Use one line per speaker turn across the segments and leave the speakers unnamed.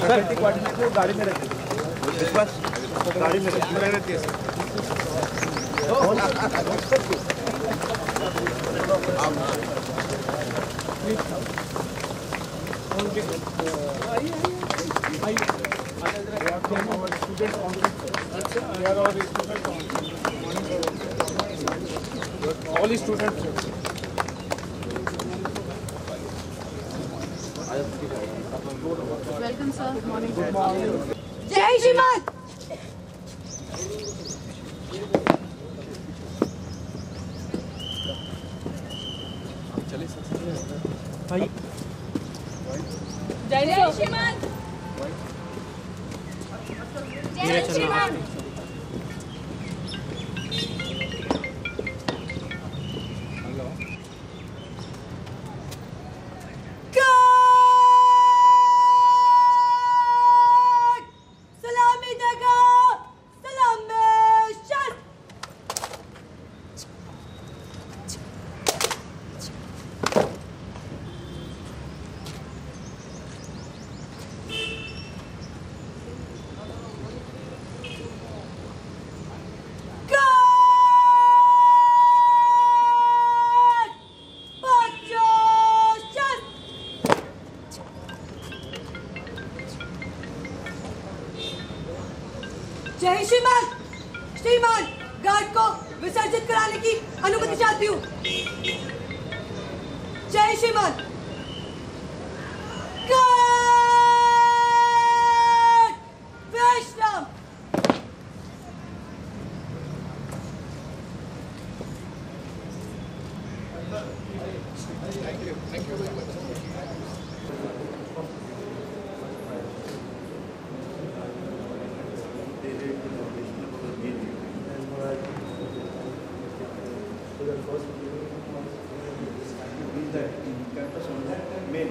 Coordinator गाड़ी में रखे बस गाड़ी में रखती है all students
welcome sir morning
good morning
जय श्रीमान
चलिए सर
भाई
जय श्रीमान जय श्रीमान
जय श्रीमान श्रीमान गार्ड को विसर्जित कराने की अनुमति चाहती हूँ जय श्रीमान गार्ड विश्राम
Thank you very much. That in campus on main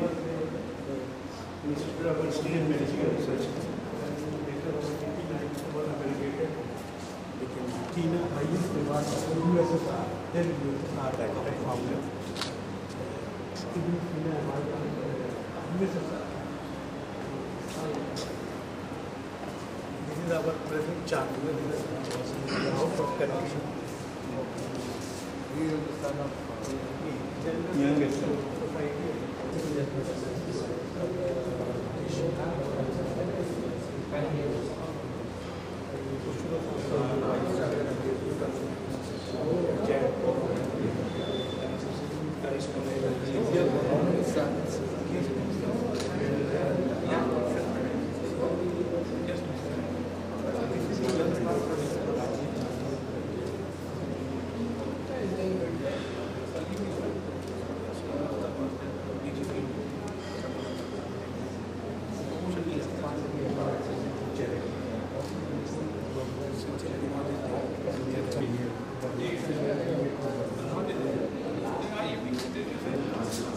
Institute of History and Medical Research. Later was 89 was aggregated. Lekin highest reward USSR, then USSR that founded. USSR. This is our present chancellor. Out of connection. He is the son of youngest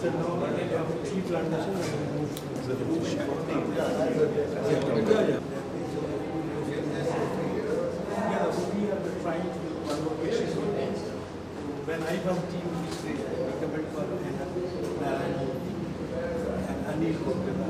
So now we have a tree plantation and we are trying to one location. When I come team, we recommend for and Anil.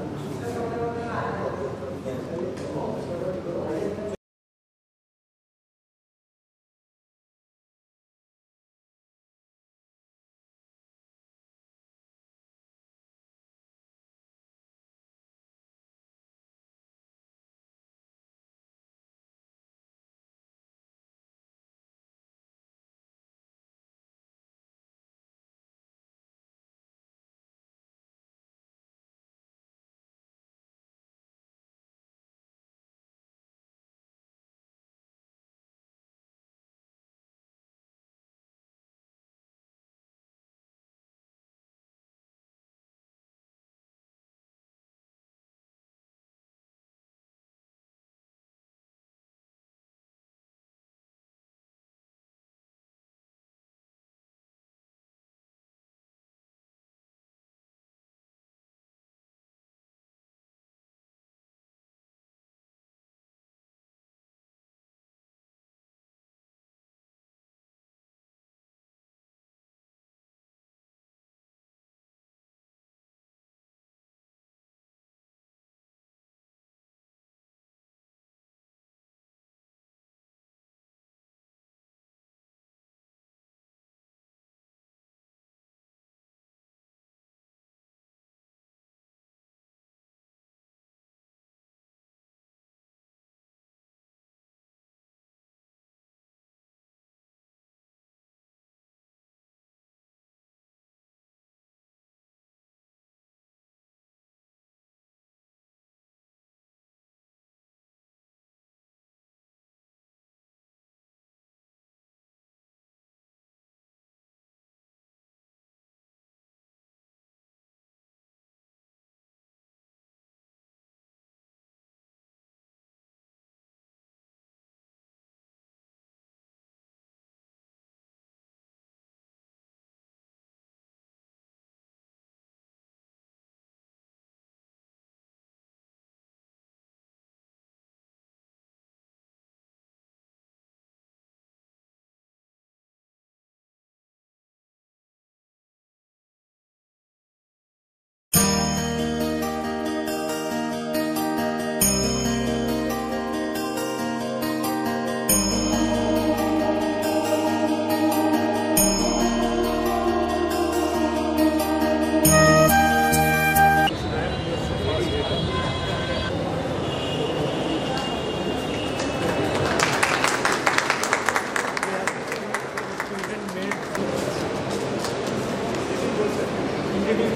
actually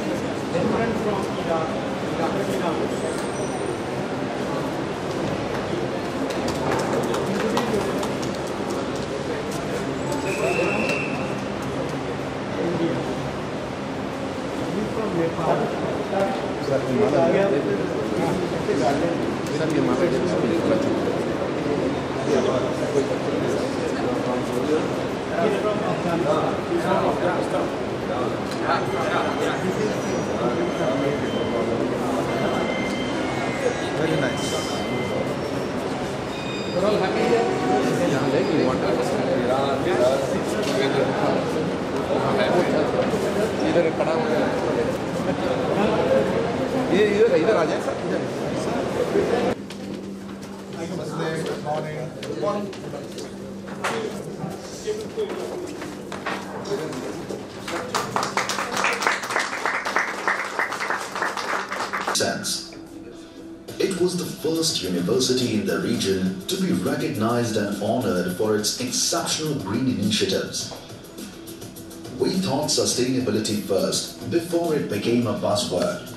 different from Iran. India. You from Nepal.
Very nice.
We're all happy here.
इधर खड़ा हो गया ये इधर आ जाए sir इधर Good morning.
It was the first university in the region to be recognized and honored for its exceptional green initiatives. We thought sustainability first before it became a buzzword.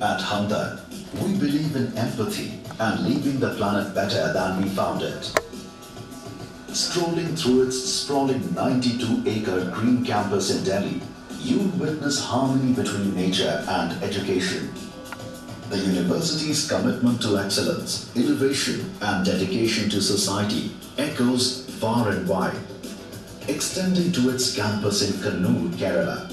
At Hamdard, we believe in empathy and leaving the planet better than we found it. Strolling through its sprawling 92-acre green campus in Delhi, you'll witness harmony between nature and education. The university's commitment to excellence, innovation and dedication to society echoes far and wide, extending to its campus in Kannur, Kerala.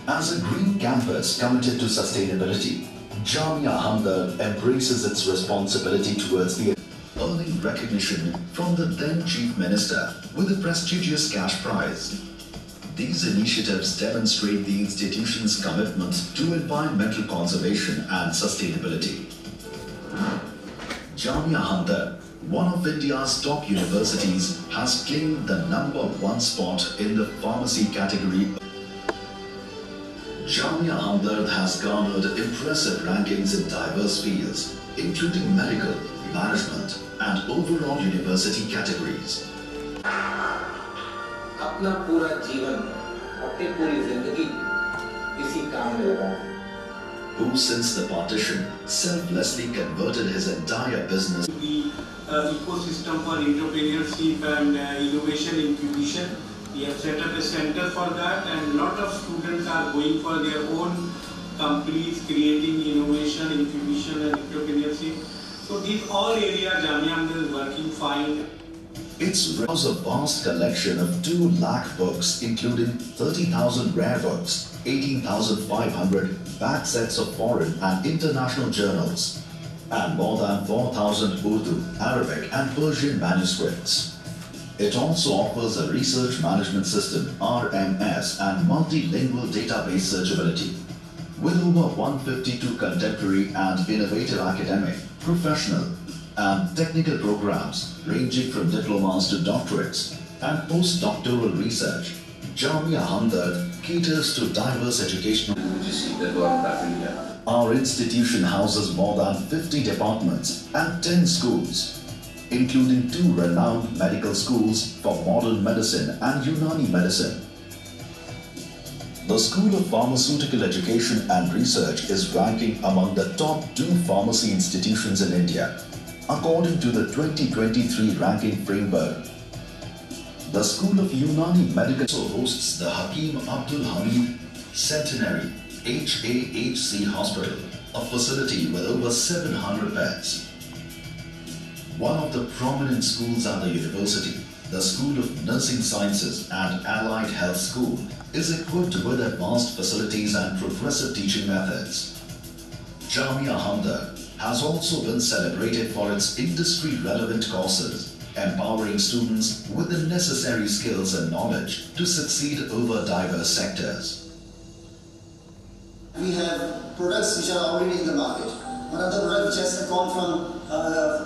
As a green campus committed to sustainability, Jamia Hamdard embraces its responsibility towards the earning recognition from the then Chief Minister with a prestigious cash prize. These initiatives demonstrate the institution's commitment to environmental conservation and sustainability. Jamia Hamdard, one of India's top universities, has claimed the #1 spot in the pharmacy category. Jamia Hamdard has garnered impressive rankings in diverse fields, including medical, management, and overall university categories.
अपना पूरा जीवन, अपनी पूरी जिंदगी इसी काम में लगा,
who since the partition selflessly converted his entire business.
The ecosystem for entrepreneurship and innovation incubation. We have set up a center for that, and a lot of students are going for their own companies, creating innovation, incubation and entrepreneurship. So these all areas Jamia Hamdard is working fine.
It was a vast collection of 2 lakh books, including 30,000 rare books, 18,500 back sets of foreign and international journals, and more than 4,000 Urdu, Arabic and Persian manuscripts. It also offers a research management system, RMS, and multilingual database searchability. With over 152 contemporary and innovative academic, professional, and technical programs ranging from diplomas to doctorates and postdoctoral research, Jamia Hamdard caters to diverse educational. Our institution houses more than 50 departments and 10 schools, including 2 renowned medical schools for modern medicine and Unani medicine. The School of Pharmaceutical Education and Research is ranking among the top 2 pharmacy institutions in India, according to the 2023 ranking framework. The School of Unani Medical also hosts the Hakim Abdul Hamid Centenary HAHC Hospital, a facility with over 700 beds. One of the prominent schools at the university, the School of Nursing Sciences and Allied Health School, is equipped with advanced facilities and progressive teaching methods. Jamia Hamdard has also been celebrated for its industry-relevant courses, empowering students with the necessary skills and knowledge to succeed over diverse sectors.
We have products which are already in the market. One of the products which has come from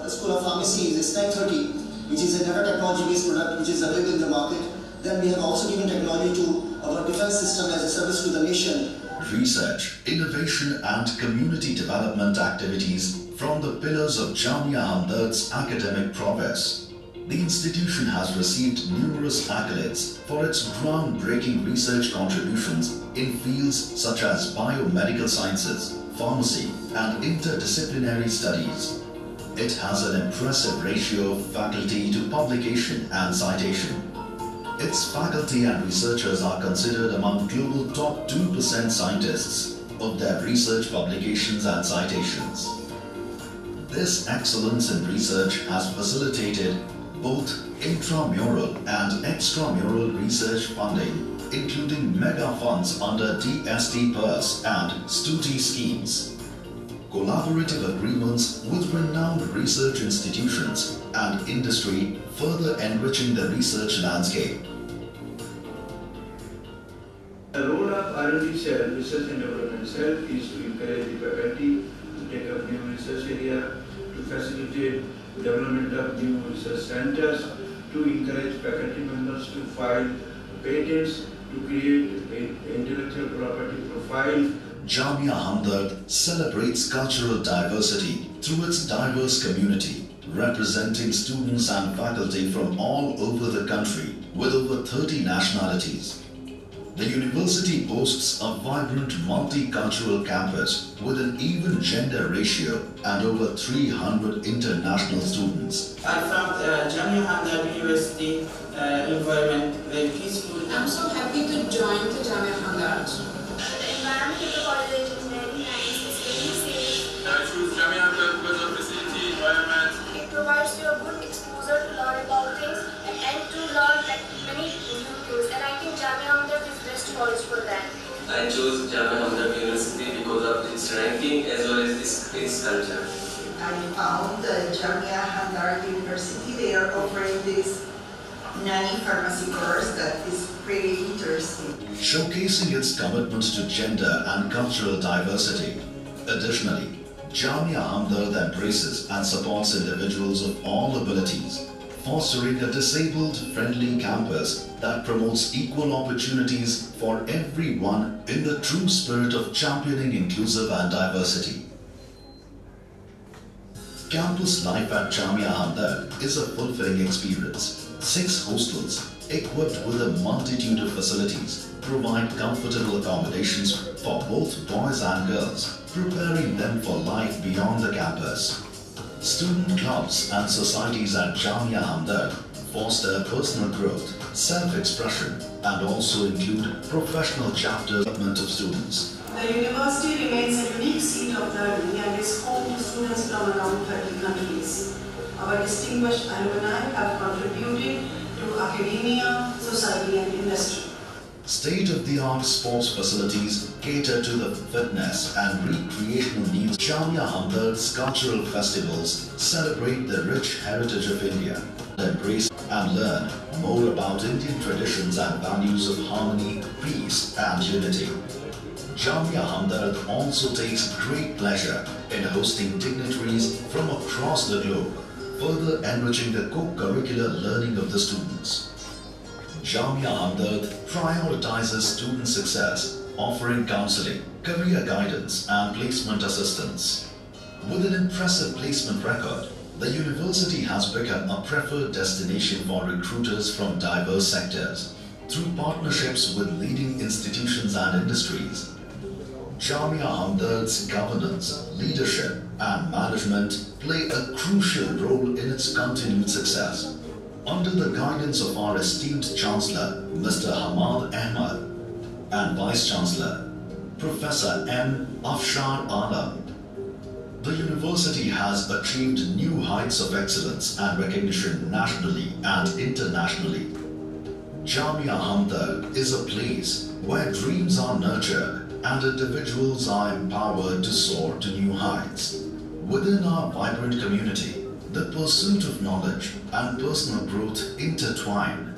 the School of Pharmacy is SNAC30, which is a nanotechnology-based product which is available in the market. Then we have also given technology to our defense system as a service to the nation.
Research, innovation and community development activities from the pillars of Jamia Hamdard's academic prowess. The institution has received numerous accolades for its groundbreaking research contributions in fields such as biomedical sciences, pharmacy, and interdisciplinary studies. It has an impressive ratio of faculty to publication and citation. Its faculty and researchers are considered among global top 2% scientists of their research publications and citations. This excellence in research has facilitated both intramural and extramural research funding, including mega funds under DST PERS and STUTI schemes, collaborative agreements with renowned research institutions and industry, further enriching the research landscape.
The role of R&D cell, research and development cell, is to encourage the faculty to take up new research area, to facilitate development of new research centers, to encourage faculty members to file patents, to create intellectual property profile.
Jamia Hamdard celebrates cultural diversity through its diverse community, representing students and faculty from all over the country with over 30 nationalities. The university boasts a vibrant multicultural campus with an even gender ratio and over 300 international students.
I'm from Jamia Hamdard University, environment very peaceful.
I'm so happy to join the Jamia Hamdard.
The environment of the college is very nice, it's very safe.
I choose Jamia Hamdard because of facility, environment.
It provides you a good exposure to learn about things and to learn like many new things. And I think Jamia Hamdard is best college for that.
I chose Jamia Hamdard University because of its ranking as well as its culture.
I found Jamia Hamdard University. They are offering this nanny pharmacy course that is pretty interesting.
Showcasing its commitment to gender and cultural diversity. Additionally, Jamia Hamdard embraces and supports individuals of all abilities, fostering a disabled-friendly campus that promotes equal opportunities for everyone in the true spirit of championing inclusive and diversity. Campus life at Jamia Hamdard is a fulfilling experience. 6 hostels, equipped with a multitude of facilities, provide comfortable accommodations for both boys and girls, preparing them for life beyond the campus. Student clubs and societies at Jamia Hamdard foster personal growth, self-expression, and also include professional chapter development of students.
The university remains a unique seat of learning and is home to students from around 30 countries. Our distinguished alumni have contributed to academia, society, and industry.
State-of-the-art sports facilities cater to the fitness and recreational needs. Jamia Hamdard's cultural festivals celebrate the rich heritage of India, embrace and learn more about Indian traditions and values of harmony, peace, and unity. Jamia Hamdard also takes great pleasure in hosting dignitaries from across the globe, further enriching the co-curricular learning of the students. Jamia Hamdard prioritizes student success, offering counseling, career guidance, and placement assistance. With an impressive placement record, the university has become a preferred destination for recruiters from diverse sectors through partnerships with leading institutions and industries. Jamia Hamdard's governance, leadership, and management play a crucial role in its continued success. Under the guidance of our esteemed Chancellor, Mr. Hamad Ahmad, and Vice Chancellor, Professor M. Afshar Alam, the university has achieved new heights of excellence and recognition nationally and internationally. Jamia Hamdard is a place where dreams are nurtured and individuals are empowered to soar to new heights. Within our vibrant community, the pursuit of knowledge and personal growth intertwine,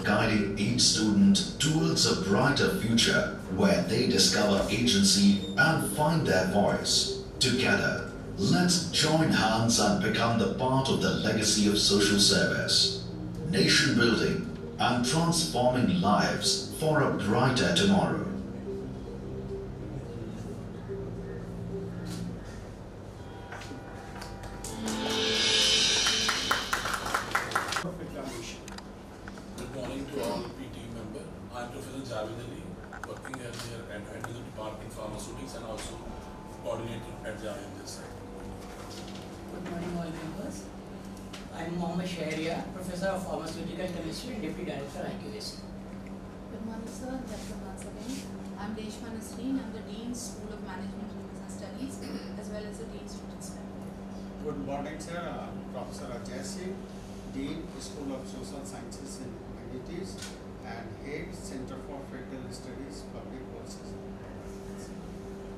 guiding each student towards a brighter future where they discover agency and find their voice. Together, let's join hands and become the part of the legacy of social service, nation building, and transforming lives for a brighter tomorrow.
working as their and handling the department pharmaceutics and also coordinating at the IMS side.
Good morning, all members. I am Mohammed Shahriar, Professor of Pharmaceutical Chemistry and Deputy Director IQAC.
Good morning, sir. Welcome once again. I'm Deshma Nasreen. I'm the Dean, School of Management and Business Studies, as well as the Dean Students Member.
Good morning, sir. Professor Ajay Singh, Dean, School of Social Sciences and Humanities, and Head, Center for Federal Studies, Public Policies.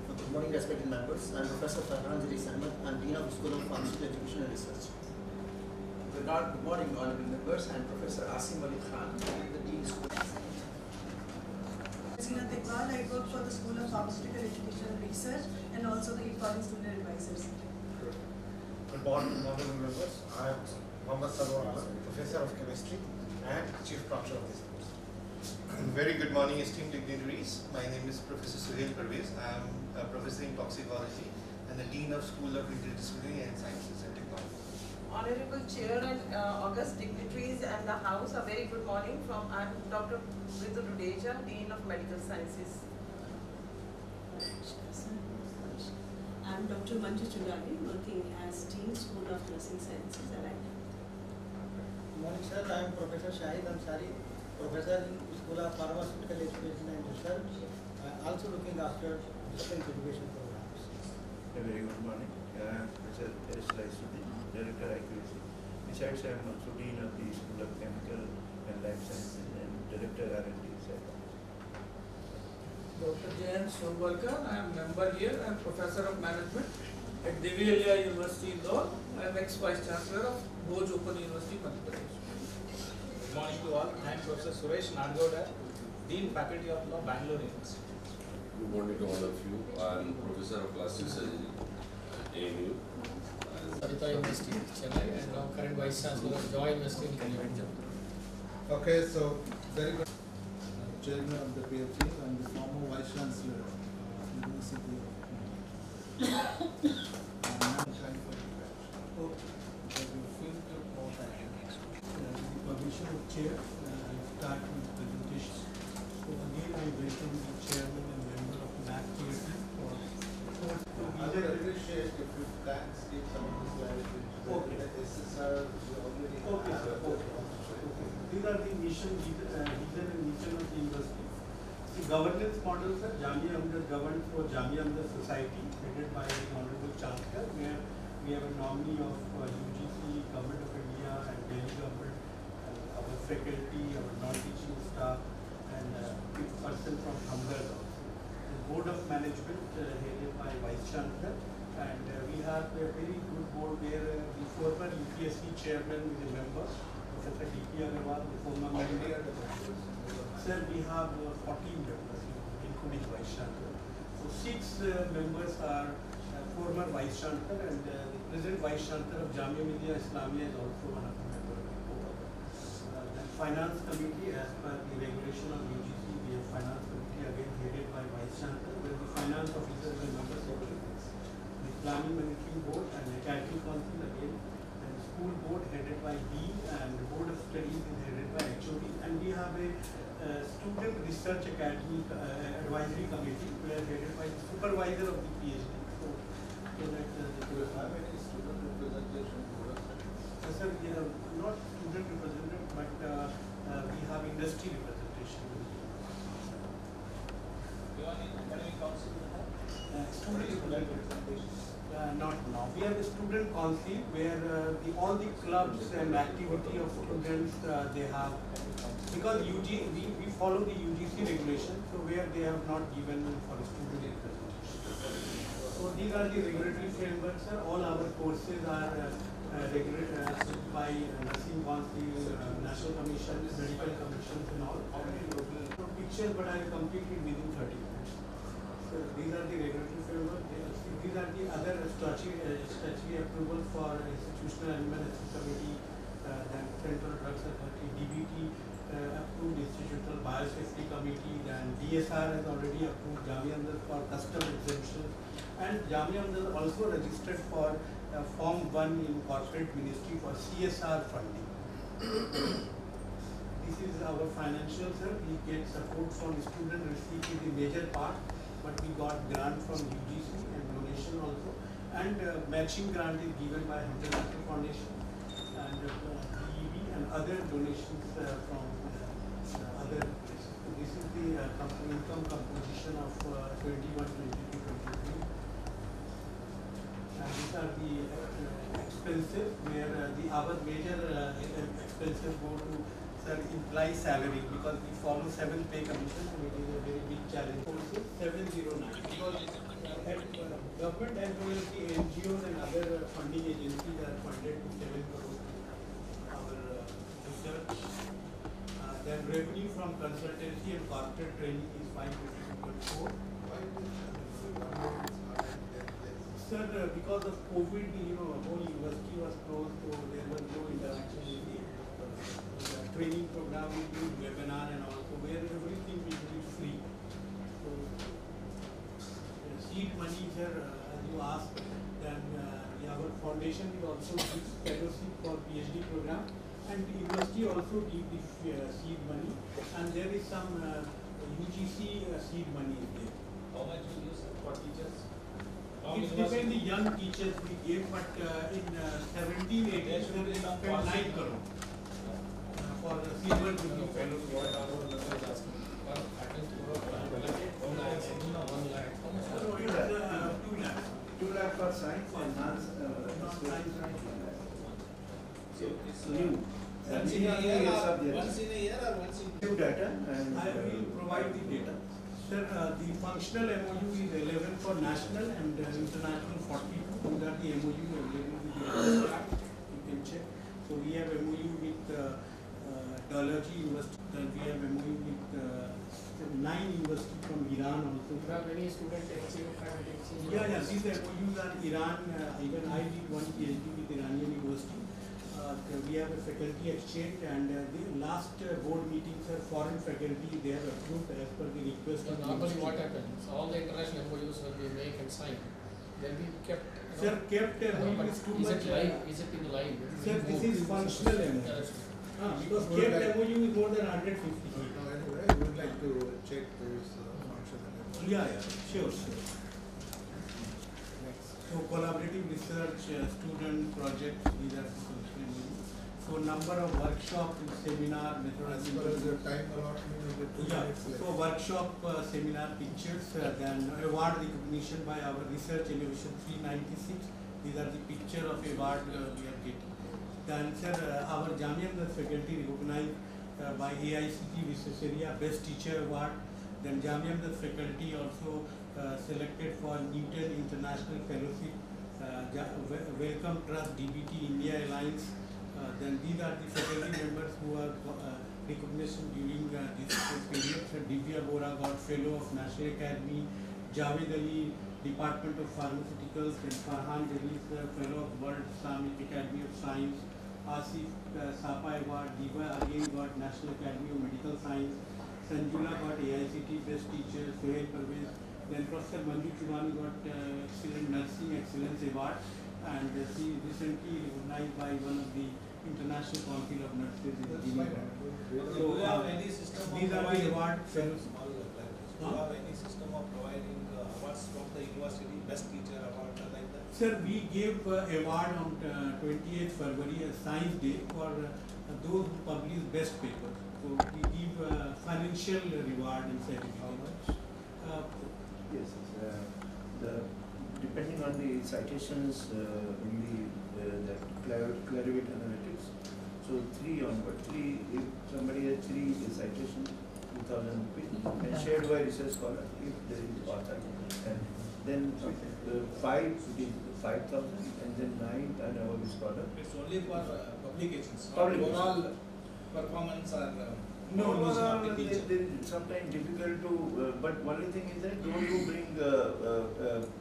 Good morning, respected members. I'm Professor Farhan Ziris Ahmed. I'm Dean of School of Pharmaceutical Education and Research. Good morning, honorable members. I'm Professor Asim Ali Khan. I'm the Dean of School.
I work for the School of Pharmaceutical Education and Research and also the foreign student advisors.
Good morning, honorable members. I am Mohammad Sarwar Alam, Professor of Chemistry and Chief Proctor of this course.
Very good morning, esteemed dignitaries. My name is Professor Suhail Parvez. I am a Professor in Toxicology and the Dean of School of Interdisciplinary and Sciences and Technology.
Honorable Chair and august dignitaries and the House, a very good morning from I am Dr. Ritu Dudeja, Dean of Medical Sciences.
I am Dr. Manju Chudani, working as Dean, School of Nursing Sciences at IIT.
Good morning, sir. I am Professor Shahid Ansari, Professor in School of Pharmaceutical Education and Research, also looking after distance education programs.
A very good morning. I am Professor Sudi, Director IQAC. Besides, I am also Dean of the School of Chemical and Life Sciences and Director R&D.
Dr. J.N. Solwalkar, I am member here. I am Professor of Management at Devi Aliya University, Indore. I am ex-Vice Chancellor of Bhoj Open University, Madhya Pradesh.
Good morning to all. I am Professor Suresh Nadgowda, Dean Faculty of Law, Bangalore University.
Good morning to all of you. I am Professor of Plastic Surgery, AMU.
Sarita University, Chennai, and now current Vice Chancellor of Joy University in Calicut.
Okay, so very good. Chairman of the PFG and the former Vice Chancellor of University of the permission of Chair, I'll start with the presentation. So again, I welcome the Chairman and member of NAAC PFG for
I would appreciate if you can skip some of the slides which the SSR already
sir. These are the mission, vision and mission of the university. The governance model, sir, Jamia Hamdard governs for Jamia Hamdard Society, headed by the Honorable Chancellor, where we have a nominee of UGC, Government of India, and Delhi government, our faculty, our non-teaching staff, and a person from Hamdard also. The Board of Management, headed by Vice Chancellor, and we have a very good board where the former UPSC chairman is a member. Professor D.P. Agarwal, the former member. Sir, we have 14 members, including Vice Chancellor. So 6 members are former Vice Chancellor, and the present Vice Chancellor of Jamia Millia Islamia is also one of the members of the board. Then Finance Committee, as per the regulation of UGC, we have Finance Committee again headed by Vice Chancellor, where the Finance Officer is a member secretary. The Planning Monitoring Board and Academy Council again. School board headed by Dean, and the Board of Studies is headed by HOD, and we have a Student Research Academy Advisory Committee where headed by the supervisor of the PhD. So that
do you have any student representation?
Sir, we have not student representative, but we have industry representation.
You want any council?
Student representation. Not now. We have a student council where all the clubs and activity of students they have, because we follow the UGC regulation, so where they have not given for student representation. So these are the regulatory frameworks, sir. All our courses are regulated by Nursing Council, National Commission, Medical Commissions and all. Pictures, but I will complete it within 30 minutes. So these are the regulatory framework. These are the other statutory approval for Institutional Animal Health Committee, then Central Drugs Authority, DBT approved Institutional Biosafety Committee, then DSR has already approved Jamia Hamdard for custom exemption, and Jamia Hamdard also registered for Form 1 in Corporate Ministry for CSR funding. this is our financial, sir. We get support from student receipt is the major part, but we got grant from UGC and donation also. And matching grant is given by Hamdard Foundation and DEV and other donations from other places. So this is the income composition of 21, 22, 23. And these are the expenses where our major expenses go to employee salary, because we follow 7 pay commission and it is a very big challenge. Also 709 because government as well as the NGOs and other funding agencies are funded to 7 crore our research. Then revenue from consultancy and corporate training is 552.4. Sir, because of COVID, whole university was closed, so there was no interaction with the training program, we did webinar and also where everything we do is free. So, seed money, sir, as you asked, then our foundation will also give fellowship for PhD program, and the university also give the seed money, and there is some UGC seed money is there.
How much you use for teachers?
It depends the young teachers we gave, but in 17, 18, we spent 9 crore for the silver jubilee fellowship.
What our member is asking for attendance to 1 lakh, 1 lakh. How much?
2 lakh.
2 lakh for science and non-science.
So it's
new.
Once in a year or once in
new data and
I will provide the data. Sir, the functional MOU is 11 for national and international 42. Those are the MOU available with the you can check. So we have MOU with Dalaji University. Then we have MOU with 9 universities from Iran also.
Do you have any student exchange, faculty exchange?
Yeah, these MOUs are Iran. Even I did one PhD with Iranian university. We have a faculty exchange, and the last board meetings are foreign faculty. They have approved as per the request.
So normally what happens? All the international MOUs when we make and sign, then we kept.
Sir, kept MOU is too much.
Is it in live?
Sir, this is functional MOU. Because kept MOU is more than 150.
Anyway, I would like to check those functional MOU.
Yeah, sure. So collaborative research, student projects, these are functional MOU. So number of workshop, seminar, methodology.
As far as the time allotment,
so workshop, seminar pictures, then award recognition by our research innovation 396. These are the picture of award we are getting. Then sir, our Jamia Hamdard faculty recognized by AICT research area best teacher award. Then Jamia Hamdard faculty also selected for Newton International Fellowship, Welcome Trust DBT India Alliance. Then these are the faculty members who are recognition during this period. So Divya Bora got Fellow of National Academy, Javed Ali, Department of Pharmaceuticals, and Farhan Jalil, Fellow of World Islamic Academy of Science, Asif Sapa got, Diva again got National Academy of Medical Science, Sanjula got AICT Best Teacher, Sohail Parvez, then Professor Manju Chumani got Excellent Nursing Excellence Award, and she recently recognized by one of the International Council of Nurses in Geneva.
Do you have any system of
these are the award fellows.
Do you have any system of providing awards from the university, best teacher award like that?
Sir, we gave award on 28th February, a Science Day, for those who publish best paper. So we give financial reward and certificate.
How much? Yes, depending on the citations in the Clarivate analytics. So 3 onward. 3, if somebody has 3 citations, 2,000 rupees, and shared by research scholar if there is author. And then 5 is 5,000, and then 9 and above is scholar.
It's only for publications.
Publications.
Overall performance or
No, it's sometimes difficult to, but only thing is that don't you bring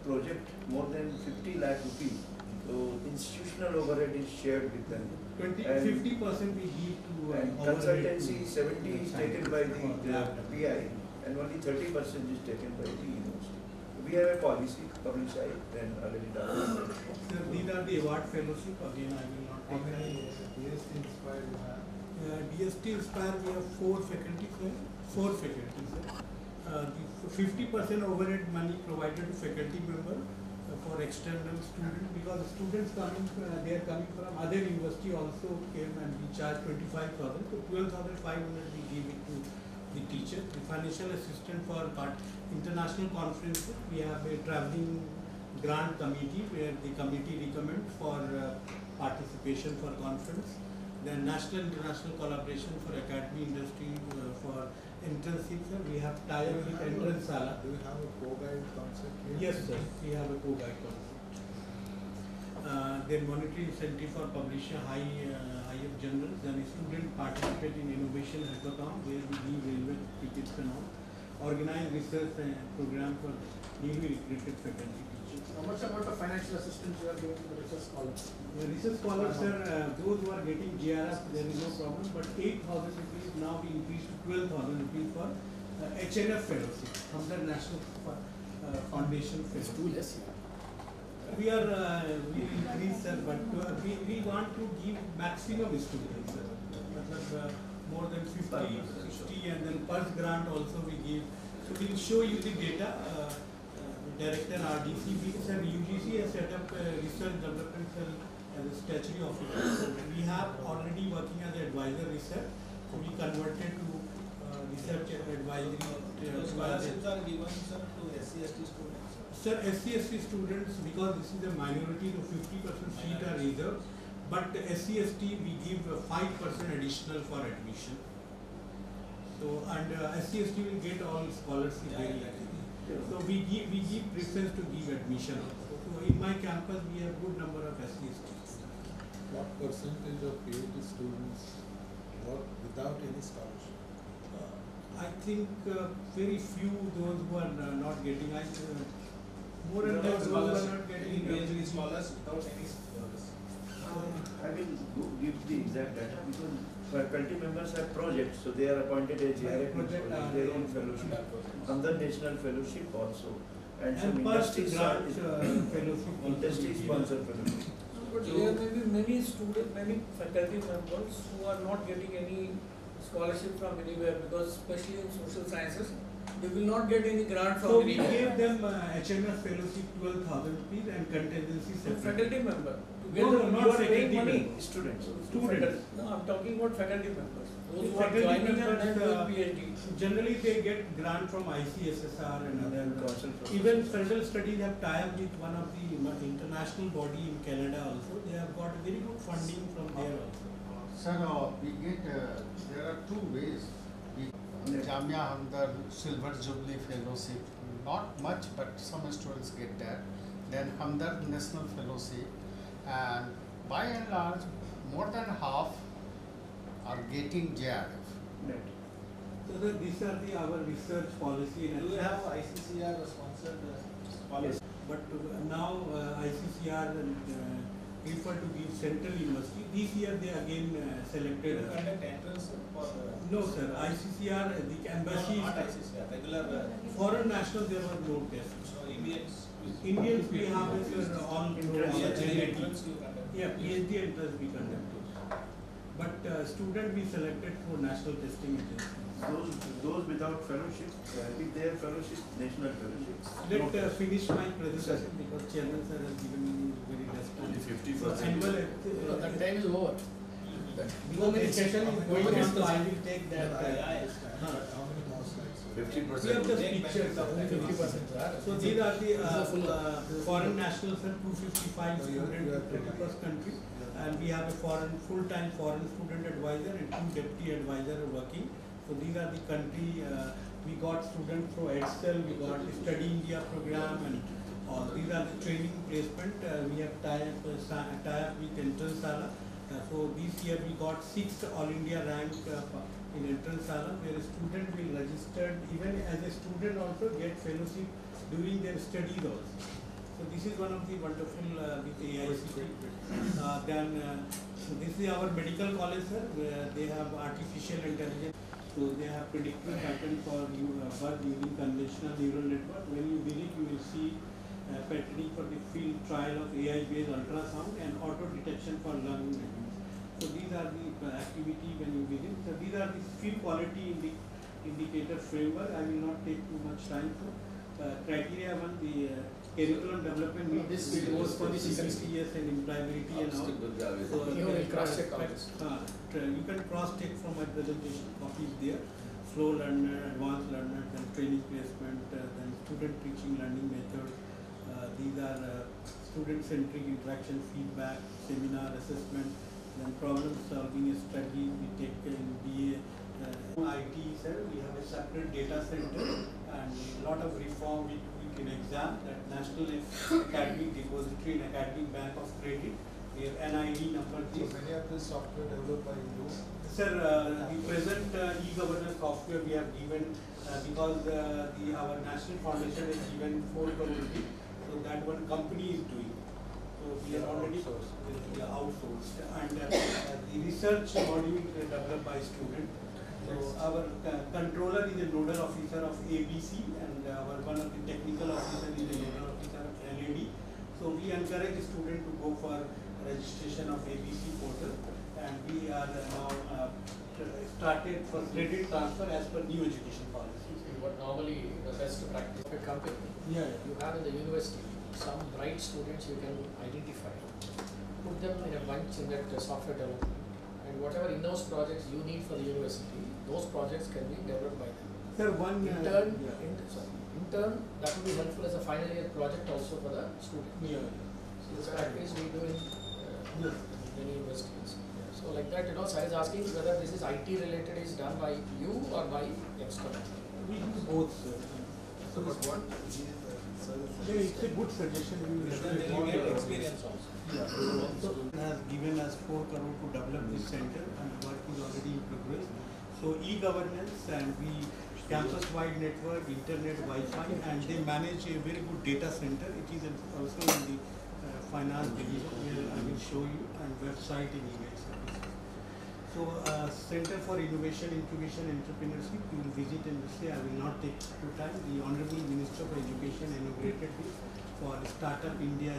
project more than 50 lakh rupees. So institutional overhead is shared with them.
50% we give to
and consultancy 70 is taken by the PI and only 30% is taken by the university. We have a policy publicized and already done.
Sir, these are the award fellowship. Again, I will not take
How many years inspired you have?
DST Inspire, we have four faculties. The 50% overhead money provided to faculty member for external students, because students coming, they are coming from other university also came and we charge 25,000, so 12,500 we give it to the teacher. The financial assistance for international conferences, we have a traveling grant committee where the committee recommends for participation for conference. Then national international collaboration for academy industry for internships, we have tie-up with entrance sala.
Do you have a co-guide concept here?
Yes, sir. We have a co-guide concept. Then monetary incentive for publishing higher journals. Then a student participate in innovation hackathon where we give railway tickets and all. Organize research program for newly recruited faculty.
How much about the financial assistance you are giving to the research scholars?
The research scholars, sir, those who are getting GRF, there is no problem, but 8,000 rupees now we increase to 12,000 rupees for HNF fellowship from the National Foundation Fellowship.
Too less.
We increase, sir, but we want to give maximum students, sir. More than 50, 60, and then PERS grant also we give. So we will show you the data. Director RDC, sir, UGC has set up a research development cell as a statutory officer. We have already working as an advisor research, so we converted to research advisory.
Scholarships are given, sir, to SC/ST students?
Sir, SC/ST students, because this is a minority, so 50% seat are reserved, but SC/ST we give 5% additional for admission. So, and SC/ST will get all scholarship very easily. So we give preference to give admission also. So in my campus we have good number of SC/STs.
What percentage of PhD students work without any scholarship?
I think very few those who are not getting. More and less those who are not getting.
PhD scholars without any scholars.
I will give the exact data because faculty members have projects, so they are appointed as GRF project, their own fellowship, Hamdard National Fellowship also, and some industry sponsored fellowship.
But there may be many students, many faculty members who are not getting any scholarship from anywhere, because especially in social sciences, they will not get any grant from anywhere.
So we gave them HMS fellowship 12,000 rupees and contingency separate.
Faculty member.
No, not faculty
money.
Students.
No, I'm talking about faculty members. Those who are
Faculty
joining and
members,
then doing PhD.
Generally they get grant from ICSSR and other. Even federal studies have tie-up with one of the international body in Canada also. They have got very good funding from there also.
Sir, we get, there are two ways. Jamia Hamdard Silver Jubilee Fellowship, not much, but some students get that. Then Hamdard National Fellowship, and by and large, more than half are getting JRF.
Right. So these are our research policy.
Do you have ICCR sponsored policy?
But now ICCR prefer to give central university. This year they again selected.
Do you conduct entrance for?
No, sir. ICCR, the embassy.
Not ICCR, regular.
Foreign national, there was no test.
So Indians.
Indians we have all
PhD entrance you conduct.
Yeah, PhD entrance we conducted. But student we selected for national testing agency.
Those without fellowship, with their fellowship, national fellowship.
Let finish my presentation because chairman sir has given me very less time.
Only 50%. That time is over.
Because the session is going on, so I will take that.
How many more slides?
50%. We have just pictures of 50%. So these are the foreign nationals and 255 students in 31st country. And we have a full-time foreign student advisor and 2 deputy advisors working. So these are the country, we got students from EDSEL, we got Study India program, and all. These are the training placement. We have tie-up with Entrance Sala. So this year we got 6th All India rank in Entrance Sala, where a student will register, even as a student also get fellowship during their studies also. So this is one of the wonderful with AICT. So this is our medical college, sir, where they have artificial intelligence. So they have predictive pattern for birth using conventional neural network. When you visit, you will see patterning for the field trial of AI-based ultrasound and auto detection for lung disease. So these are the activity when you visit. So these are the field quality indicator framework. I will not take too much time. So criteria one, the curriculum development needs to be more for the CCCS and employability and all. So you can cross-check all this. You can cross-check from my presentation copies there. Slow learner, advanced learner, then training placement, then student teaching learning method. These are student-centric interaction feedback, seminar assessment, then problem solving strategies we take in BA. IT sir, we have a separate data center and a lot of reform we do in exam, that National Academic Depository and Academic Bank of Credit. We have NID number.
So many of this software developed by you?
Sir, the present e-governance software we have given because our national foundation has given 4 crore rupees, so that one company is doing. So we are already outsourced, and the research module is developed by student. So our controller is a nodal officer of ABC, and our one of the technical officer is a nodal officer of NAD. So we encourage the student to go for registration of ABC portal, and we are now started for credit transfer as per new education policy.
What normally the best practice of a company, you have in the university some bright students you can identify, put them in a bunch in that software development, and whatever in-house projects you need for the university, those projects can be developed by them.
Sir, one
intern, that will be helpful as a final year project also for the student. So this practice we do in many universities. So like that, sir is asking whether this is IT related is done by you or by external.
We do both, sir.
So but what?
It's a good suggestion. We will
get experience also.
So has given us 4 crore to develop this center, and work is already in progress. So e-governance, and we campus-wide network, internet, Wi-Fi, and they manage a very good data center. It is also in the finance division where I will show you, and website and email services. So Center for Innovation, Incubation, Entrepreneurship, you will visit and say I will not take too time. The Honorable Minister for Education inaugurated this for Startup India.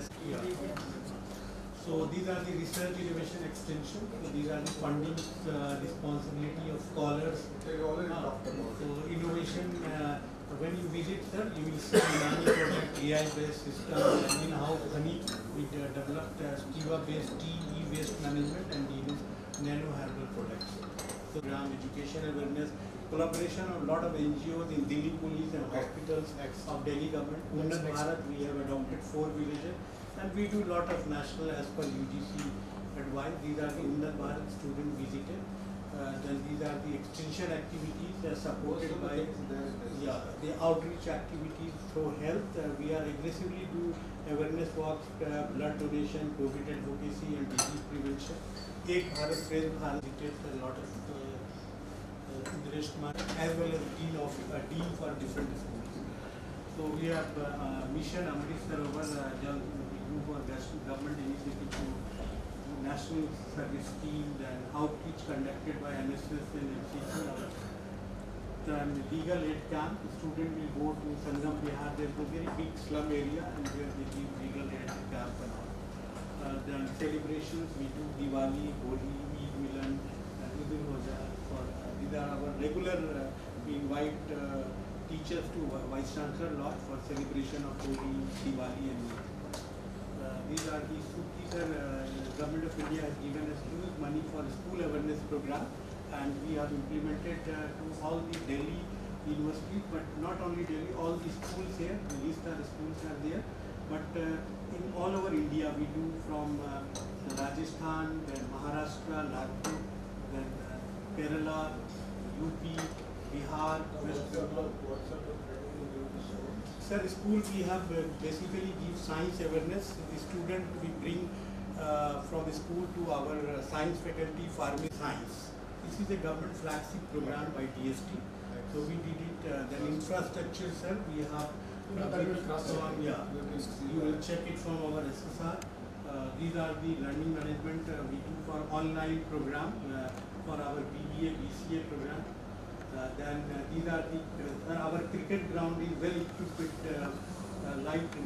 So these are the research innovation extension. So these are the funding responsibility of scholars. So innovation, when you visit, sir, you will see many product, AI-based system, in-house honey. We developed Stiva-based tea, e-waste management, and nano herbal products. So education awareness, collaboration of a lot of NGOs in Delhi Police and hospitals of Delhi government. Unnat Bharat, we have adopted 4 villages, and we do a lot of national as per UGC advice. These are the Unnat Bharat student visited. Then these are the extension activities supported by the outreach activities through health. We are aggressively do awareness walks, blood donation, COVID advocacy, and disease prevention. Ek Bharat, Shrestha Bharat visits a lot of as well as dean for different schools. So we have Mission Amrit Sarovar, group of government initiative to national service team, and outreach conducted by MSS and MCC. Then legal aid camp, the student will go to Sangam Bihar. There is a very big slum area, and where they give legal aid camp and all. Then celebrations, we do Diwali, Holi, Eid Milan, and Eid al-Adha. These are our regular, we invite teachers to Vice Chancellor lot for celebration of Holi, Diwali, and Eid. These are Government of India has given us huge money for school awareness program, and we have implemented to all the Delhi universities, but not only Delhi, all the schools here, the list of schools are there, but in all over India we do from Rajasthan, then Maharashtra, Nagpur, then Kerala, UP, Bihar, West Bengal. Sir, school we have basically give science awareness. The student we bring from the school to our science faculty, farming science. This is a government flagship program by DST. So we did it. Then infrastructure, sir, we have. You will check it from our SSR. These are the learning management we do for online program for our BBA, BCA program. Then these are the our cricket ground is well equipped with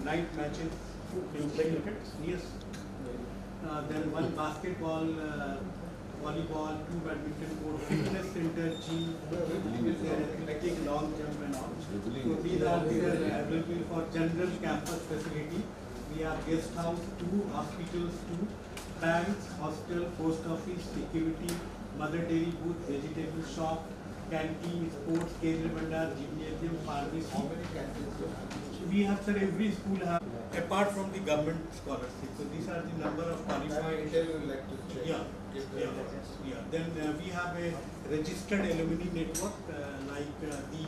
night matches. You play cricket? Yes. Then one basketball volleyball, 2 badminton courts, fitness center, gym, athletic, long jump and all. So these are available for general campus facility. We have guest house, 2 hospitals, 2 banks, hostel, post office, security, mother dairy booth, vegetable shop, canteen, sports, Kendra Mandar, gymnasium, pharmacy. How many canteens do you have? We have, sir, every school have, apart from the government scholarship. So these are the number of qualified.
Like to check.
Yeah. Then we have a registered alumni network like the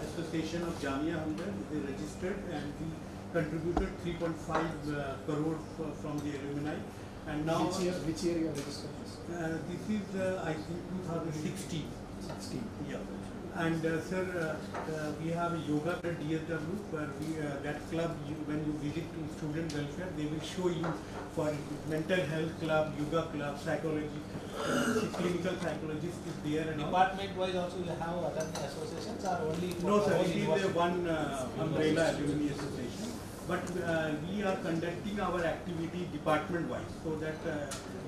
Association of Jamia Hamdard. They registered and we contributed 3.5 crore from the alumni. And now
which year you are registered?
This is I think 2016.
16.
Yeah. And sir, we have a yoga at DSW where we that club when you visit to student welfare, they will show you for mental health club, yoga club, psychology, clinical psychologist is there. And
department wise also you have other associations or only for
no sir, it is one umbrella alumni association. But we are conducting our activity department wise, so that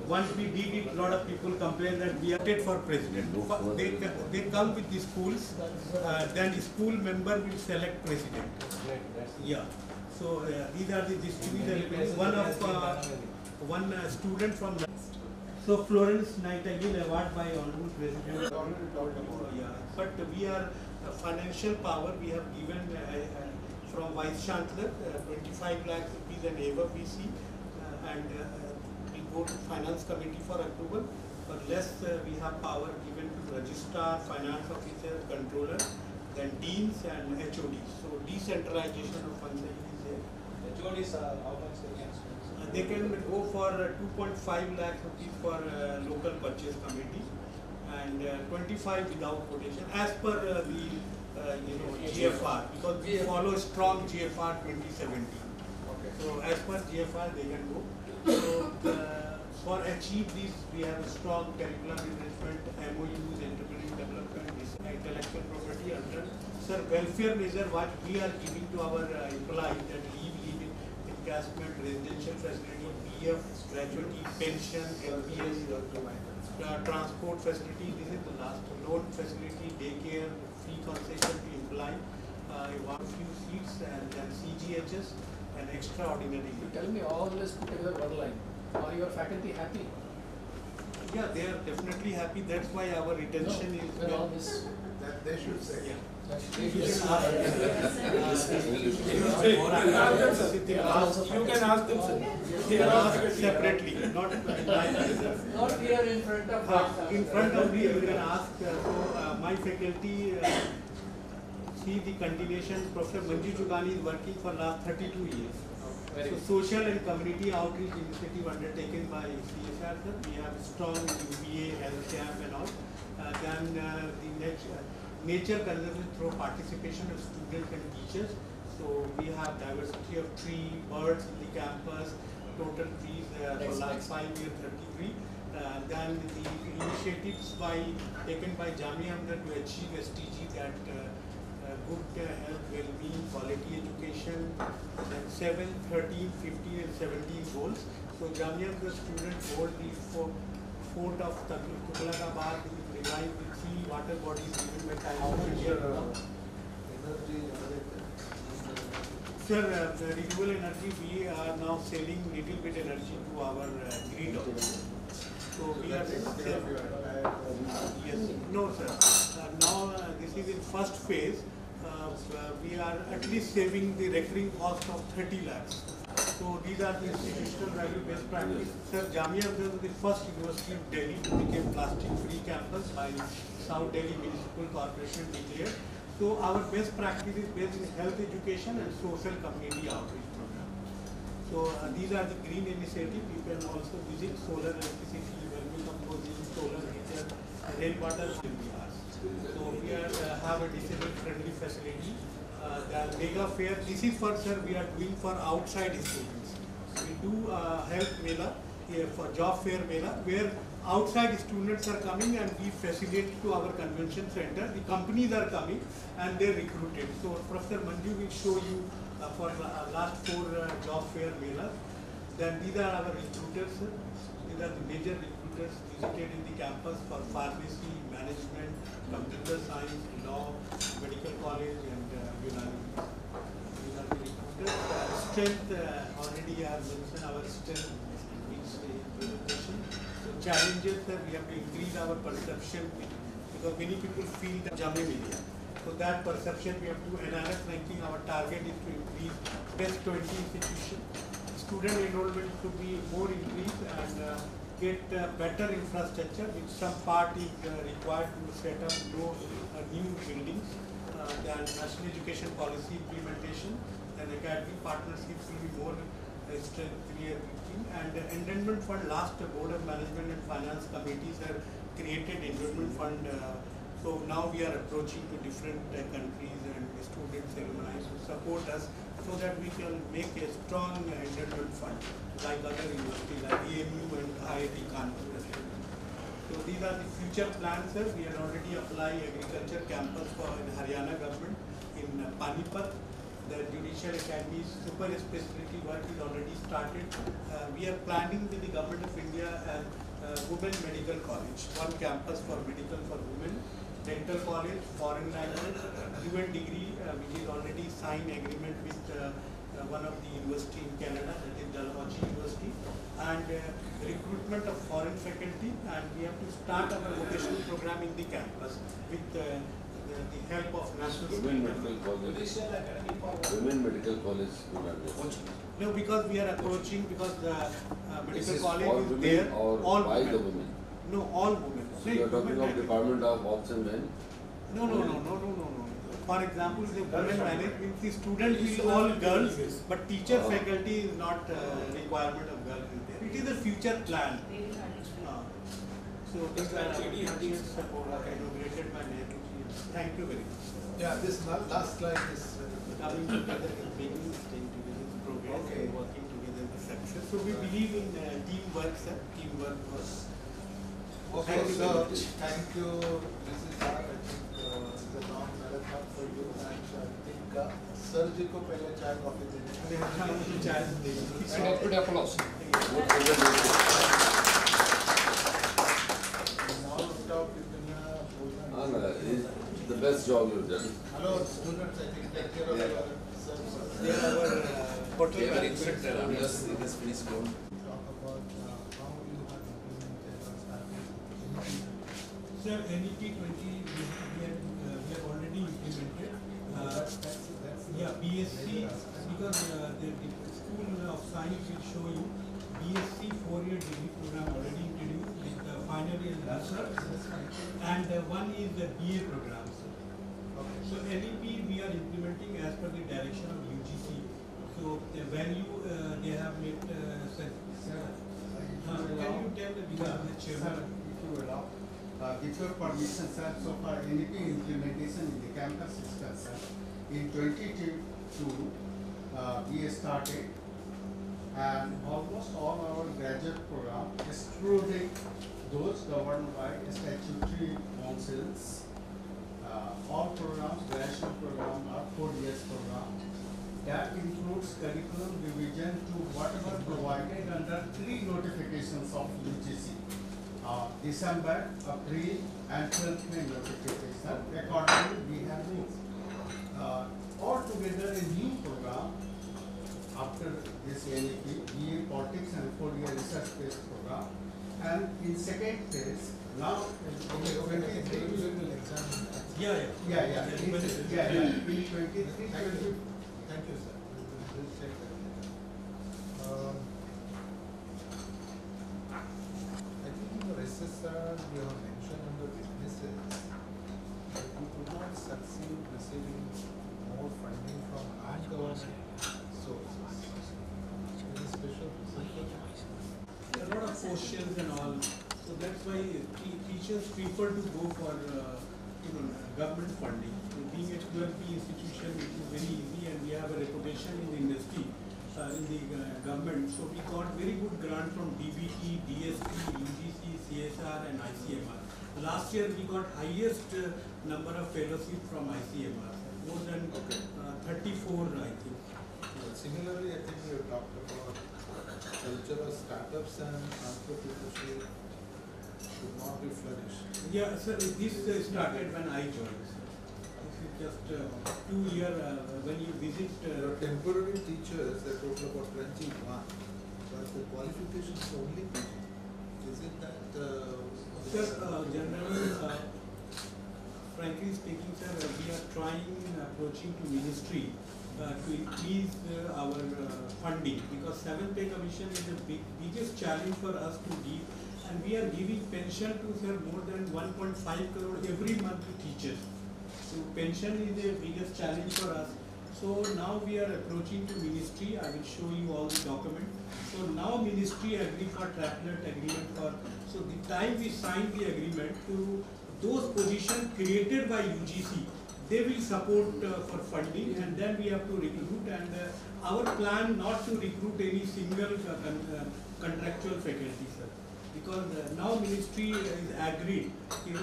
once we did it, a lot of people complain that we are elected for president. They come with the schools, then the school member will select president. Yeah. So these are the distributed. One student from. So Florence Nightingale Award by Honorable President. Yeah. But we are financial power. We have given. From Vice Chancellor, 25 lakh rupees and above we see, and we go to Finance Committee for approval. For less, we have power given to Registrar, Finance Officer, Controller, then Deans and HODs. So decentralization of funds is there.
HODs, how much they can spend?
They can go for 2.5 lakh rupees for local purchase committee and 25 without quotation as per the GFR, because we follow strong GFR 2017. Okay. So as per GFR they can go. So for achieve this we have a strong curriculum management, MOUs, entrepreneurial development, intellectual property under sir welfare measure what we are giving to our employees, that leave encashment, residential facility, PF, gratuity, pension, LPS, transport facility. This is the last loan facility, daycare, free concession to employee, one few seats, and then CGHS and extraordinary.
You tell me all this put together one line. Are your faculty happy?
Yeah, they are definitely happy. That's why our retention is
well. All this
that they should say. Yeah.
You can ask them, sir.
They are asked separately, not
not here in front of us.
In front of me, you can ask. So my faculty see the continuation. Professor Manju Jugani is working for last 32 years. So social and community outreach initiative undertaken by CSR. We have strong UVA, health camp and all. Then the nature conservation through participation of students and teachers. So we have diversity of tree, birds in the campus, total trees for last 5 years, 33. Then the initiatives taken by Jamia Hamdard to achieve SDG, that good health, well-being, quality education, then 7, 13, 15 and 17 goals. So Jamia Hamdard students hold the fort of Tughlaqabad with revived with 3 water bodies given by time of India. Sir, renewable energy, we are now selling little bit energy to our grid also. So we are yes, no sir. Now this is in first phase. We are at least saving the recurring cost of 30 lakhs. So these are the institutional value based practice. Sir, Jamia Hamdard was the first university in Delhi to become plastic free campus by South Delhi Municipal Corporation declared. So our best practice is based in health education and social community outreach program. So these are the green initiative. You can also visit solar electricity, vermicomposting, solar heater, rainwater will be asked. So we have a disabled friendly facility. The mega fair, this is for sir, we are doing for outside students. We do health mela for job fair mela where outside students are coming and we facilitate to our convention center. The companies are coming and they recruited. So Professor Manju will show you for last 4 job fair melas. Then these are our recruiters, sir. These are the major recruiters visited in the campus for pharmacy, management, computer science, law, medical college, and Unani. These are the recruiters. Strength, already I have mentioned our strength in each presentation. So challenges, sir, we have to increase our perception because many people feel that Jamia media. So that perception we have to NAAC ranking. Our target is to increase best 20 institutions. Student enrollment to be more increased and get better infrastructure, which some part is required to set up new buildings. Then national education policy implementation and academic partnerships will be more clear. And endowment fund, last board of management and finance committees have created endowment fund. So now we are approaching to different countries and students alumni to support us so that we can make a strong endowment fund like other universities like AMU and IIT Kanpur. So these are the future plans, sir. We are already applying agriculture campus for the Haryana government in Panipat. The Judicial Academy's super specialty work is already started. We are planning with the Government of India as Women Medical College, one campus for medical for women. Dental college, foreign language, dual degree, which is already signed agreement with one of the university in Canada, that is Dalhousie University, and recruitment of foreign faculty, and we have to start our vocational program in the campus with the help of national
Women Medical College. Women Medical College.
No, because we are approaching, because the medical
Is
college
all
is
women
there,
or
all
by
women.
the women?
No, all women.
So you are talking of Department of Arts and Men?
No. For example, the women management, the student is all girls, but teacher faculty is not requirement of girls in there. It is a future plan. So these are ideas inaugurated by Nehru. Thank you very much.
Yeah, this last slide is
coming together in bringing staying together, progress, and working together for success. So we believe in teamwork, sir. Teamwork first.
Okay,
Thank you
so
very much.
thank you. This is our, I think, the long marathon for you, and I think sir ji ko pehle chai coffee dene.
Put applause.
The best job you've done.
Hello, students. I think take care of your sir.
They are our portal
instructor. This please go.
Talk about how you have implemented or started.
Sir, NEP 20 we have already implemented. Yeah, BSc, because the School of Science will show you BSc 4-year degree program already introduced with final year research, and one is the BA program. So NEP we are implementing as per the direction of UGC. So the value they have made. Can you tell the chairman?
If you allow, with your permission, sir, so far NEP implementation in the campus is concerned. In 2022, we started, and almost all our graduate program, excluding those governed by statutory councils, all programs, graduation program are 4 years program. That includes curriculum revision to whatever provided under 3 notifications of UGC. December, April, and 12th May notification. Accordingly, we have moved. Altogether a new program after this NEP, BA Politics and 4-year research-based program. And in second phase, now in 23 we will examine.
Yeah.
In 23,
Thank you, sir. We'll check that. I think in the SSR you have mentioned on the businesses that you could not succeed receiving more funding from non-government sources. Any special reason for that?
A lot of questions and all. So that's why teachers prefer to go for government funding. Being a 12P institution, it is very easy, and we have a reputation in the industry, in the government. So we got very good grant from DBT, DSP, UGC, CSR, and ICMR. Last year we got highest number of fellowships from ICMR, more than 34, I think.
Similarly, I think you talked about startups and entrepreneurship should not be flourished.
Yeah, sir, this started when I joined, sir. This is just 2 years when you visit.
Your temporary teachers, they total about 21, but the qualification is only PG. Is it that?
Sir, generally, frankly speaking, sir, we are approaching to ministry to increase our funding, because 7th Pay Commission is the biggest challenge for us to give, and we are giving pension to, sir, more than 1.5 crore every month to teachers. So pension is the biggest challenge for us. So now we are approaching to ministry. I will show you all the documents. So now ministry agreed for triplet agreement for. So the time we signed the agreement, to those positions created by UGC, they will support for funding, and then we have to recruit. And our plan not to recruit any single contractual faculty, sir, because now ministry is agreed.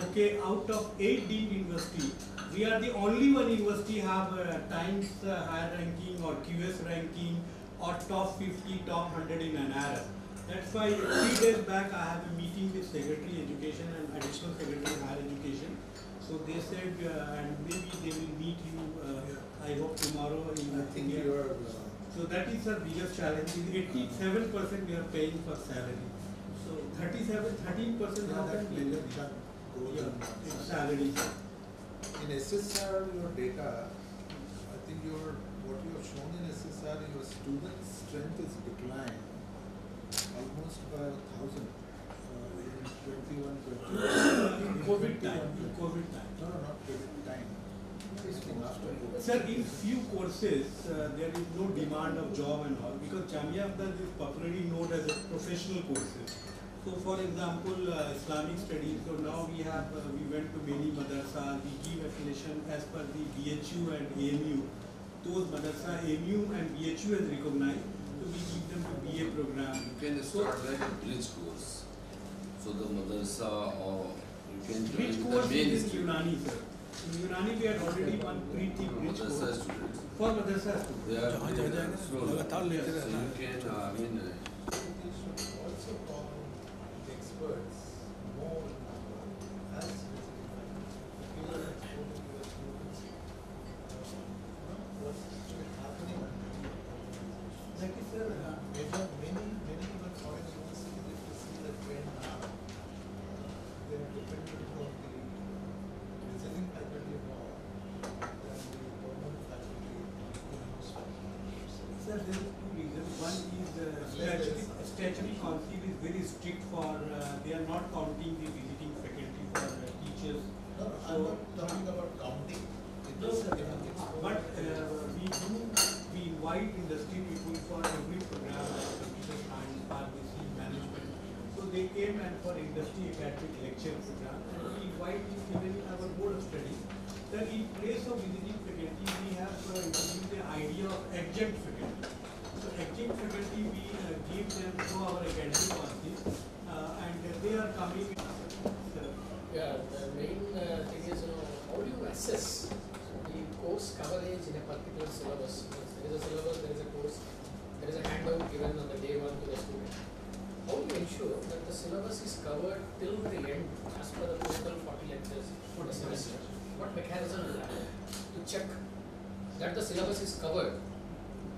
Okay, out of 8 deemed university, we are the only one university have Times higher ranking or QS ranking or top 50, top 100 in NAAC. That's why 3 days back I have a meeting with Secretary Education and Additional Secretary Higher Education. So they said, and maybe they will meet you, I hope tomorrow in India. So that is our biggest challenge. 87% we are paying for salary. So 13% how can we do? Yeah, salary.
In SSR, your data, I think what you have shown in SSR, your student strength is declined almost by 1,000 in 21, 22.
In COVID time.
No, not COVID time. After COVID.
Sir, in few courses, there is no demand of job and all, because Jamia Hamdard is popularly known as a professional courses. So for example, Islamic studies, so now we went to many madrasas, we give affiliation as per the BHU and AMU. Those madrasa, AMU and BHU has recognized, so we give them to BA program.
You can start like a bridge course. So the madrasa, or you can join
Bridge
the
course
main
is in
stream.
Unani, sir. In Unani we had already one pre-T bridge
Madrasa
course.
students.
For madrasa students.
They are slowly. So you can,
Also call the experts more as people are exposing to the students. What's actually happening?
Like I said,
many even foreign universities, if you see the trend now, they are dependent on the visiting faculty more than the permanent faculty in-house faculty.
Sir, there is 2 reasons. One is statutory council is very strict for, they are not counting the visiting faculty for teachers.
No, I'm not talking about counting.
No, sir, but we invite industry people for every program like computer science, pharmacy, management. So they came and for industry academic lecture program, and we invite this even in our board of studies. That in place of visiting faculty, we have introduced the idea of adjunct faculty. So adjunct faculty, we give them to our academic courses, and they are coming.
Yeah, the main thing is, how do you assess the course coverage in a particular syllabus? There is a syllabus, there is a course, there is a handout given on the day 1 to the student. How do you ensure that the syllabus is covered till the end as per the total 40 lectures for the semester? What mechanism do you have to check that the syllabus is covered?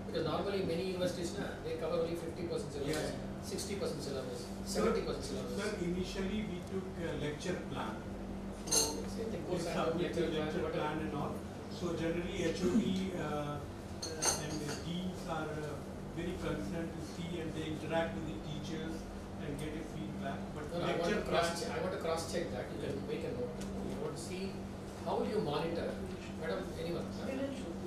Because normally many universities, they cover only 50% syllabus, 60% syllabus, 70% syllabus.
Sir, initially we took a lecture plan. So we submitted lecture plan and all. So generally HOD and the deans are very concerned to see, and they interact with the teachers and get a feedback. But
I want to cross check that. You can make a note. You want to see how will you monitor, madam, anyone?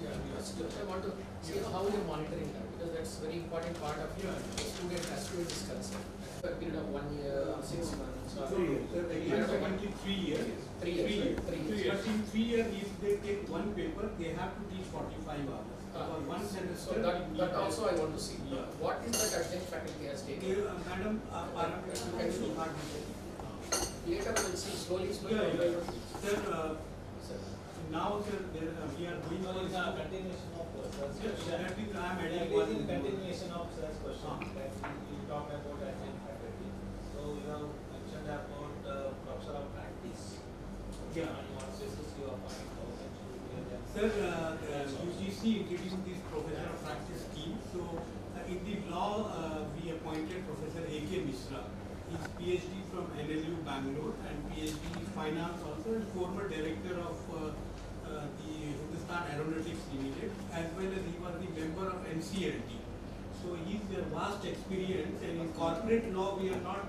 Yeah, I want to see how you are monitoring that, because that's a very important part of the student as student is concerned. A period of 1 year, 6 months.
3 years. 3 years.
3 years.
But in 3 years, if they take one paper, they have to teach 45 hours. For one semester.
So that also I want to see. What is that adjunct faculty has taken?
Madam,
later we will see slowly.
Sir, now sir, we are doing all
the continuation of
that is I am adding
one continuation of sir's question. That you talk about
NAAC introduced this professor of practice scheme. So in the law, we appointed Professor A.K. Mishra. He's PhD from NLU Bangalore and PhD in finance also, and former director of the Hindustan Aeronautics Limited, as well as he was the member of NCLT. So he's a vast experience, and in corporate law we are not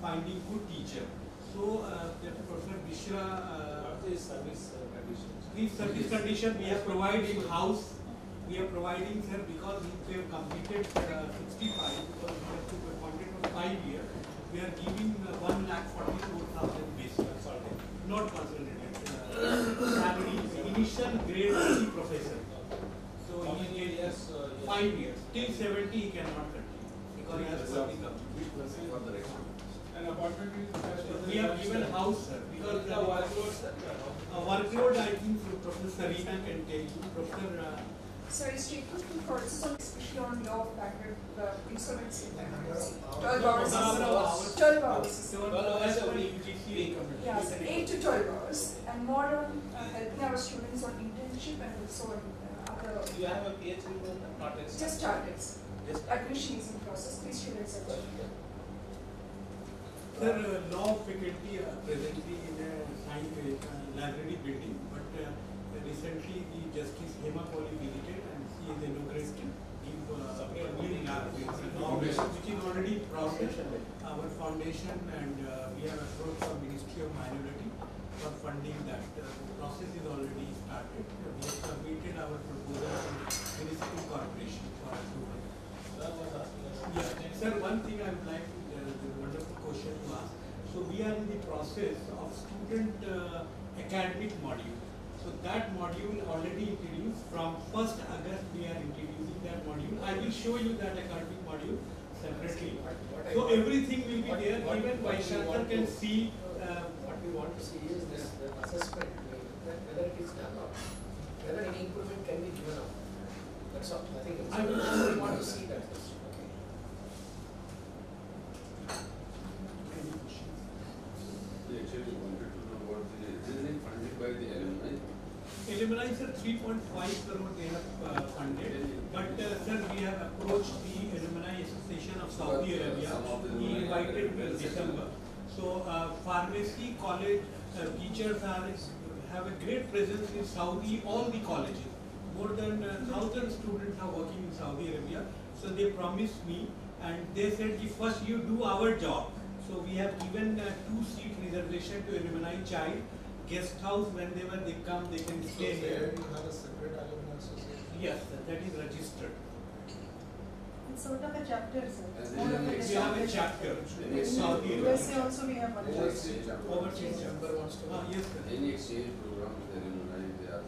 finding good teacher. So Professor Mishra,
these service conditions.
These service conditions we have provided in house. We are providing, sir, because we have completed 65, because we have to be appointed for 5 years. We are giving 1,44,000 basic consultant, not consultant, salary, initial grade C professor. So he gets 5 years. Till 70 he cannot continue because he has to become.
An appointment is
We have given house, sir, because
the workload, sir.
Workload, I think Professor Sarita can tell you. Professor.
So it's taking two courses, especially on law of backward insolvency and bankruptcy. 12 hours. 12 hours.
12 hours a week.
Yes, 8 to 12 hours. And more on helping our students on internship and also on other.
You have a PhD program? Not yet.
Just started. Admission is in process. Please students are
Sir, law faculty presently in a science library building, but recently the Justice Hema Poli visited and she is inaugurated give new lab which is already processed our foundation, and we have approached the Ministry of Minority for funding that. The process is already started. We have submitted our proposal to Municipal Corporation for approval. Yeah, sir, one thing I would like to, the wonderful question to ask. So we are in the process of student academic module. So that module already introduced. From 1st August we are introducing that module. I will show you that academic module separately. So everything will be there. Even Vaishakar can see.
What we want to see is this the assessment, whether it is done or whether any improvement can be given out. That's all. I think we want to see that. Okay.
Actually wanted to know what is it funded by the alumni?
Alumni, sir, 3.5 crore they have funded. But sir, we have approached the Alumni Association of Saudi Arabia. We invited me in December. So pharmacy college teachers have a great presence in Saudi, all the colleges. More than 1,000 students are working in Saudi Arabia. So they promised me, and they said, if first you do our job. So we have given 2-seat reservation to alumni child. Guest house, whenever they come, they can stay here.
You have a separate alumni association?
Yes, that is registered.
It's sort of a chapter, sir.
We have a chapter.
In USA also we have one
Overseas
member wants to.
Yes, sir.
Any exchange program with the alumni, they are.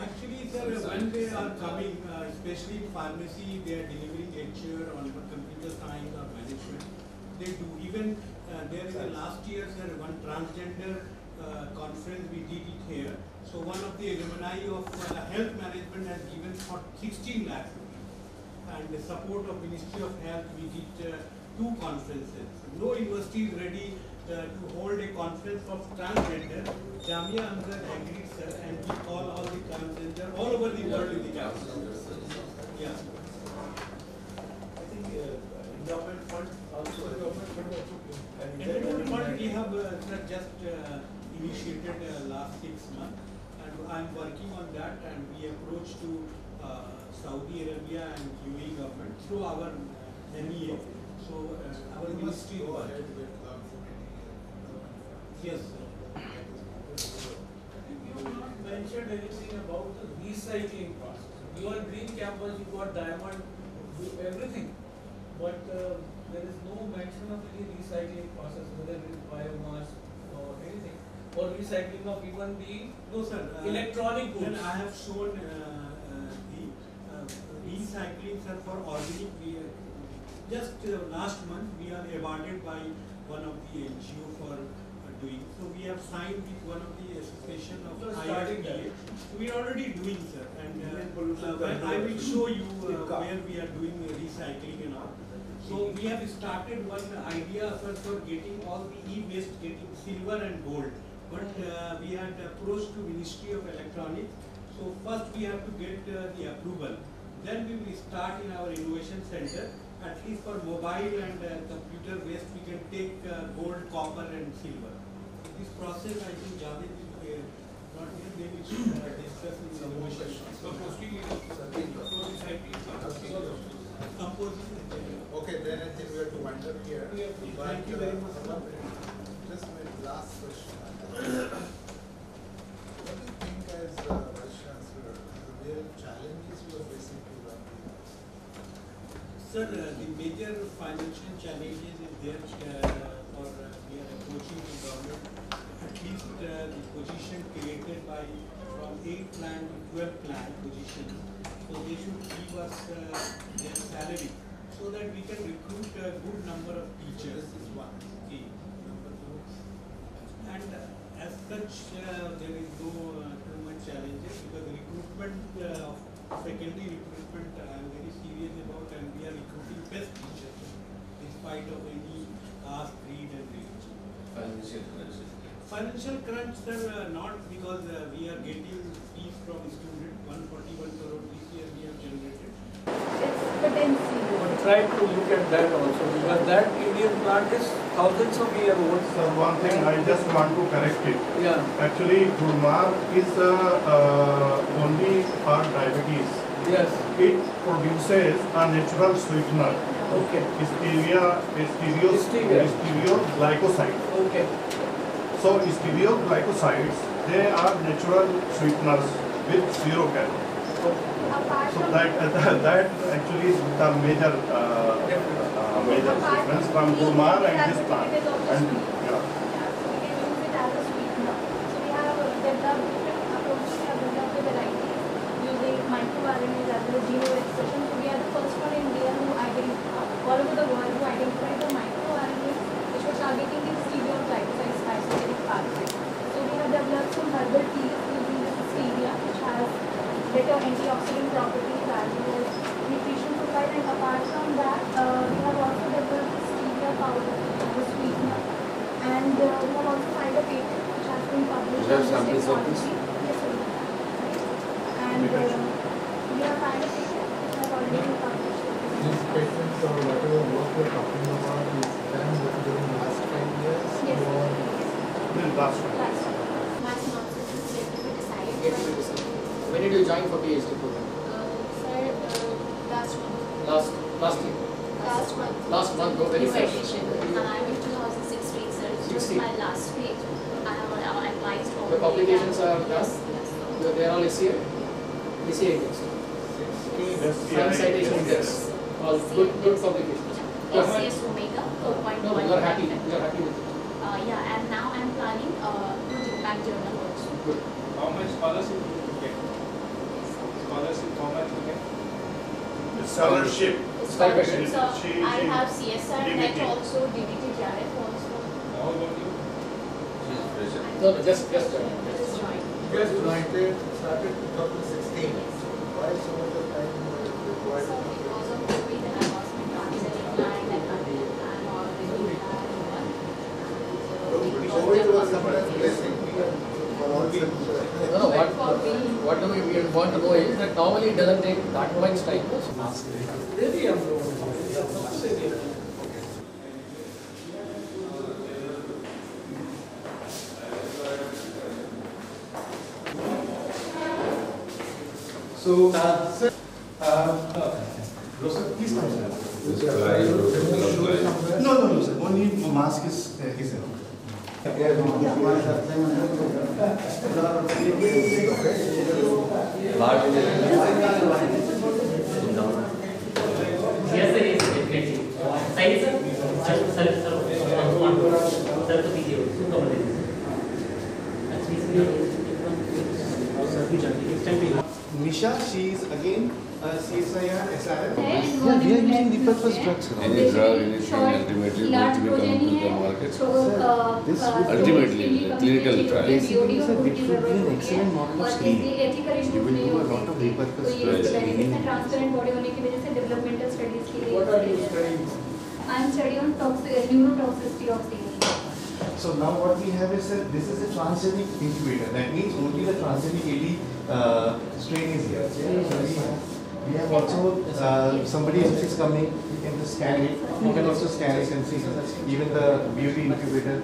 Actually, sir, when they are coming, especially in pharmacy, they are delivering lecture on computer science or management. They do. Even there is a last year, sir, one transgender conference we did it here. So one of the alumni of health management has given for 16 lakh rupees. And the support of Ministry of Health, we did 2 conferences. No university is ready to hold a conference of transgender. Jamia Hamdard agreed, sir, and we call all the transgender all over the world in the campus. Yeah.
I think endowment fund also.
Endowment fund we have just initiated last 6 months, and I am working on that, and we approach to Saudi Arabia and UAE government through our NEA. So our ministry work. Yes, sir.
You have not mentioned anything about the recycling process. You are green campus, you got diamond, everything, but there is no mention of any recycling process, whether it is biomass or anything, or recycling of even the electronic goods.
And I have shown the recycling, sir, for organic. Just last month we are awarded by one of the NGO for doing. So we have signed with one of the association of IRPA. We are already doing, sir, and I will show you where we are doing recycling and all. So we have started one idea for getting all the e-waste, getting silver and gold. But we had approached to Ministry of Electronics. So first we have to get the approval. Then we will start in our innovation center. At least for mobile and computer waste, we can take gold, copper, and silver. This process, I think Javed will not here. They will discuss in innovation.
Okay, then I think we have to wind up here.
Thank you very much.
Just my last question. What do you think as Vice Chancellor, the real challenges you are facing to run the university?
Sir, the major financial challenges is there for we are approaching the government. At least the position created by from 8 plan to 12 plan positions. So they should give us their salary so that we can recruit a good number of teachers. This is one key. Number 2. And as such, there is no too much challenges because recruitment of secondary recruitment I am very serious about, and we are recruiting best teachers in spite of any caste, creed and religion. Financial crunch, sir, not because we are getting fees from students. 141 crore this year we have generated.
But try to look at that also, because that Indian plant is thousands of years old.
Sir, one thing I just want to correct it.
Yeah.
Actually, Gulmarg is only for diabetes.
Yes.
It produces a natural sweetener.
Okay.
Stereoglycoside.
Okay.
So stereoglycosides, they are natural sweeteners with 0 calories. So that actually is the major difference from Gulmarg and this plant. And yeah.
microRNAs as well as genome expression. So we are the first one in India who identified, all over the world, who identified the microRNAs which were targeting the stereoglycoside isoteric pathway. So we have developed some herbal teas using this stevia, which has better antioxidant properties as well as nutrition profile. And apart from that, we have also developed the stevia powder as a sweetener. And we have also filed a patent which has been published on this technology. Yes, sir. And we have filed a patent which has already been published.
These patents or whatever work we are talking about is done within the last 5 years?
Yes.
Last one.
My synopsis is yet to be decided.
When did you join for PhD program?
Sir, last month.
Last year?
Last month.
Last month, go very fresh.
And I'm in 2006 research. This is my last page. I have analyzed all
The publications are done?
Yes.
They are all SCA? SCA index. Science citation index. All good publications.
SCS Omega 4.1.
No, you are happy with it.
Yeah, and now I'm planning good impact journal also.
Good.
How much scholarship you get? Scholarship, how much you get?
Scholarship.
Scholarships, I have CSR net also, DBT JRF also.
How about you?
No, just
Just
You
joined.
guys started 2016. Why so much of time required?
So because of COVID, I was my cancer declined and I'm already
COVID was sometimes blessing for all people.
No, what do we want to know is that normally it doesn't take that much time.
Really, I'm
So, sir, please come, sir. No, sir. Only mask is enough.
Yes, sir, yes, definitely. Size, sir, sir, to video.
Nisha, she is again CSIR, SRM.
Yeah, we are using repurposed drugs.
Any drug, anything ultimately going to be coming to the market. Ultimately, the clinical trials.
Basically, sir, it should be an excellent model of screening. You will do a lot of repurposed drugs screening.
Transparent body होने की वजह से developmental studies के लिए.
What are you studying?
I am studying on neurotoxicity of DNA.
So now what we have is that this is a transgenic incubator. That means only the transgenic AD
strain is here. We have also somebody else is coming. You can just scan it. You can also scan it and see even the beauty incubator.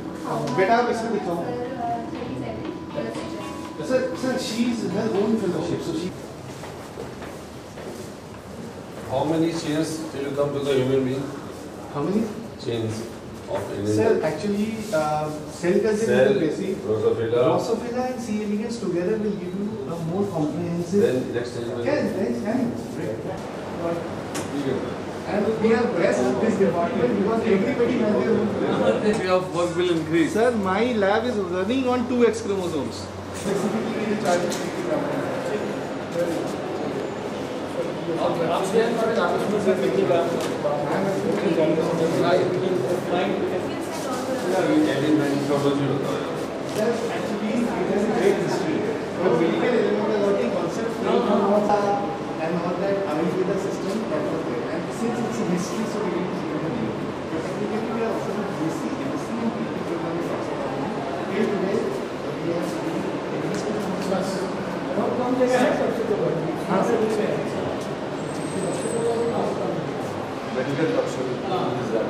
Beta, आप इसमें दिखाओ. Sir, she is her own fellowship, so she.
How many chains till you come to the human being?
How many
chains of Indian?
Sir, actually, cell culture is the basic. Drosophila and C. elegans together will give you a more comprehensive.
Then next stage will.
And we are blessed with this department because everybody has their own.
Quantity of work will increase.
Sir, my lab is running on 2x chromosomes. Specifically the child. Actually, it has a great history. But medical element concept and all that, I mean, with the system, that was great. And since it's a history, so we need to see it. But technically, we are also BC, MSc, and PT program is also happening. Till today, we have existed in the class. और कम जगह है सबसे तो बड़ी हाँ sir
medical option is that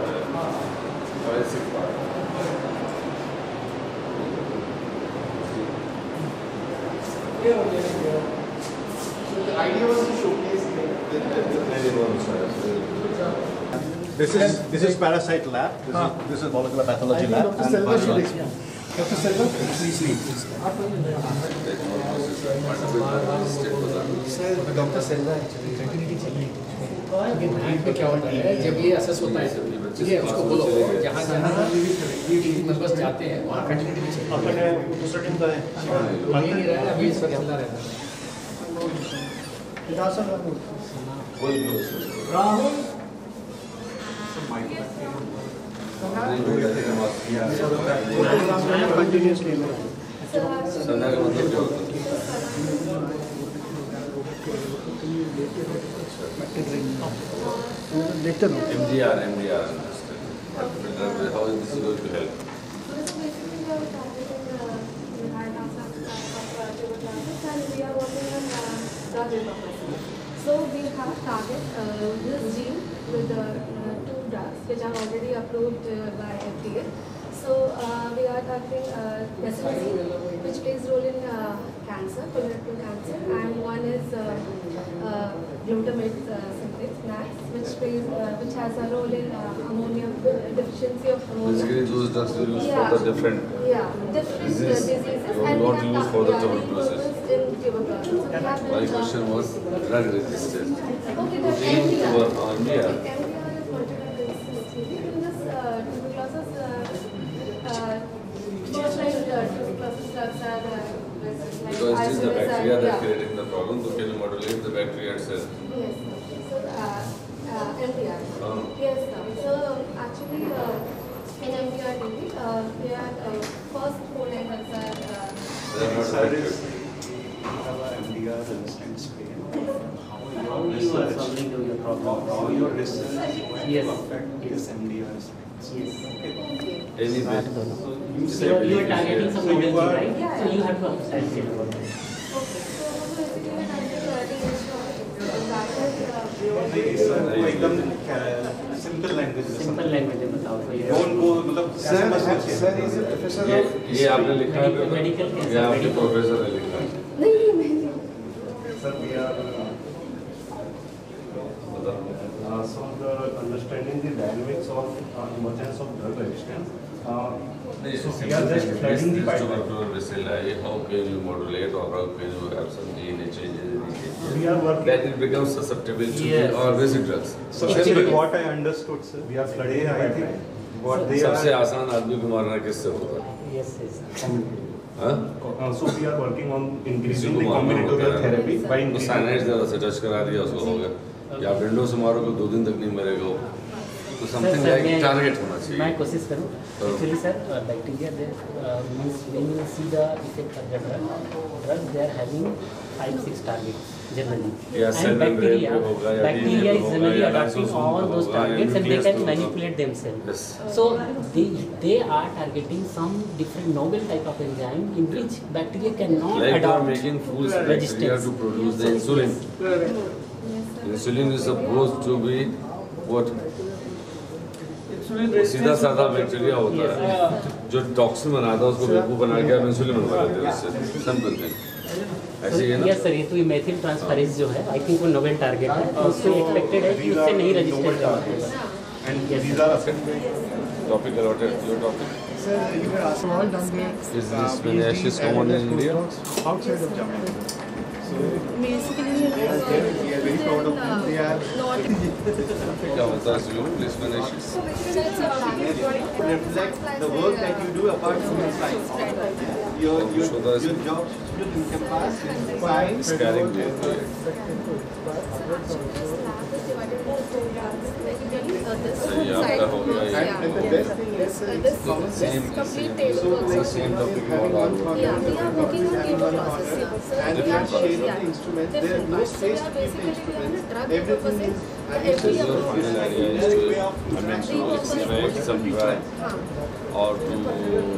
forensic part.
So the idea was to showcase
This is parasite lab. This is molecular pathology lab.
Dr. Selva should explain. Dr. Selva, please. Sir, Dr. Selva actually continuity चाहिए.
NAAC में क्या होता है जब ये assess होता है ठीक है उसको बोलो जहाँ जहाँ टीम मेंबर्स जाते हैं वहाँ कंटिन्यूटी भी चाहिए
अपने दूसरा टीम का है
वो ये नहीं रहा अभी इस वक्त चलता रहता है
Rahul
continuously
MDR. How is this going to help?
So we have started this gene with 2 drugs which are already approved by FDA. So we are targeting SLC, which plays role in cancer, colorectal cancer, and one is glutamate synthase, NAAC, which has a role in ammonia deficiency of ammonia.
Basically, those drugs will use for the different
diseases, and
not use for the tuberculosis.
in tuberculosis.
My question was drug resistant.
Okay, the
MDR.
MDR is multiple resistance. In this tuberculosis, first line tuberculosis drugs are
Because it is the bacteria that creating the problem, so can you modulate the bacteria itself?
Yes. So MDR. Yes, sir. So actually, in MDR, they are first 4 line drugs are.
They are not effective.
MDR resistant strain. How you are solving your problem? How your research affect this MDR strain?
Any bit.
So you are targeting some middle gene, right? So you have to understand it about that.
Simple language.
Simple language में बताओ तो ये.
Don't go मतलब
Sir is a professor of.
ये आपने लिखा है
medical
ये आपके प्रोफेसर ने लिखा है.
Sir, we are so the understanding the dynamics of emergence of drug resistance. So we are just flooding the pipeline.
How can you modulate or how can you have some DNA changes?
We are working.
Then it becomes susceptible to all basic drugs.
So actually what I understood, sir, we are flooding the pipeline. What they
सबसे
are.
आसान आदमी को मारना किससे होगा?
Yes.
So we are working on increasing the combinatorial therapy by increasing.
Cyanide ज़रा से touch करा दिया उसको हो गया. या विंडो से मारोगे 2 दिन तक नहीं मरेगा वो. तो something like target होना चाहिए.
मैं कोशिश करूँ. Actually, sir, bacteria means when you see the effect of the drug, they are having 5-6 targets. generally.
Yeah,
And bacteria is generally adopting all those targets and they can manipulate themselves. So they are targeting some different novel type of enzyme in which bacteria cannot
like
adopt
making fools bacteria to produce the insulin. Insulin is supposed to be what? सीधा साधा bacteria होता है जो toxin बनाता है उसको बेवकूफ बना के आप इंसुलिन बनवा लेते हैं उससे सिंपल थिंग ऐसे ही है ना
यस सर ये तो मेथिल ट्रांसफेरेज जो है आई थिंक वो नोवेल टारगेट है और उससे एक्सपेक्टेड है कि उससे नहीं रेजिस्टेंस होगा
And these are
topic allotted your topic
Sir, you were asking all done with
is this menacious common in India
outside of Jamia.
Basically,
we are very proud of them. They are
not.
क्या होता है you please menacious
reflect the work that you do apart from your science. Your job should encompass science. And the best thing is
complete table work.
the same topic you all are
Yeah, we are working on table process.
and we are sharing the instruments. There is no space to keep the instruments. Everything is
your final idea is to extract some drug or to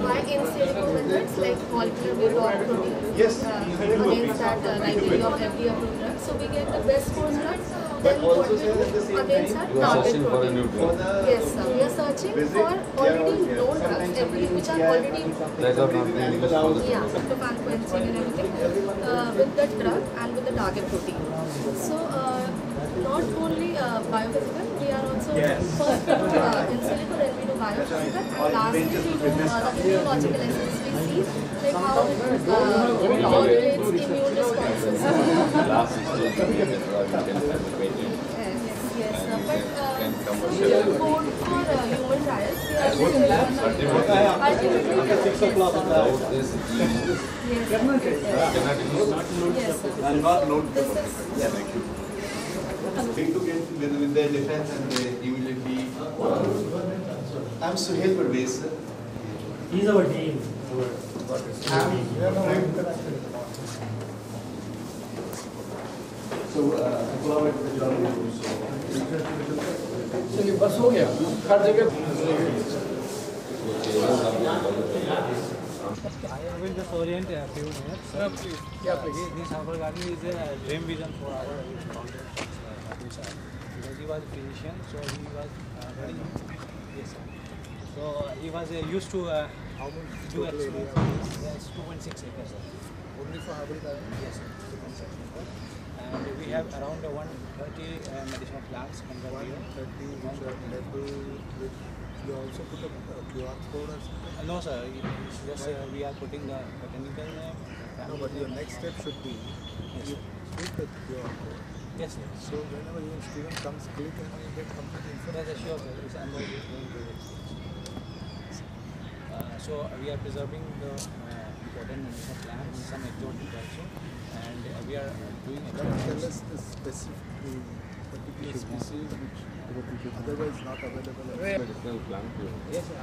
Why in silico methods like molecular dog protein?
Yes,
against that library of FDA approved drugs. So we get the best constructs.
But also say at the same
Against
time,
you are
target
searching for a new drug.
Yes, sir. We are searching for already known drugs, which are already
that are not being used for the
yeah, the vancomycin and everything with that drug and with the target protein. So not only biophysical, we are also first we do in silico, then we do biophysical, and lastly we do the immunological assays. We see like how it modulates immune responses.
last is to get the drug you can fabricate it
Yes,
and
but
can
we
commercialize
don't
it.
go for human trials. We are
Ultimately, without this
yes,
cannot use
yes,
I'll not note the
this is
Thank you. Going to get with the defense and they immediately. I'm Suhail Parvez, sir.
He's our dean.
So, I collaborate with the job.
चलिए बस हो गया हर जगह
I will just orient a few minutes.
please. Yeah, please.
This Harvard Garden is a dream vision for our founder, because he was a physician, so he was very yes, sir. So he was used to do experiments. Yes, 2.6 acres.
Only for Harvard Garden?
Yes, sir. 2.6 acres. And we have around 130 medicinal plants under here.
130 which are labeled with. You also put a QR code or something?
No, sir. Just we are putting the botanical name.
No, but your next step should be you put the QR code.
Yes, sir.
So whenever your student comes, click and you get complete information.
Yes, sure, sir. It's going to it. So we are preserving the important medicinal plants, some exotic also, and we are doing
Tell us the specific particular species which otherwise not available.
medicinal plant.
Yes, sir.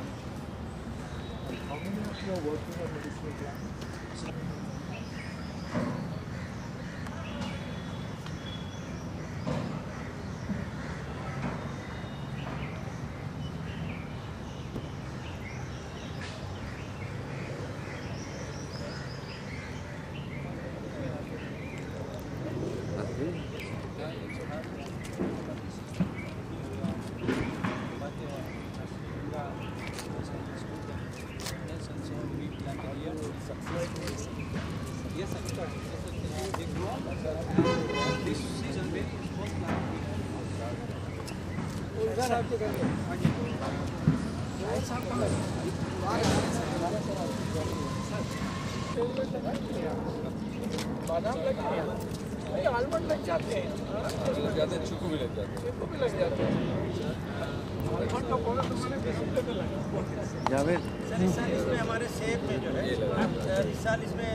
How many of you are working on medicinal plants?
Yes, sir. They grow up and this season very small plant. उधर आपको करेंगे
बादाम लग गए नहीं almond लग जाते हैं
लग जाते हैं चीकू भी लग जाते हैं
चीकू भी लग जाते हैं आलमंड का पौधा तो मैंने अवेलेबल है
जावेद
सर इस साल इसमें हमारे सेब में जो है इस साल इसमें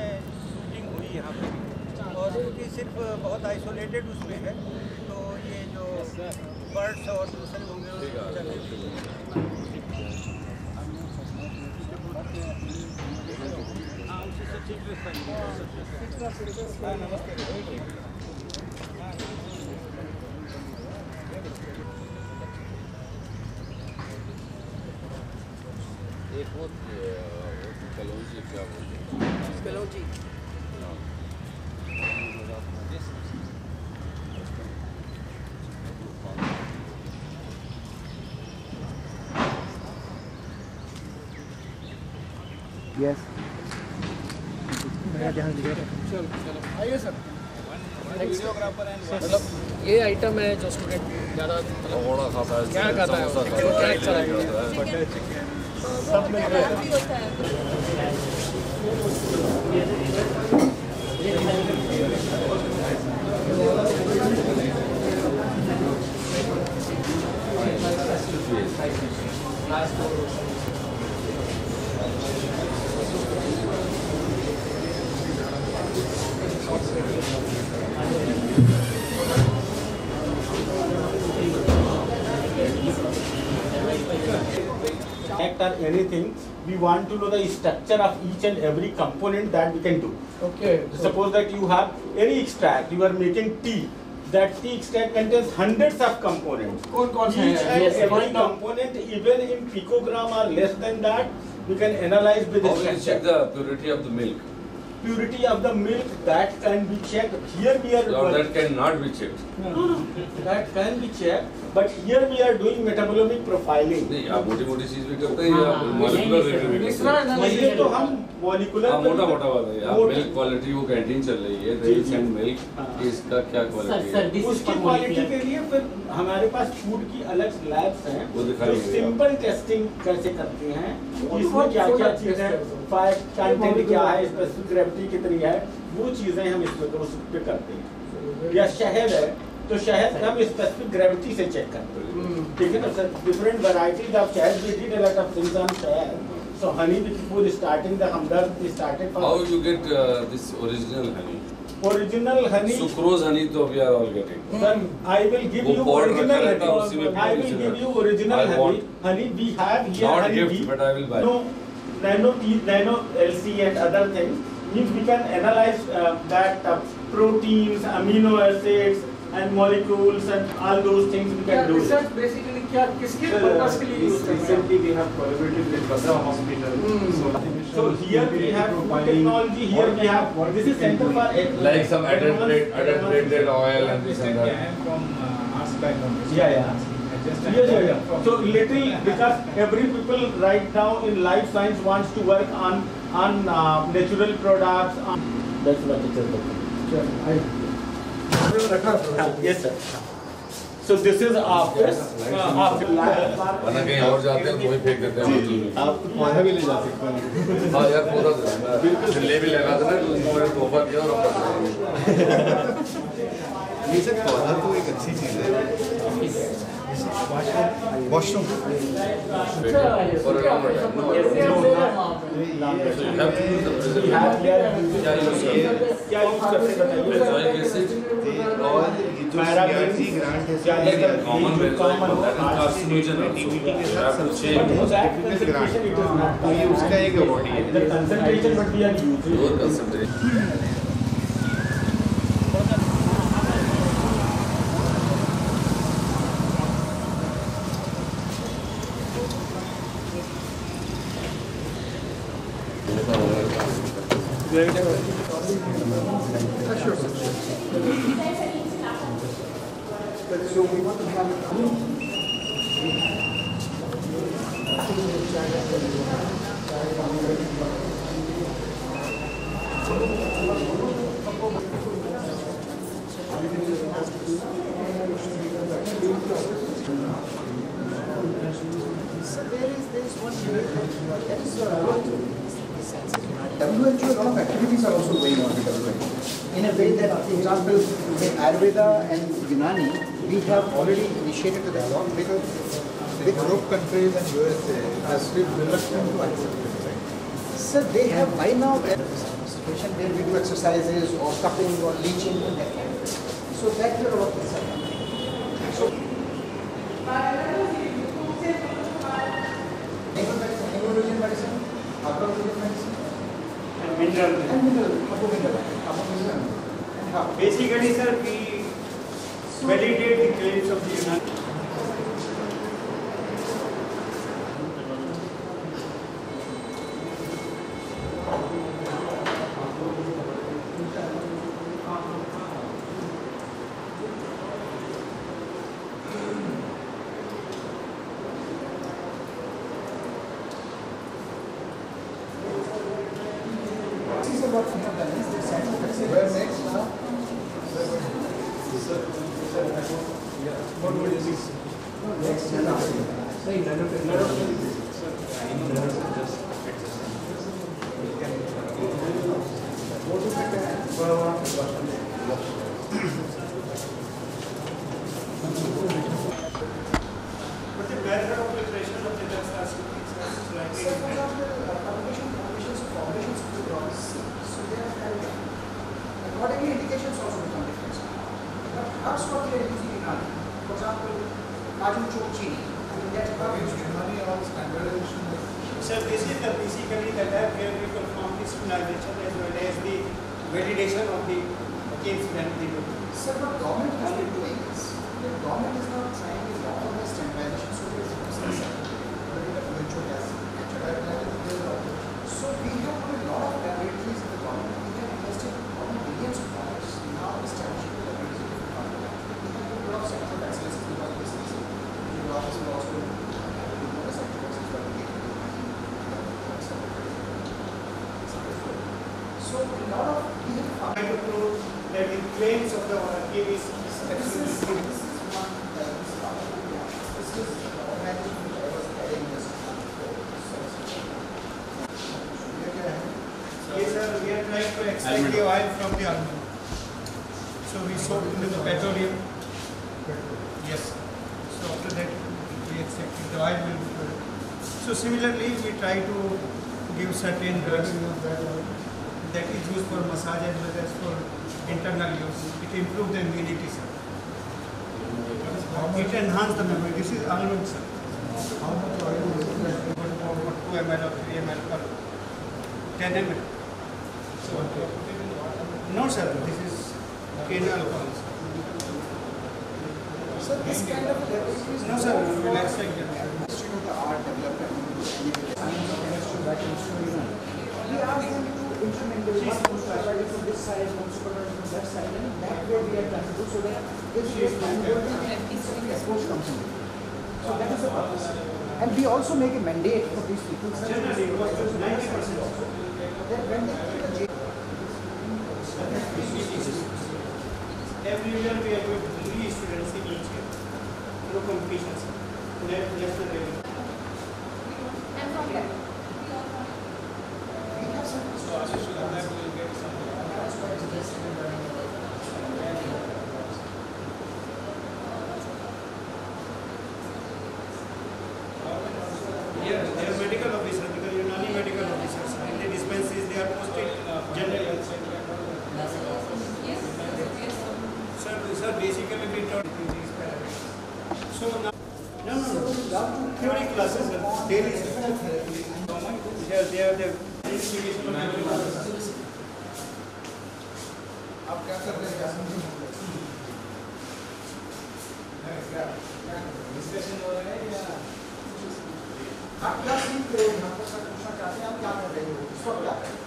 शूटिंग हुई यहाँ पे और क्योंकि सिर्फ बहुत आइसोलेटेड उसमें है तो ये जो बर्ड्स और दूसरे होंगे हाँ उसी से ठीक है नमस्ते
एक वो कलौजी क्या बोलते हैं?
कलौजी।
Yes.
चलो आइए सर।
वीडियोग्राफर एंड
मतलब ये आइटम है जो स्टूडेंट ज़्यादा
बड़ा खाता है,
क्या खाता है, क्या अच्छा लगता है?
बटर
चिकन
सब मिलकर
or anything, we want to know the structure of each and every component that we can do.
Okay.
Suppose that you have any extract, you are making tea. That tea extract contains hundreds of components. Each and every component, even in picogram or less than that, we can analyze with the
How will you check the purity of the milk?
Purity of the milk, that can be checked. Here we are.
Or that cannot be checked.
No, that can be checked. But here we are doing metabolomic profiling.
नहीं आप मोटी-मोटी चीज भी करते हैं या molecular rate भी करते हैं?
ये तो हम मॉलिक्यूलर
मोटा-मोटा बात है। आप मिल्क क्वालिटी वो कैंटीन चल रही है, दही एंड मिल्क, इसका क्या क्वालिटी है?
उसकी क्वालिटी के लिए फिर हमारे पास फूड की अलग लैब्स हैं जो सिंपल टेस्टिंग कैसे करते हैं, इसमें क्या-क्या चीज़ है, फैट कंटेंट क्या है, स्पेसिफिक ग्रेविटी कितनी है, वो चीज़ें हम इसमें उस पे करते हैं। या शहद है तो शहद हम स्पेसिफिक ग्रेविटी से चेक करते हैं, ठीक है ना सर? डिफरेंट वैराइटीज ऑफ शहद, we did a lot of things on shahad. So honey, before starting the Hamdard, we started from.
How you get this original honey?
Original honey.
Sucrose honey तो we are all getting.
Sir, I will give you original honey. I will give you original honey. Honey we have here.
Not
honey
gift, but I will buy.
No, nano LC and other things. Means we can analyze that proteins, amino acids, and molecules and all those things we can do.
Research basically क्या किसके purpose के लिए use करते हैं?
Recently we have collaborated with Badra Hospital.
So here we have technology. Here we have this is center for
like some adulterated oil and this and that.
From us background.
Yeah. So little because every people right now in life science wants to work on natural products. That's what it is. Sure. Yes sir. So this is after
वरना कहीं और जाते हैं तो वही फेंक देते हैं।
आप पौधा भी ले जा सकते हैं।
हाँ यार पौधा बिल्कुल ले भी लगा देना तो उसको मैंने तोहफा दिया और अब
ये सब पौधा तो एक अच्छी चीज़ है। वॉशरूम उसका एक अवॉर्ड है।
So we want to have WHO lot of activities are also going on with WHO. In a way that, for example, in Ayurveda and Unani, we have already initiated the dialogue because
the Europe countries and USA are still reluctant to accept it, right?
Sir, they have by now a situation where we do exercises or cupping or leeching and that kind of thing. So that will work with so Anglo-Indian medicine, Afro-Indian medicine,
and mineral.
And mineral, mineral.
Basically, sir, we documents of the United
Where next now?
What would it be?
Next
But the method of preparation of the text has to be slightly
So, for example, publication formations of the drawings. So they are accordingly indications also become different. But herbs what we are using in art. For example, Kaju Chok Chini. I mean that herb is generally all standardization.
Sir, this is the basically the lab where we perform the standardization as well as the validation of the case when they do.
Sir, what government has been doing is, the government is now trying to offer the standardization so there is no sense. So we have put a lot of laboratories in the government. We have invested billions of dollars now establishing the laboratories in the government. We have put a lot of center of excellence in the business. The office will also have a center of excellence for the So a lot of we have
trying to prove that the claims of the archive is
this is one this is the organization which I was heading this.
Yes, sir, we are trying to extract the oil from the almond. So we soak into the petroleum. Yes. So after that, we extract the oil will be good. So similarly, we try to give certain drugs that is used for massage as well as for internal use. It improves the immunity, sir. It enhances the memory. This is almond, sir. How much oil is it? 2 ml or 3 ml per 10 ml. No, sir. This is cane alcohol.
So this kind of laboratories.
No, sir. We will extract them.
Ministry of the Art Development. We ask them to implement the one supervisor from this side, one supervisor from that side, and that way we are trying to do so that this is approach comes in. So that is the purpose. And we also make a mandate for these people.
Generally, 90% also.
That when they enter the jail,
every year we are going to 3 students in each year through competitions. National level.
And from there.
we have some
Yeah, they are medical officers because you are medical officers. In the dispensaries, they are posted generally. Sir, basically we taught these parameters. So now, no. Theory classes, sir. Daily, sir. They are the
आप क्या कर रहे हैं?
Discussion हो रहा है या
आप क्या सीख रहे हो? यहाँ पर सर पूछना चाहते हैं आप क्या कर रहे हो? इस वक्त क्या कर रहे हो?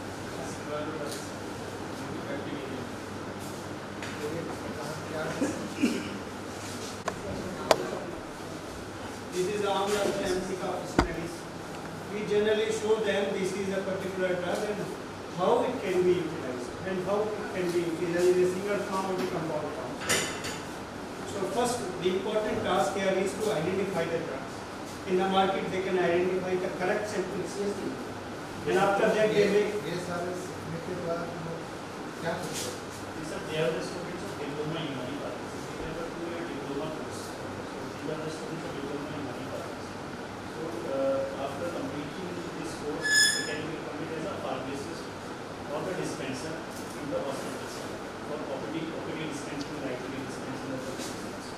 This is the arm of the MCK studies. We generally show them this is a particular drug and how it can be utilized and how it can be utilized in a single form or the compound form. So first, the important task here is to identify the drugs. In the market, they can identify the correct samples. And after that, they make.
Yes, sir. क्या करते हैं?
These are they are the students of diploma in money parts. They never do a diploma course. So these are the students of diploma in money parts. So after completing this course, they can be appointed as a pharmacist or the dispenser in the hospitals for OPD dispensing, IPD dispensing of the medicines.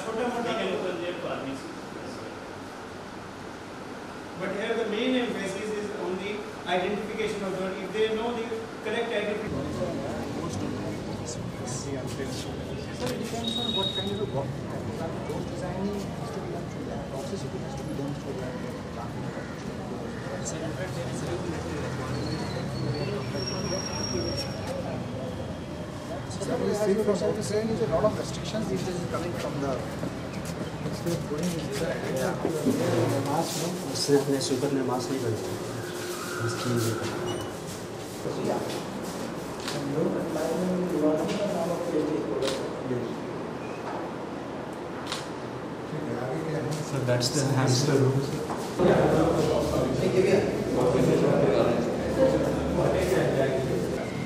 छोटा मोटा
They can open their pharmacy as well.
But here the main emphasis is on the identification of drug. If they know the correct identification.
So it depends on what kind of work. Those designing has to be done through that. Toxicity has to be done through that. So in fact, there is regulatory requirement. So saying is a lot of restrictions these days coming from the.
सिर्फ ने super ने mask नहीं करता
So that's the hamster room.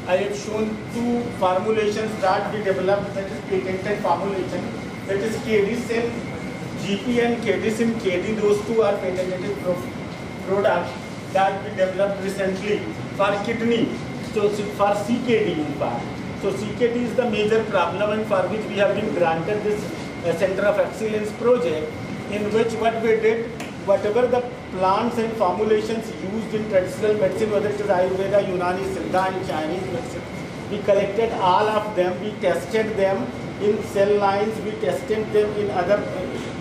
I have shown two formulations that we developed, that is patented formulation, that is KD-Sim GP and KD-Sim KD. Those two are patented products that we developed recently for kidney, so for CKD in fact. So CKD is the major problem, and for which we have been granted this Center of Excellence project, in which what we did, whatever the plants and formulations used in traditional medicine, whether it is Ayurveda, Unani, Siddha and Chinese medicine, we collected all of them, we tested them in cell lines, we tested them in other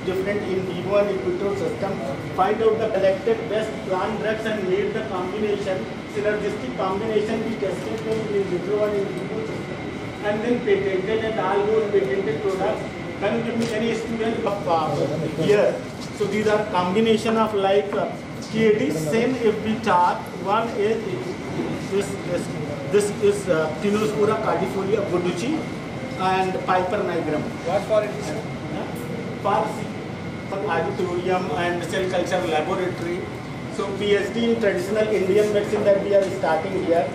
different in vivo and in vitro system, find out the collected best plant drugs and made the combination, synergistic combination, we tested them in vitro and in vivo system, and then patented, and all those patented products. Can you give me any student of here? So these are combination of like KD, Sim if we talk, one is this is Tinospora cardifolia Goduchi and Piper nigrum.
What for it is?
For auditorium and cell culture laboratory. So PhD in traditional Indian medicine that we are starting here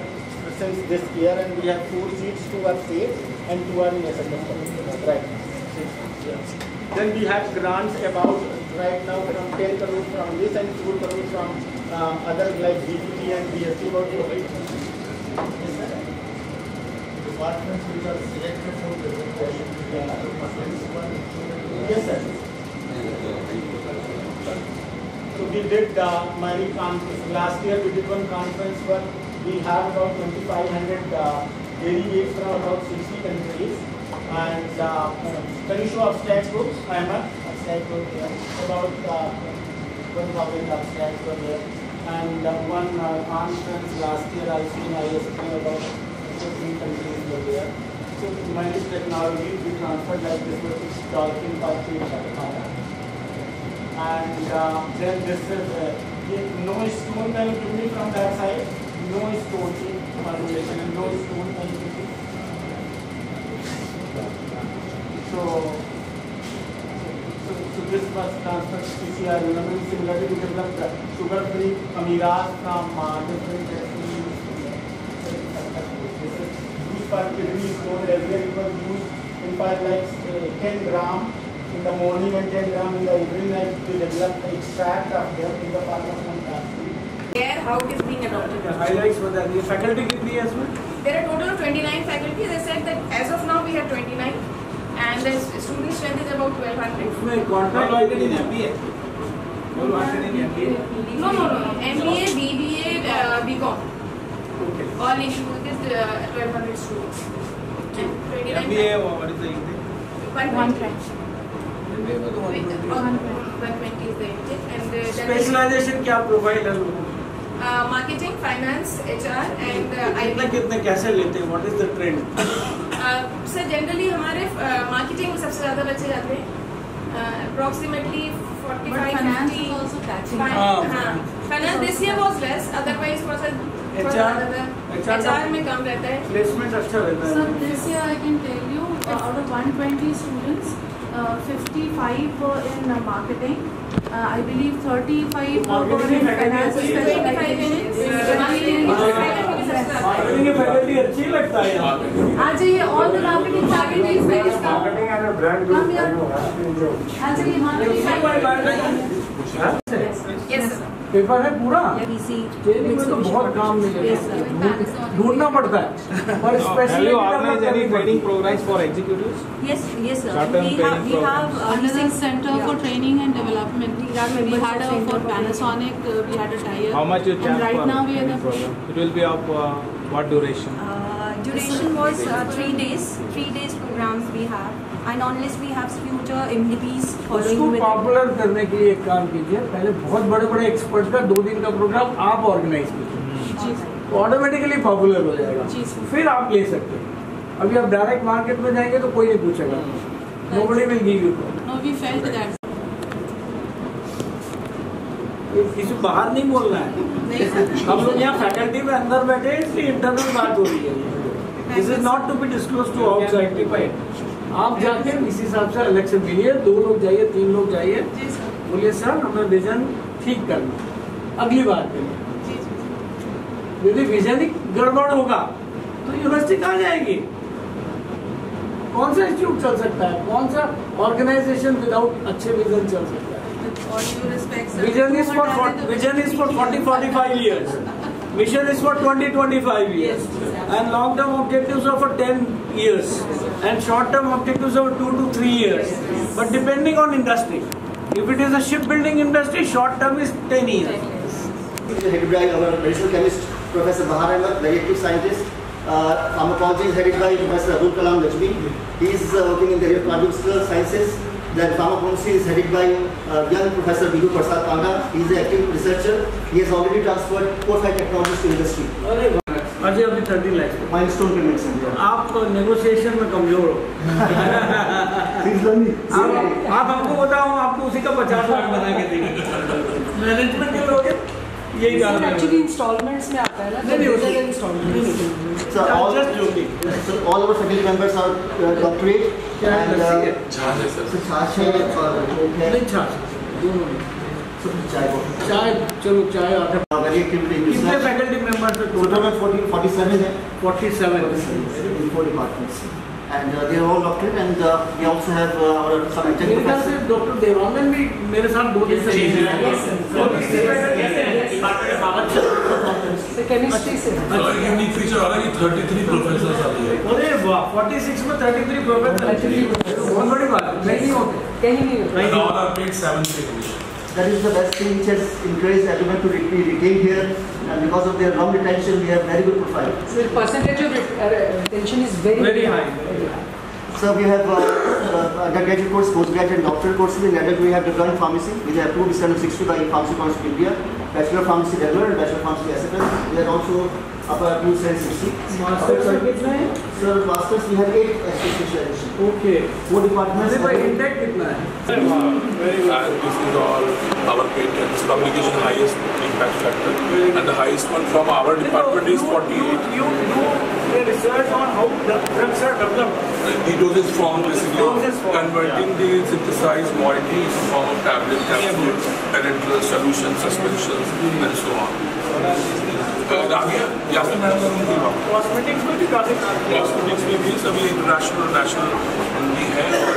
since this year, and we have 4 seats, 2 are safe and 2 are in SFS. Right. Then we have grants about right now from 10 crore from this and 4 crore from other like DPT and BSc about
departments which are selected for presentation.
Yes, sir. So we did many conferences. Last year we did one conference where we have about 2,500 delegates from about 60 countries. And can you show abstract books? I am abstract book here. About 1,000 abstracts were there. And one conference last year also in ISP about 15 countries were there. So many technologies we transferred like this was dolphin puppy. And then this is no stone can you give me from that side? No stone formulation and no stone can you give me? So this was transferred to PCR. Similarly, we developed sugar-free amiras from different recipes. This is used for kidney stone. Earlier it was used in fact like 10 gram in the morning and 10 gram in the evening. Like we developed the extract of them in the form of one capsule.
Here, how it is being adopted.
The highlights for that. The faculty degree as well.
There are a total of 29 faculty. They said that as of now we have 29. And the student strength is about 1,200.
Contract wanted in MBA. All wanted in MBA.
No. MBA, BBA, BCom.
Okay.
All included 1,200 students.
MBA, what is the intake?
120. 120 is the intake. And
Specialization क्या profile है?
Marketing, finance, HR and IT.
कितने कैसे लेते हैं? What is the trend?
Sir generally हमारे marketing में सबसे ज़्यादा बच्चे जाते हैं approximately 45-50. Finance this year was less, otherwise थोड़ा सा HR में कम रहता है.
Placement अच्छा रहता है.
So this year I can tell you out of 120 students, 55 were in marketing. I believe 35 were in finance.
Marketing की फैकल्टी अच्छी लगता है यहाँ पे.
आ जाइए, all the marketing faculty is very strong.
Marketing and a brand
Come here. आ जाइए, marketing.
Yes sir.
Paper है पूरा. ट्रेनिंग में तो बहुत काम मिलेगा. ढूंढना पड़ता है. और specially
organize any training programs for executives?
Yes sir.
Short-term training
We have another center for training and development. We had for Panasonic, we had a tie-up.
How much you charge
right
for
now we are
training program? It will be of what duration?
Duration was 3 days. 3 days programs we have, and unless we have future MDPs following
उसको
with.
Popular करने के लिए एक काम कीजिए, पहले बहुत बड़े एक्सपर्ट का 2 दिन का प्रोग्राम आप ऑर्गेनाइज कीजिए, तो ऑटोमेटिकली पॉपुलर हो जाएगा, फिर आप ले सकते हैं। अभी आप डायरेक्ट मार्केट में जाएंगे तो कोई नहीं पूछेगा, nobody will give you.
No, we felt that.
किसी बाहर नहीं बोलना है, हम लोग यहाँ फैकल्टी में अंदर बैठे हैं, इसलिए इंटरनल बात हो रही है। This is not to be disclose to outside. आप जाके इस हिसाब से अलग से मिलिए, 2 लोग जाइए, 3 लोग जाइए, बोलिए सर हमें विजन ठीक करना, अगली बार करिए। यदि विजन ही गड़बड़ होगा तो यूनिवर्सिटी कहाँ जाएगी? कौन सा इंस्टीट्यूट चल सकता है, कौन सा ऑर्गेनाइजेशन विदाउट अच्छे विजन चल सकता है? Vision is for 40-45 years. Mission is for 20-25 years. And long-term objectives are for 10 years. And short-term objectives are for 2 to 3 years. But depending on industry. If it is a shipbuilding industry, short-term is 10 years.
Headed by our medicinal chemist, Professor Bahar Ahmed, very active scientist. Pharmacology is headed by Professor Abdul Kalam Najmi. He is working in the area of cardiovascular sciences. Then pharmacology is headed by young Professor Bidu Prasad Panga. He is an active researcher. He has already transferred 4-5 technologies to industry.
Ajay अभी 30 lakh
milestone payments हैं।
आप negotiation में कमजोर हो। आप हमको बताओ, आपको उसी का 50 लाख बना के देंगे। मैनेजमेंट के लोग यही काम है।
एक्चुअली इंस्टॉलमेंट्स में आता है ना, नहीं installments.
So all our faculty members are doctorate and छाछ है और
नहीं छाछ दोनों में। चाय चलो चाय आधा। कितने फैकल्टी मेंबर्स हैं
टोटल में 47 है।
47
in 4 departments. And they are all doctorate and we also have our some technical professors.
Doctor Devanand भी मेरे साथ 2 दिन से
केमिस्ट्री से
यूनिक फीचर आ रहा है कि 33 प्रोफेसर्स आ रही है।
अरे वाह, 46 में 33 प्रोफेसर, बहुत बड़ी बात है। नहीं होते,
कहीं नहीं होते।
And all are paid 7-day commission.
That is the best thing which has encouraged everyone to be retained here, and because of their long retention, we have very good profile.
So the percentage of retention is very
high.
So we have undergraduate course, postgraduate, and doctoral courses. In adult, we have developed pharmacy. We have 260 by Pharmacy Council of India, Bachelor of Pharmacy regular and Bachelor of Pharmacy SFL. We are also upper 260.
Masters में कितना है?
Sir, masters we have 8 specialization.
Okay.
4 departments.
अरे भाई intake कितना है?
And this is all our patents, publication highest impact factor, and the highest one from our department is 48.
You do the research on how the drugs are developed.
The dosage form basically converting the synthesized moiety in the form of tablet, capsules, parenteral solutions, suspensions, and so on. Yasmin madam का उनकी बात।
Cosmetics में भी काफी
cosmetics में भी सभी international और नेशनल भी है, और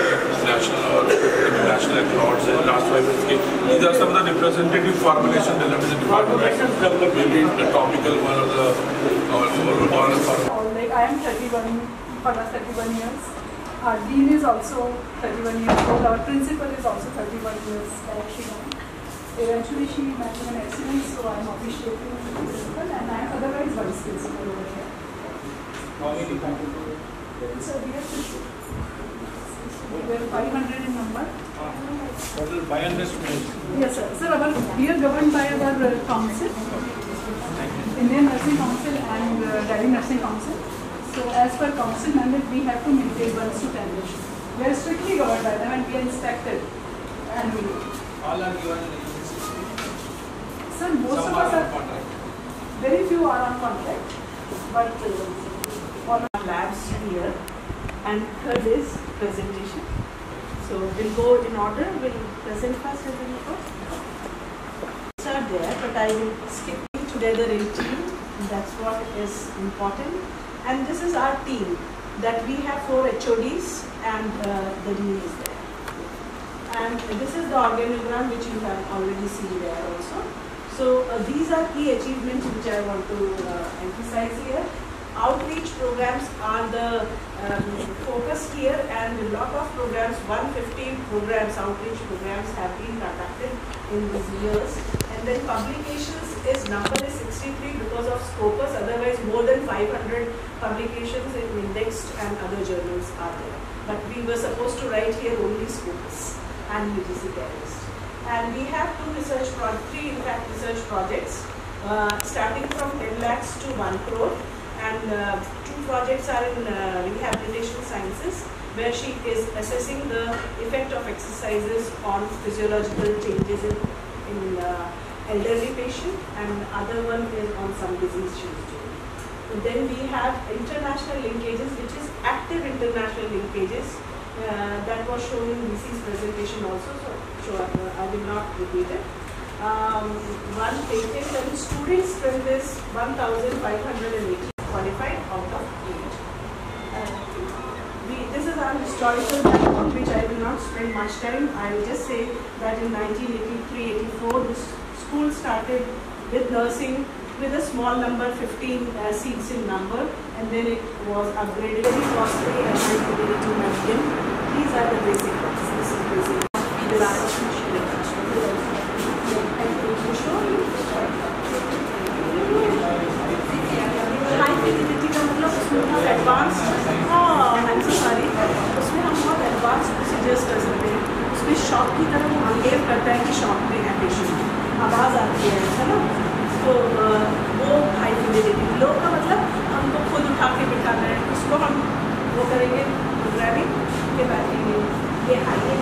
नेशनल और इंटरनेशनल अवार्ड्स हैं लास्ट 5 years के। These are some of the representative formulation developed in the department. Maybe the topical one or the oral form.
Like I am 31 for the 31 years. Our dean is also 31 years old. Our principal is also 31 years. Like she won. Eventually she met an excellence, so I am appreciating the principal, and I am otherwise vice principal over here.
How many faculty?
So we have 50. We are 500 in number.
Total 500 students.
Yes, sir. Sir, we are governed by our council, Indian Nursing Council and Delhi Nursing Council. So as per council mandate, we have to maintain 1 to 10 ratio. We are strictly governed by them and we are inspected annually.
All are given.
Sir, most of us are very few are on contract, but all
labs here, and third is presentation. So we'll go in order. We'll present first and then report. Are there, but I will skip together in team. That's what is important. And this is our team. That we have 4 HODs and the dean is there. And this is the organogram which you have already seen there also. So these are key achievements which I want to emphasize here. Outreach programs are the focus here, and a lot of programs, 150 programs, outreach programs have been conducted in these years. And then publications Its number is 63 because of Scopus, otherwise more than 500 publications in indexed and other journals are there. But we were supposed to write here only Scopus and UGC Catalyst. And we have three research projects, starting from 10 lakhs to 1 crore. And 2 projects are in rehabilitation sciences, where she is assessing the effect of exercises on physiological changes in elderly patient, and other one is on some disease she is doing. And then we have international linkages, which is active international linkages, that was shown in VC's presentation also, so I will not repeat it. One patent, and student strength is 1,580 qualified out of 8. This is our historical background, which I will not spend much time. I will just say that in 1983-84, the school started with nursing with a small number, 15 seats in number, and then it was upgraded very costly and high fidelity medium. These are the basic ones. This is basic. High fidelity का मतलब उसमें बहुत advance, I'm so sorry, उसमें हम बहुत advance procedures कर सकते हैं. उसमें शॉक की तरह वो बिहेव करता है कि शॉक में है पेशेंट, आवाज़ आती है ना, तो वो हाई फिडेलिटी. लो का मतलब हमको खुद उठा के बिठाना है, उसको हम वो करेंगे प्रोग्रामिंग के बैठेंगे. ये हाई है,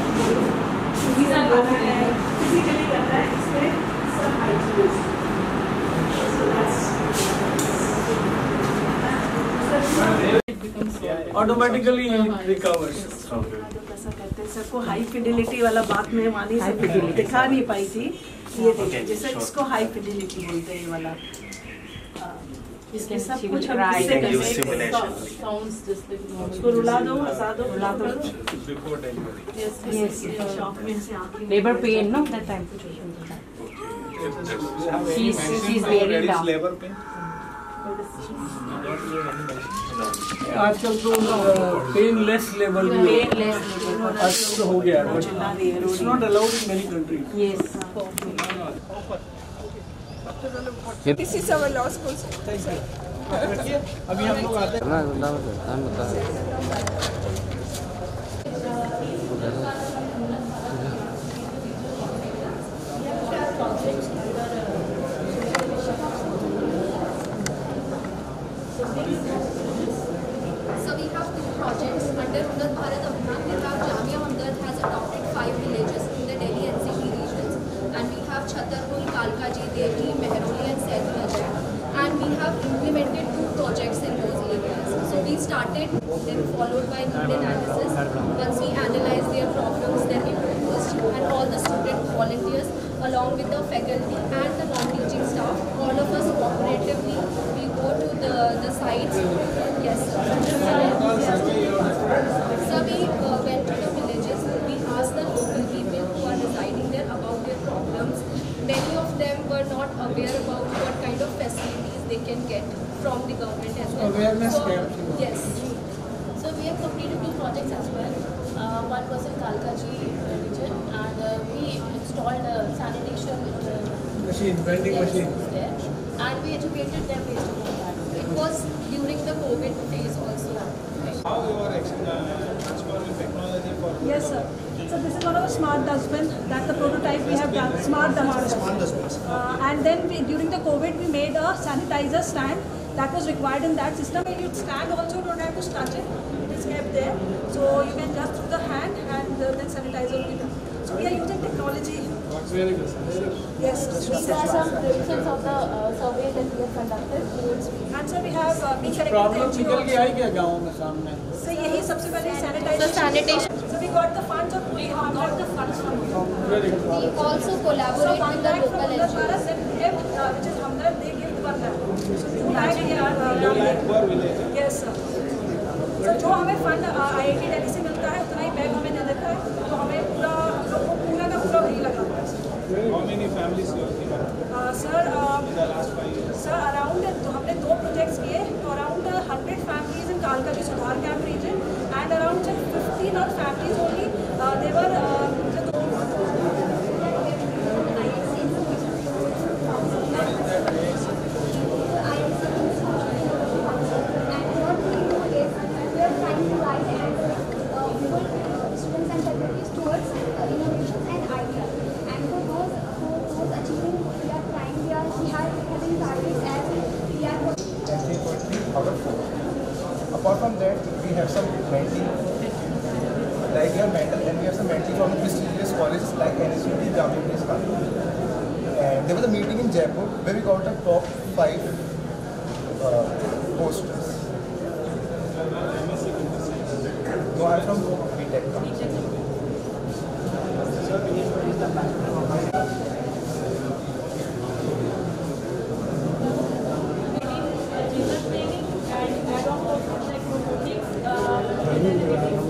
फिजिकली करना है, इसमें सब हाई चीज़.
Automatically recovers.
ऐसा करते हैं. सबको हाई फिडेलिटी वाला बात में वानी से दिखा नहीं पाई थी. ये देखिए, जैसे इसको हाई फिडेलिटी बोलते हैं वाला. इसके सब कुछ हम इससे करते हैं. उसको रुला दो, हंसा दो, रुला दो. शॉक में से आके.
Labor pain, no? That time. She's very down.
Labor pain.
आजकल तो पेनलेस लेवल हो गया. It's not allowed in many countries.
Yes.
This is our law school.
अभी हम लोग आते हैं.
So we have 2 projects under Unnat Bharat Abhiyan. We have Jamia Hamdard has adopted 5 villages in the Delhi NCT regions, and we have Chhatarpur, Kalkaji, Devli, Mehroli and Saitnagar, and we have implemented 2 projects in those areas. So we started, then followed by need analysis. Once we analyze their problems, then we proposed, and all the student volunteers along with the faculty and the non-teaching staff, all of us cooperatively, we go to the sites. Yes, sir. So we went to the villages, we asked the local people who are residing there about their problems. Many of them were not aware about what kind of facilities they can get from the government as well.
Awareness camp.
Yes. So we have completed 2 projects as well. One was in Kalkaji region, and we installed a sanitation
machine, vending machine
there, and we educated them based on that. It was during the COVID phase also.
How you are transforming technology for?
Yes, sir. So this is one of the smart dustbin. That's the prototype we have done. Smart dustbin. And then during the COVID, we made a sanitizer stand that was required in that system. And you stand also, don't have to touch it. It is kept there, so you can just through the hand, and then sanitizer will be done. So we are using technology.
Very good.
Yes.
These are some results of the survey that we have conducted.
And so we have
problem निकल के आई क्या गाँव में सामने?
So यही सबसे पहले sanitation. So we got the funds of we got the funds from.
We also collaborate with the local NGOs.
Which is Hamdard, they give 1 lakh. So 2 lakh
per village.
Yes, sir. So जो हमें fund IIT Delhi से मिलता है उतना ही bag हमें दे देता है, तो हमें पूरा हम लोग को पूरा का पूरा वही लगा हुआ है.
How many families you are in the last 5 years?
Sir, around हमने 2 projects किए, तो around 100 families in Kalkaji Sudhar Camp region, and around 50 not families only. They were
have some mentee, like we have mental, and we have some mentee from prestigious colleges like NAAC, Jamia. And there was a meeting in Jaipur where we got a top 5 posters. No, I'm from BTech.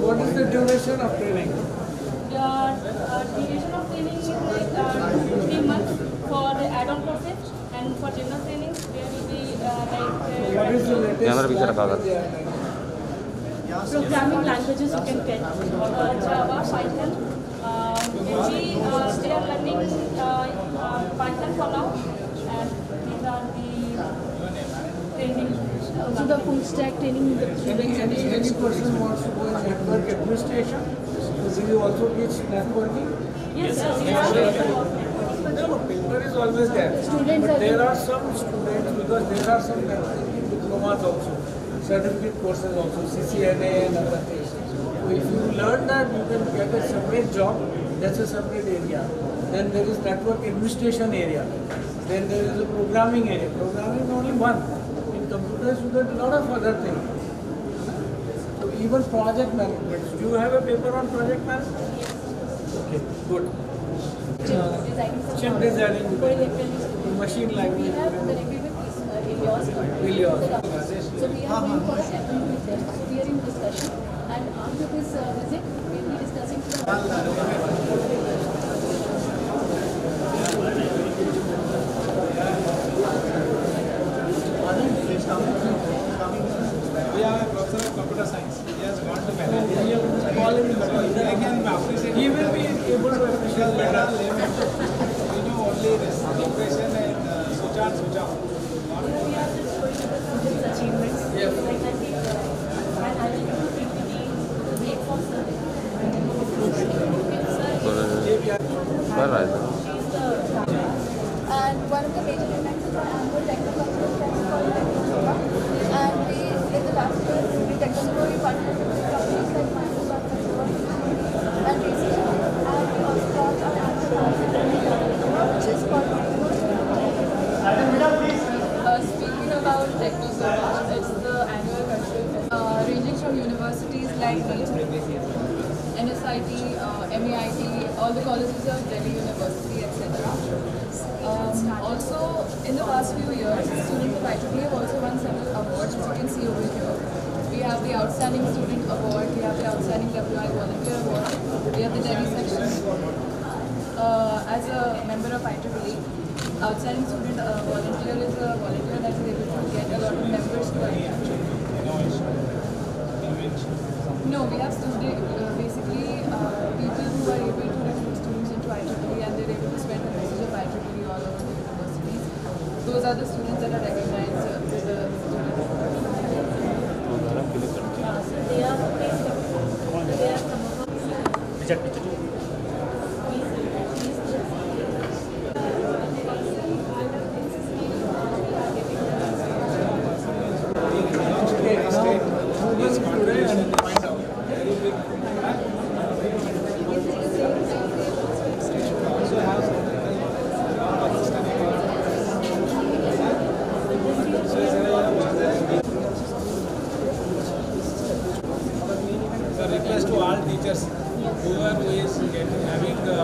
What is the duration of training?
Duration of training is like 3 months for the add-on courses, and for general training there will be
What is the latest
programming languages you can get, Java, Python. Actually, they are learning Python for now, and these are the training. So the full stack training.
Any person wants to go in network administration? Do you also teach networking?
Yes, sir.
No, paper is always there. But there are some students, because there are some networking diplomas also, certificate courses also, CCNA and other things. So if you learn that, you can get a separate job, that's a separate area. Then there is network administration area. Then there is a programming area. Programming is only one. In computers, you get a lot of other things. So even project management. Do you have a paper on project management? Okay, good. Chip designing, machine learning.
We have directly with Ilios.
So
we have been for an appointment with them. So we are in discussion, and after this visit, we will be discussing
Yeah, professor of computer science. He has gone to manage.
He will be able to appreciate better.
You know only this operation and switch on, switch off.
achievements.
Yes.
Like I think, and I will do PPT, make for
And one of the major events is our annual technological test called Technosova. And we, in the last year, we Technosova, we partnered with companies like Microsoft and research. And we also launched our annual which is called
Speaking about Technosova, it's the annual cultural festival ranging from universities like NSIT, MEIT, all the colleges of Delhi University, etc. Also, in the past few years, students of IEEE have also won several awards, which you can see over here. We have the Outstanding Student Award, we have the Outstanding WI Volunteer Award, we have the Delhi section. As a member of IEEE, Outstanding Student Volunteer is a volunteer that is able to get a lot of members to IEEE. No, we have basically people who are able to recruit students into IEEE, and they're able to spread the message of IEEE all over the universities. Those are the students that are recognized with the
request to all teachers, whoever is having the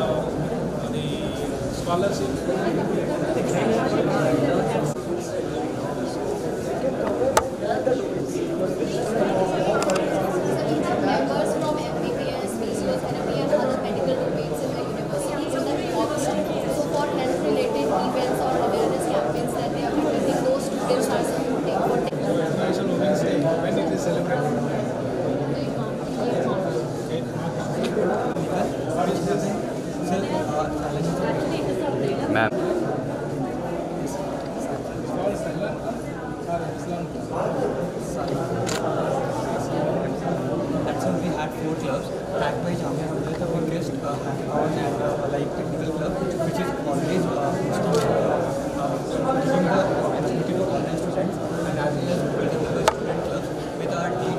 scholarship.
members from MBBS, physiotherapy and other medical domains in the university so that so for health-related events or awareness campaigns that they are conducting, those students are supporting.
International Women's Day, when it is celebrated?
Ma'am.
That's when we had 4 clubs. Backed by Jamia Hamdard, the biggest like technical club, which is always opportunity to online students, and as well as building the student clubs with our team,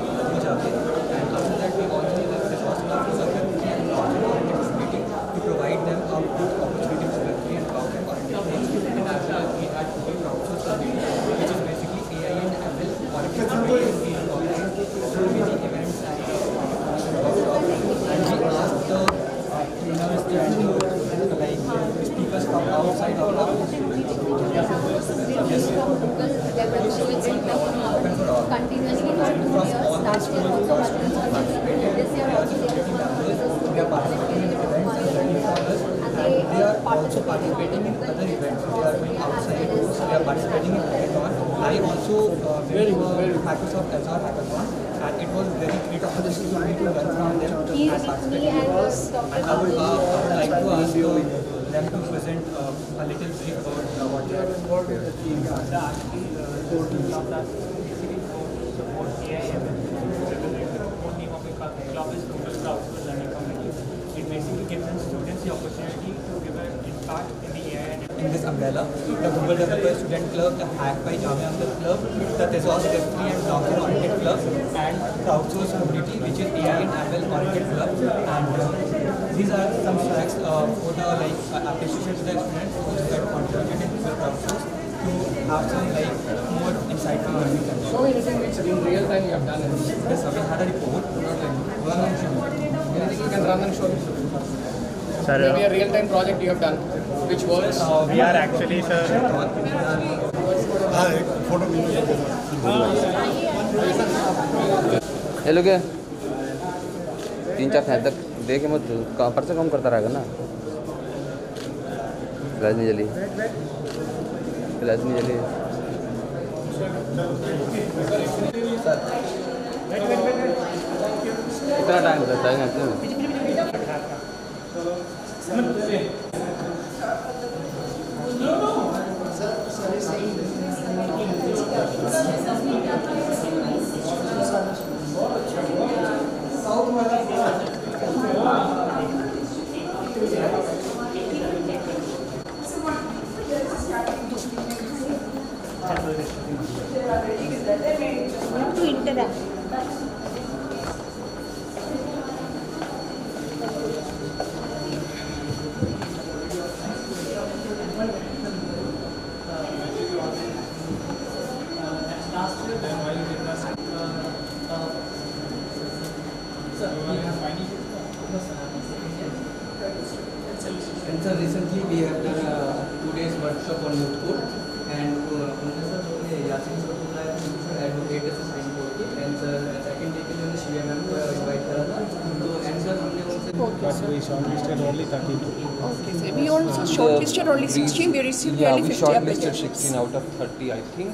also participating in other events. We are going outside, so we are participating in hackathon. I also went to Microsoft Azure hackathon, and it was very great opportunity for me to learn from them and participate in it. And I would like to ask them to present a little brief about what they are involved with the team.
The club support AIML. The whole name of the club is Total Crowdsourced Learning Community. It basically gives students the opportunity to give an impact in the AI and
in this umbrella, the Google Developer Student Club, the Hack by Jamia Hamdard Club, the Thesaurus Web3 and Blockchain Oriented Club, and Crowdsourced Community, which is AI and ML Oriented Club. And these are some facts for the appreciation to the students who have contributed in Google Crowdsource to have some more insightful learning.
Show me anything which in real time you have done.
Yes, sir, we had a report.
Anything you can run and show me.
Sir,
maybe a real time project you have done, which works.
We are actually, sir.
Photo.
ये लोग 3-4 fan तक देखे मत पर से कम करता रहेगा ना। फ्लैश नहीं जली, कितना टाइम लगता है?
To interact.
And so recently we have done 2 days workshop on youth code, and Yasin sir को बुलाया था, सर एडवोकेट से साइन बोल के, एंड सर सेकंड डे के लिए शिविया मैम को इनवाइट करा था, तो एंड सर हमने उनसे
we shortlisted only 32.
Okay, so we also shortlisted only 16. We received
Yeah,
only
we
50
shortlisted
applications.
16 out of 30, I think.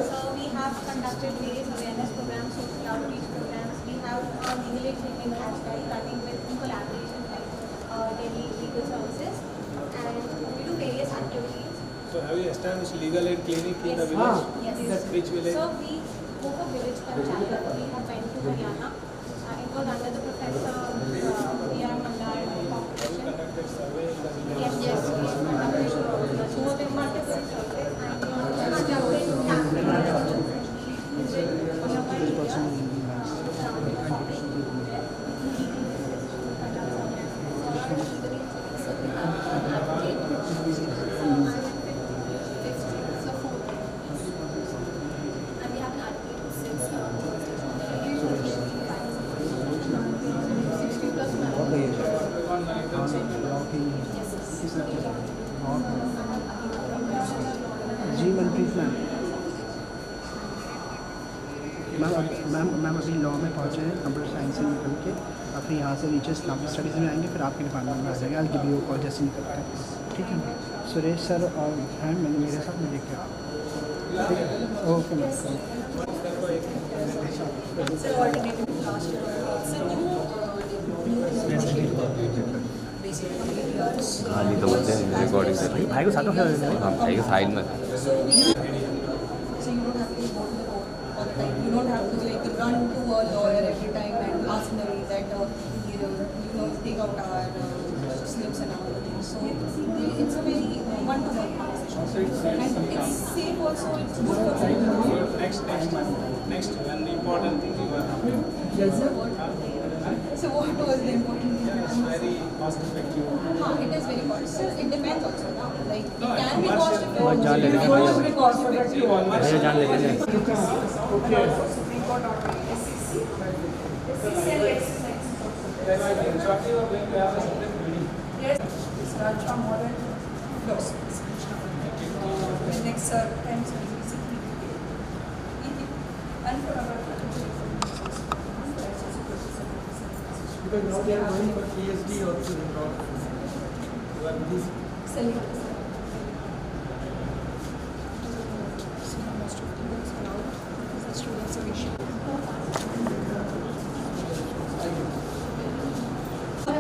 So we have conducted various awareness programs, social outreach programs. We have legal aid clinic hashtag running with in collaboration with Delhi Legal Services, and we do various activities.
So have you established legal aid clinic in the village?
Yes.
Which village?
So we spoke of village panchayat. We have went to Haryana. It was under the Professor Jamia Hamdard Corporation.
Conducted survey in the village.
Yes. Conducted multiple surveys, and we also conducted campaigns.
जी Manpreet ma'am अभी law में पहुँचे हैं, computer science से निकल के, और फिर यहाँ से नीचे इस्लामिक स्टडीज़ में आएंगे, फिर आपके डिपार्टमेंट में आ जाएंगे। आज गिव यू कॉल जैसे निकलते हैं, ठीक है। सुरेश सर और हैं मेरे साथ में लेके आओ, ठीक है, ओके मैम।
खाली तो बोलते हैं रिकॉर्डिंग कर रही भाई को साथ में हाँ भाई के साइड में
You don't have to run to a lawyer every time and ask them that take out our slips and all the things. So it's a very one-to-one conversation, and it's safe also. It's good for
Next one important thing you are.
Yes, sir. So what was the important thing?
It's very cost effective.
It is very cost. So it depends also now. Like it can be cost effective.
बहुत जान ले लेंगे
It can be cost effective.
भैया जान ले लेंगे
Supreme Court order SCC. SCC and exercise.
Shortly we are going to have a separate meeting.
Yes. It's Rajma Modern Law School. The next time,
And for our
Because now they are going for PhD also in law. You are busy.
selling.
Most of the books allowed because the students are issued.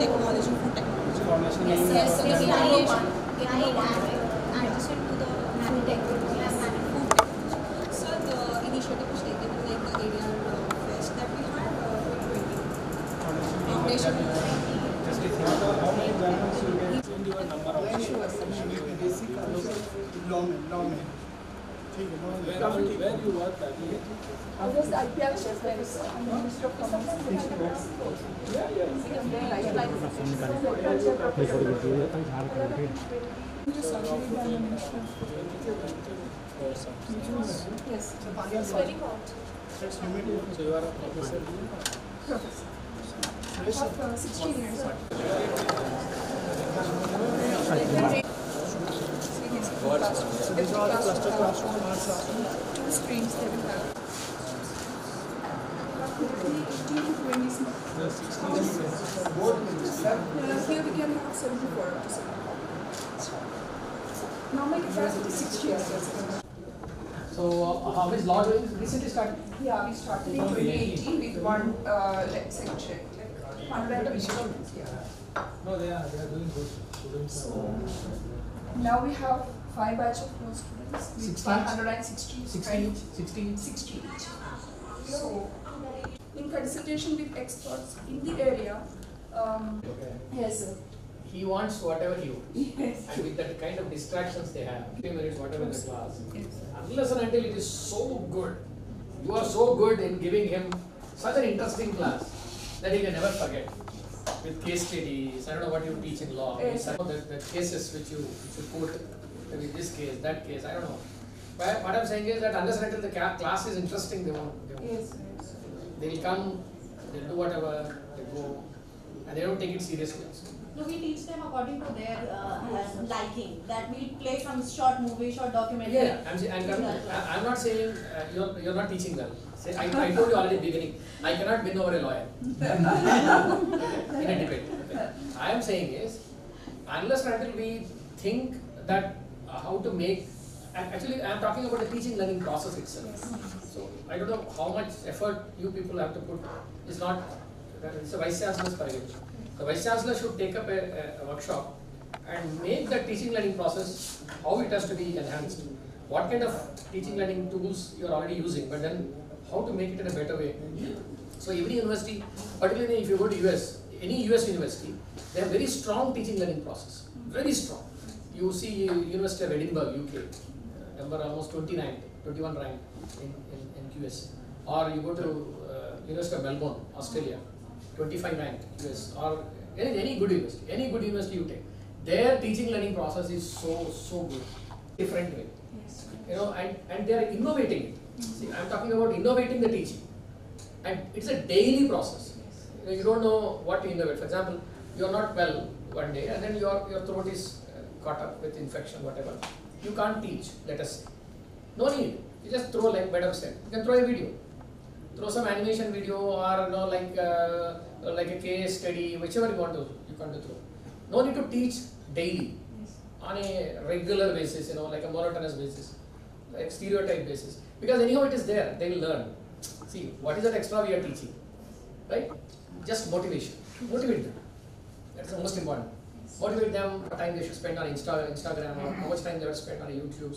Technology for technology.
Yes,
So
yes.
the
Guide
and
adjacent to the food technology.
so the initiative was taken in like the area fest that we had 2020. Foundation.
How many diamonds you get in your number of basic lawman. Where you work at?
I was the IPR chef there, so I'm the Minister of Commerce and Industry. Yes.
It's very hot.
So you are a professor?
Professor. I have 16 years.
These are all cluster classroom.
Two screens they will have. 18 to 20 small.
The 16 students.
Here we can have 74 also. Normal capacity 60 years.
So how is law doing? Recently started?
Yeah, we started in 2018 with one section, like 100 students. Yeah.
No, they are doing good. Students.
So now we have 5 batch of more students with 160
16
each. So in consultation with experts in the area, yes sir.
He wants whatever he wants.
Yes.
And with that kind of distractions they have, 15 minutes, whatever the class.
Yes.
Unless and until it is so good, you are so good in giving him such an interesting class that he can never forget. With case studies, I don't know what you teach in law,
Yes.
the cases which you put, maybe this case, that case, I don't know. But what I'm saying is that unless and until the class is interesting, they won't.
Yes, yes.
They'll come, they'll do whatever, they go, and they don't take it seriously.
No, we teach them according to their liking. That we play some short movie, short documentary.
Yeah, I'm not saying you're not teaching well. I told you already beginning, I cannot win over a lawyer in a debate. Okay. I am saying is, unless and until we think that how to make, actually I am talking about the teaching learning process itself. So I don't know how much effort you people have to put. It's not, it's a Vice Chancellor's prerogative. The Vice Chancellor should take up a workshop and make the teaching learning process how it has to be enhanced. What kind of teaching learning tools you are already using, but then how to make it in a better way. So every university, particularly if you go to US, any US university, they have very strong teaching learning process. Very strong. You see University of Edinburgh, UK, number almost 21 ranked in QS. Or you go to University of Melbourne, Australia, 25 ranked US, or any good university you take. Their teaching learning process is so good, different way.
Yes.
You know, and they are innovating it. See, I am talking about innovating the teaching, and it's a daily process. You don't know what to innovate. For example, you are not well one day, and then your throat is caught up with infection, whatever. You can't teach. Let us say, no need. You just throw, like Madam said. You can throw a video, throw some animation video, or like a case study, whichever you want to throw. No need to teach daily on a regular basis, like a monotonous basis, like stereotype basis. Because anyhow it is there, they will learn. See, what is that extra we are teaching, right? Just motivation. Motivate them. That's the most important. Motivate them what time they should spend on Instagram, or how much time they should spend on YouTube.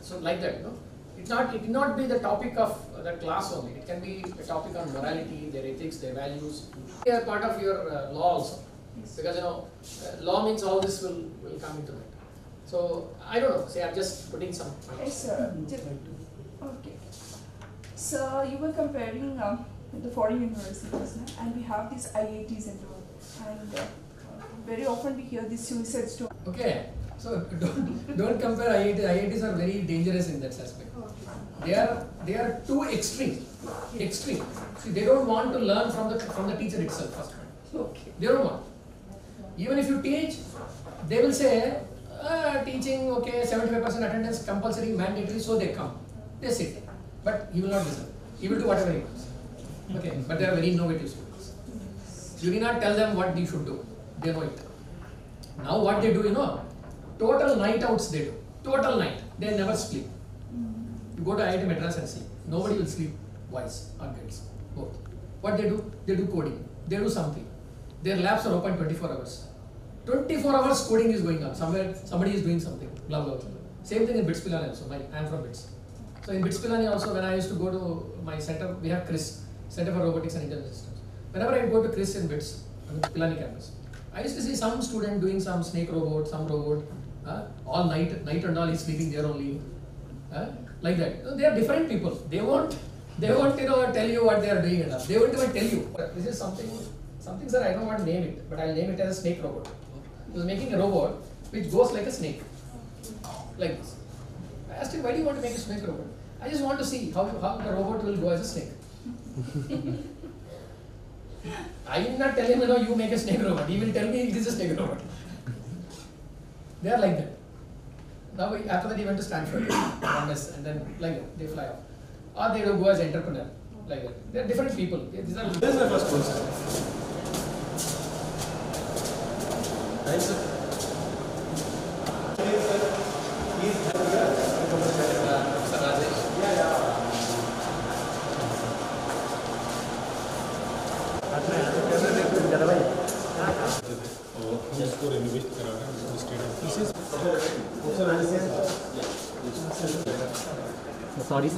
So like that, It need not be the topic of the class only. It can be a topic on morality, their ethics, their values. They are part of your law also. Because law means all this will come into it. So I don't know. Say I'm just putting some.
Yes, sir. Okay. So you were comparing the foreign universities, and we have these IITs and all, and very often we hear this suicide story.
Okay. So don't compare IITs. IITs are very dangerous in that aspect. They are too extreme. Extreme. See, they don't want to learn from the teacher itself first.
Okay.
They don't want. Even if you teach, they will say teaching, okay, 75% attendance compulsory, mandatory, so they come. They sit. But he will not listen. He will do whatever he wants. Okay, but they are very innovative students. You need not tell them what they should do. They know it. Now what they do, total night outs they do. Total night. They never sleep. You go to IIT Madras and see. Nobody will sleep, boys or girls, both. What they do? They do coding. They do something. Their labs are open 24 hours. 24 hours coding is going on. Somewhere, somebody is doing something. Blah, blah, blah. Same thing in BITS Pilani also. I am from BITS. So in BITS Pilani also, when I used to go to my center, we have CRIS, Center for Robotics and Intelligent Systems. Whenever I go to CRIS in BITS, on the Pilani campus, I used to see some student doing some snake robot, some robot, all night and all, he's sleeping there only. Like that. They are different people. They won't tell you what they are doing enough. They won't even tell you. This is something sir, I don't want to name it, but I'll name it as a snake robot. He was making a robot which goes like a snake. Like this. I asked him, why do you want to make a snake robot? I just want to see how the robot will go as a snake. I will not tell him, you make a snake robot. He will tell me it is a snake robot. They are like that. Now, after that, he went to Stanford, and then like that, they fly off. Or they go as entrepreneur, like that. They are different people. This is my first question. Right, sir?
उसको renovate करा है state of pieces
Sorry.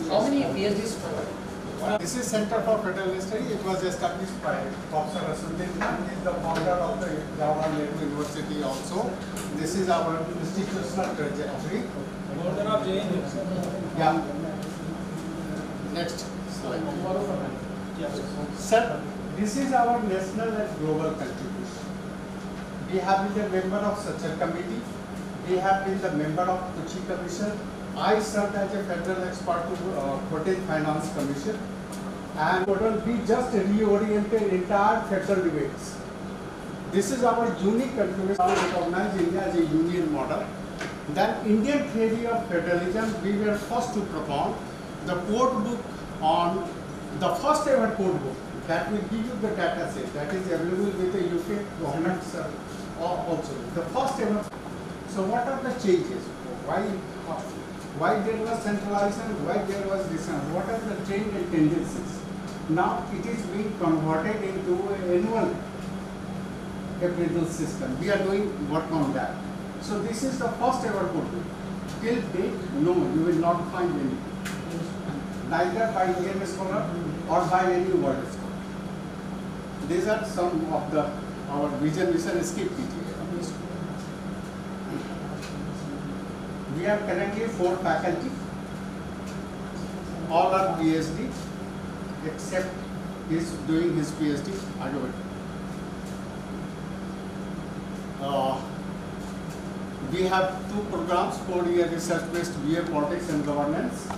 How many PhDs?
This is Center for Federal Studies. It was established by Professor Rasuddin Khan. He is the founder of the Jawaharlal Nehru University also. This is our institutional trajectory. Yeah. Next slide. Sir, this is our national and global contribution. We have been the member of such a committee. We have been the member of Kochi Commission. I served as a federal expert to Hotel Finance Commission. And we just reoriented entire federal debates. This is our unique contribution to recognize India as a union model. Then Indian theory of federalism, we were first to propound the code book on the first ever code book that will give you the data set that is available with the UK government also. The first ever. So what are the changes? Why there was centralization? Why there was this? What are the change and tendencies? Now it is being converted into an annual appraisal system. We are doing work on that. So this is the first ever code book. Till date, no, you will not find any. Neither by Indian scholar or by any world scholar. These are some of our vision mission skip PTA. We have currently 4 faculty. All are PhD, except he is doing his PhD. We have 2 programs, 4-year research-based BA Politics and Governance.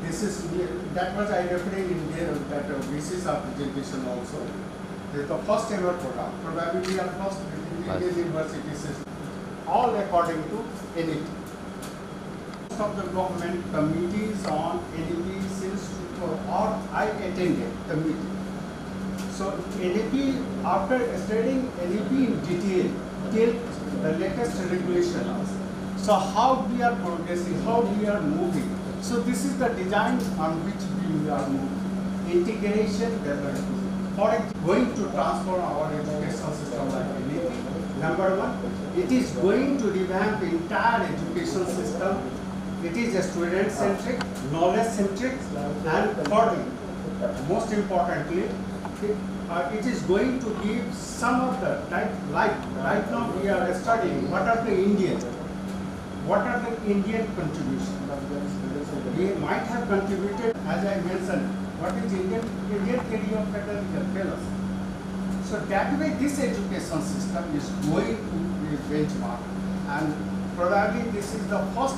This is that was I referring in there that this is our presentation also. This is the first ever program. Probably we are first in Indian university system. All according to NAAC. Most of the government committees on NAP since or I attended the meeting. So NAP, after studying NAP in detail till the latest regulations. So how we are progressing, how we are moving. So this is the design on which we are moving. Integration, for going to transform our education system like anything. Number 1, it is going to revamp the entire education system. It is student-centric, knowledge-centric, and thirdly, most importantly, it is going to give some of the type, like right now we are studying what are the Indian contributions. We might have contributed, as I mentioned, what is Indian theory of federalism, tell us. So that way this education system is going to be benchmark, and probably this is the first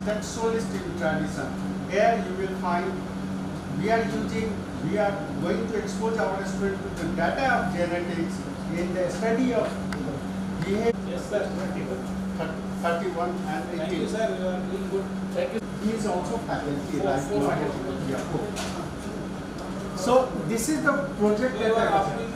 textualist tradition. Here you will find
we are going to expose our students to the data of genetics in the study of behavior.
Yes, sir.
31 and 18.
Thank you, sir. You are doing good. Thank you.
He is also faculty.
Four faculty.
Yeah. So this is the project
You are asking.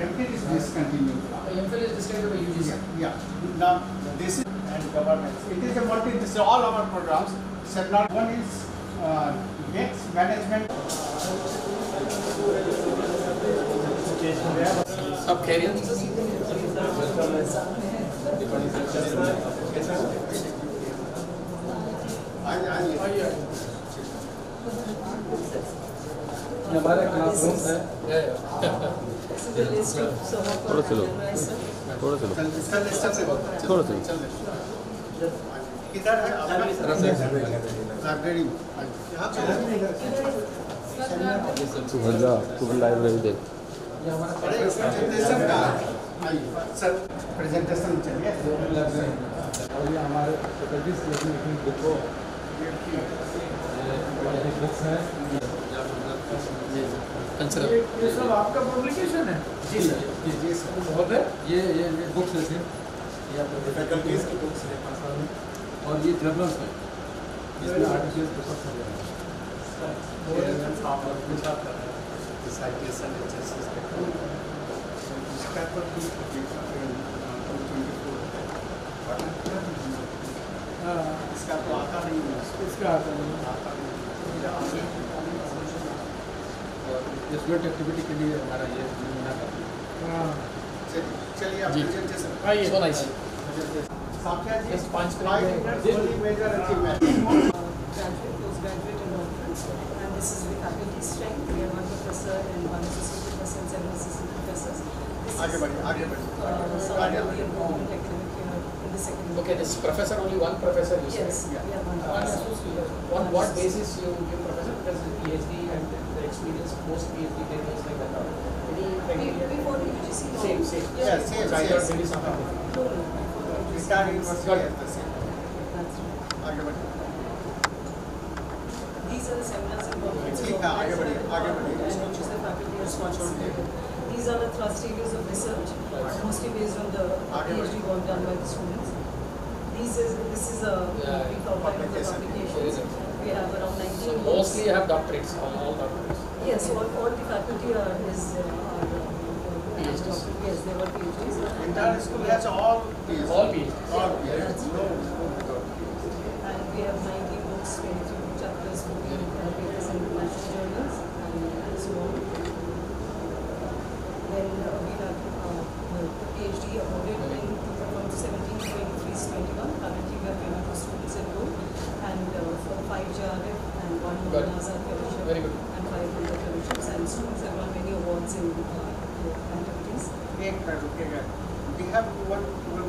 MPhil is discontinued.
MPhil is discontinued by UGC.
Yeah. Now this is and governance. It is a multi. This is all our programs. So not one is next management.
Up carrier.
हमारे classroom है
थोड़ा चलो थोड़ा चलो थोड़ा चलो
किधर है लाइब्रेरी में
तू घर जा तू लाइब्रेरी देख
सर प्रेजेंटेशन चलिए
और ये हमारे फैकल्टीज देखो बुक्स हैं ये सब आपका पब्लिकेशन है
जी सर जी सर
बहुत है ये बुक्स है ये आपके फैकल्टीज की बुक्स है और ये जर्नल्स है इसमें आर्टिकल्स पेपर्स हैं
इसका तो आता नहीं है
इसका आता नहीं स्टूडेंट एक्टिविटी के लिए हमारा ये
चलिए आप प्रेजेंटेशन
आइए सो नाइस
साक्षात जी
5
minute only major achievement
Graduate, postgraduate and doctorate. And this is the faculty strength. We have one professor and one associate professor and 7 assistant professors. This
आगे बढ़िए
some of the important academic year in the second year.
Okay, this professor, only one professor you said?
Yes, yeah, one
On
professor.
what basis you give professor? Because the PhD and the experience post PhD 10 years like that. Any criteria?
Before the UGC?
Same.
Yeah, same.
So I thought maybe something different.
No.
Star University
Got it.
has the same.
That's right.
आगे बढ़िए
These are the seminars and conferences
ठीक है, आगे बढ़िए, आगे बढ़िए।
and which is the faculty has sponsored. These are the thrust areas of research, mostly based on the PhD work done by the students. This is a brief outline of the publications. We have around 19
So
books.
mostly you have doctorates, all doctorates.
Yes, all the faculty is PhDs. Yes, they were PhDs.
Entire school has all PhDs.
All PhDs.
All PhDs. No.
And we have 19 books, 23 chapters, 14 papers in national journals, and so on. Then we have the PhD awarded from 17 to 23 to 21. Currently we have 22 students enrolled, and for 5 JRF and 1 NAAC fellowship.
Very good.
And 5 other fellowships, and students have won many awards in activities.
एक minute रुकेगा. We have one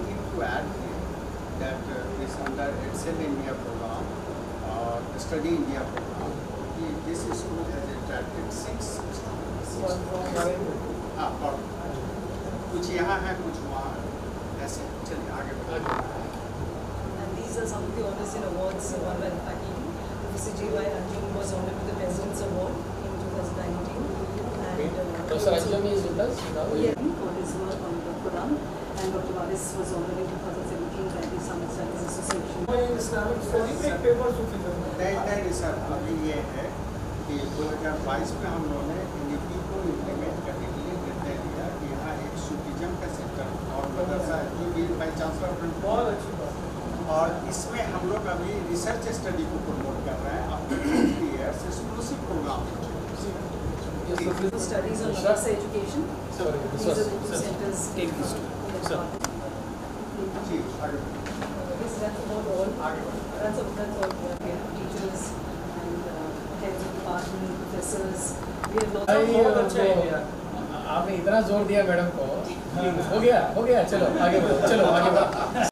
thing to add here, that this under Excel India program, Study India program, this school has attracted 6 students. कुछ यहाँ है, कुछ वहाँ है. ऐसे चलिए आगे बढ़िए.
And these are some of the honors and awards won by the faculty. Professor J.Y. Anjum was honored with the President's Award in 2019. And
Professor Anjum is with us now?
Yeah, for his work on the Quran. And Dr. Varis was honored in 2017 by the Islamic Studies Association.
नहीं sir, अभी ये है कि 2022 में हम लोगों ने नीति को इम्प्लीमेंट करने के लिए निर्णय लिया कि यहाँ एक सूफिज्म का सेक्टर और मदरसा की वाइस चांसलर बहुत अच्छी बात, और इसमें हम लोग अभी रिसर्च स्टडी को प्रमोट कर रहे हैं अपने 3 years exclusive program.
Studies on madrasa education.
Sorry,
These are the 2 centers.
Take this two. Sir.
जी, आगे
Yes, that's about all. That's all we have here. Teachers and heads of department, professors. We have lots of
बहुत अच्छा है. आपने इतना जोर दिया madam को. हो गया. चलो आगे बढ़ो.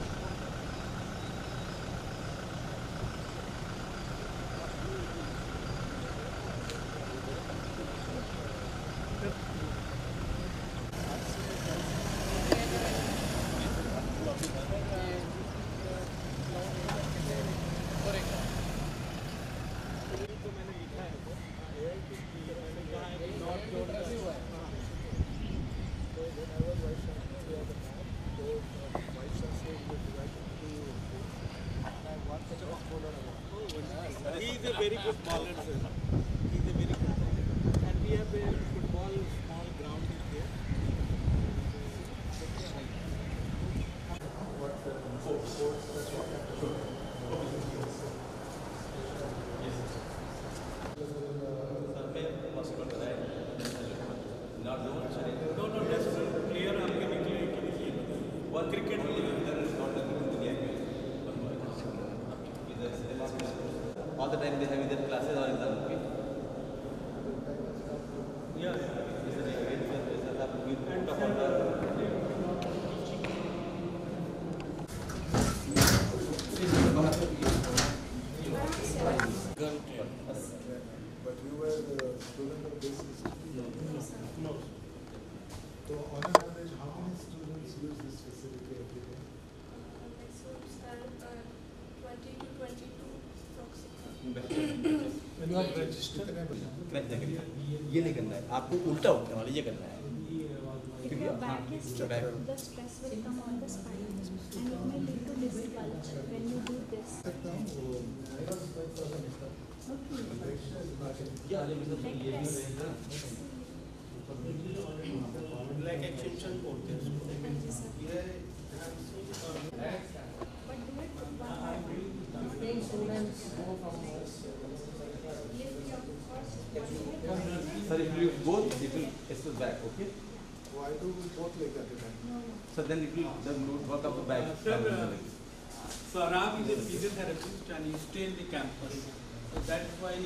smaller cell. He's a very good player. And we have a football small ground is there. No, just player आपके निकले कि नहीं वो cricket
All the time they have either classes or exam.
Yeah.
But you were a student of this institute? No. So on an average, how many students use this facility every day?
20 to 22
When you are registered,
ये नहीं करना है आपको उल्टा उठने वाला ये करना है
If your back is stiff, the stress will come on the spine and it may lead to disc bulge when you do this.
like extension बोलते हैं उसको.
Sir, if you both, it will assist back, okay?
Why do we both like that?
So then it will work up the back.
Sir, Ram is a physiotherapist and he stay in the campus. So that's why I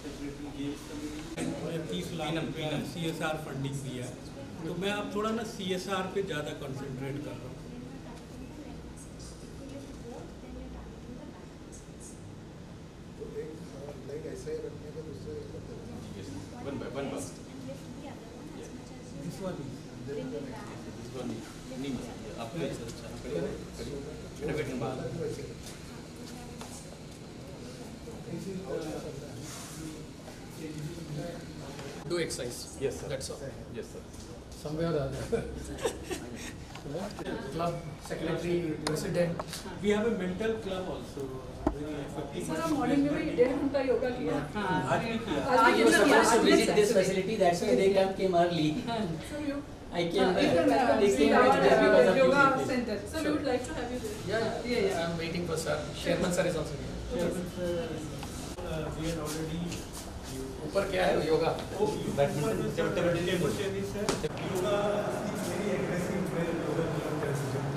secretary gave some 30 lakh रुपया CSR funding दिया है. तो मैं अब थोड़ा ना CSR पे ज़्यादा कंसंट्रेट कर रहा हूँ.
तो एक लाइक ऐसे ही रखने का दूसरे
One by one.
This one is.
This one is. नहीं आपको ऐसा अच्छा
Do exercise.
Yes, sir.
That's all.
Yes, sir.
Somewhere or other. Club secretary, president.
We have a mental club also. Very effective.
Sir हम morning में भी 1.5 घंटा योगा किया.
आज भी किया.
आज भी
was supposed to
किया.
visit this facility, that's why they came early.
So you.
I came
You can
they
see
came
our
just because of
yoga
you.
center. So we would like to have you there.
Yeah. I'm waiting for sir. Chairman sir is also here.
Chairman sir, we had already.
ऊपर क्या है yoga?
Table tennis है. Yoga is very aggressive where yoga club president.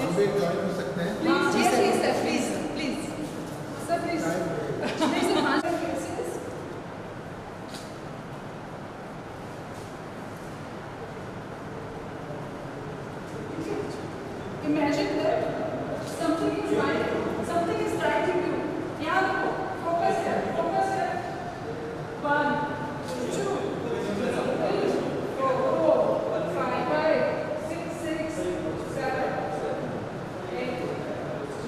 हम भी join हो सकते हैं.
Please, yes, sir, please. Sir, please. Please, imagine that something is right, something is striking you. यहाँ देखो, focus here. 1, 2, 3, 4, 5, 6, 7, 8,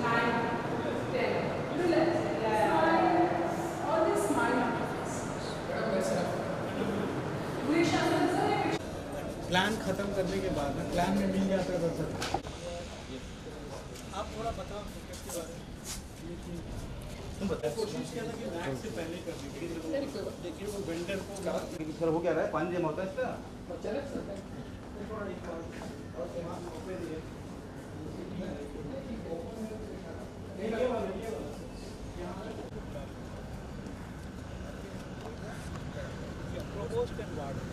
9, 10. Relax. Smile. Always smile on your face.
Plan खत्म करने के बाद ना प्लान में मिल जाता था सर. आप थोड़ा बताओ क्रिकेट के बारे में. कोशिश किया था कि मैच से पहले करने के लिए. देखिए वो वेंडर को
सर हो क्या रहा है पानी जमा होता है इसका
Provost and warden.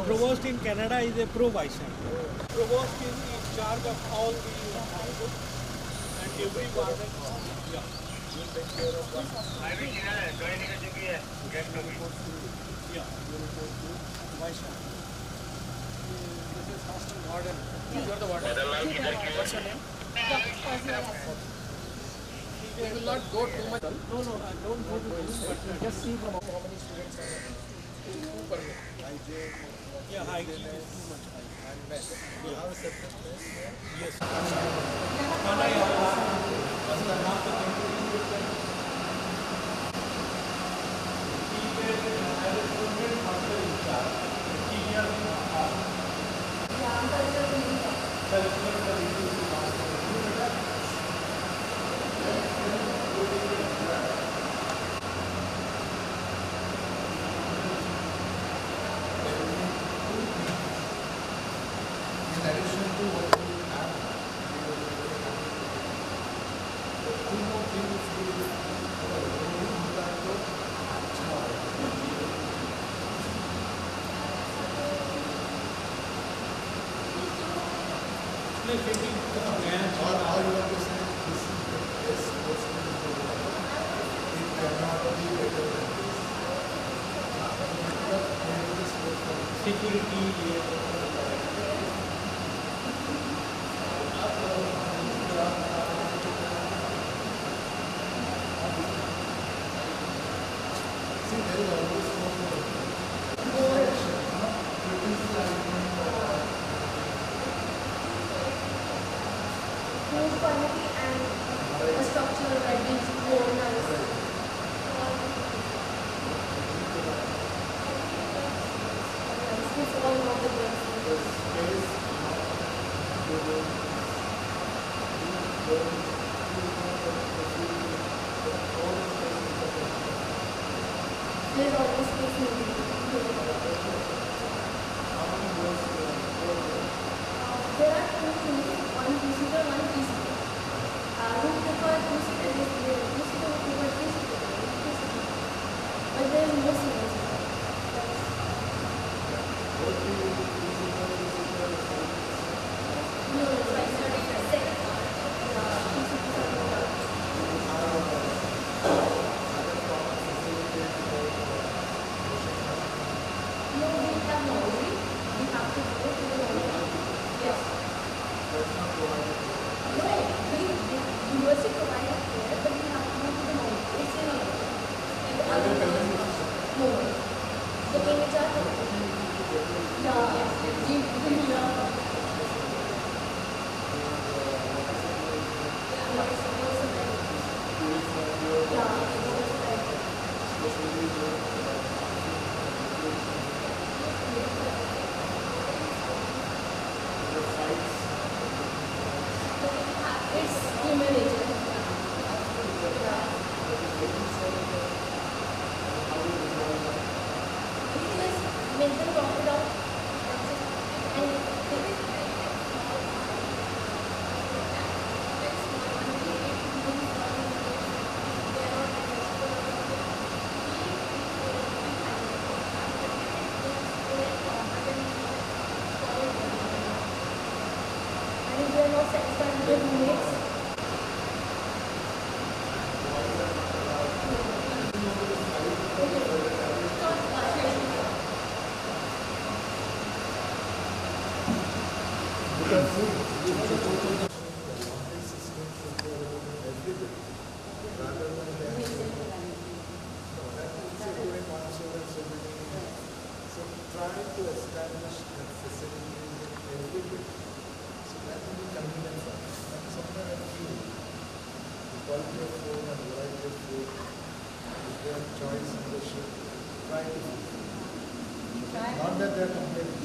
Provost in Canada is a pro vice chancellor. Provost is in charge of all the houses and every warden. Yeah. Will take care of one. Yeah. Vice chancellor. This is hostel warden.
You are the warden. What's your name? We will not go too much.
No, I don't go to this, but
Just see from how many students are there. Two per year.
yeah, hygiene is too much.
You have a separate place here?
Yes.
you have to say this is the best person in the world. It cannot be better than this.
Security.
See, there is always
More quality and a structure that is more nice. It's all about the there's always space moving. There are two things, one two-seater, one three-seater. Who prefer two-seater? Two-seater would prefer three-seater. But there is no single-seater. No, it's like 30%. No, we have laundry. We have to go to the laundry. Yes. No, the university provides there, but we have to go to the laundry. It's in a laundry. And the other no. The payments are it's human nature. Make them talk it out. And if they are not satisfied with their roommates,
So try to establish that facility in every bit. So that will be convenient for us. And somewhere I feel the quality of food and variety of food is their choice and they should try to fulfill. Not that they are complaining.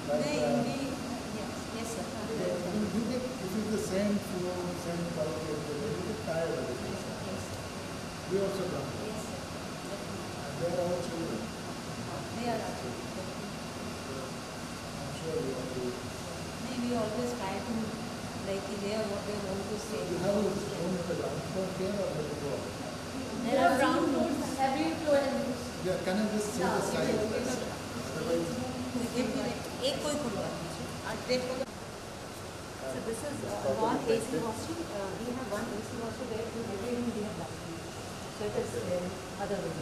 But
yes, sir.
if it's the same food, same quality of food, you get tired of it. We also come.
Yes, sir.
And they are our children.
They are our children.
I'm sure we want to.
We always try to hear what they want to say.
You have a room with a ground floor here or let it go?
There are ground floors.
every floor has rooms.
Yeah, can I just see the size? Otherwise,
एक कोई खुलवा दीजिए और देखो so this is one AC hostel. We have one AC hostel where in every room we have balcony. So it is other room.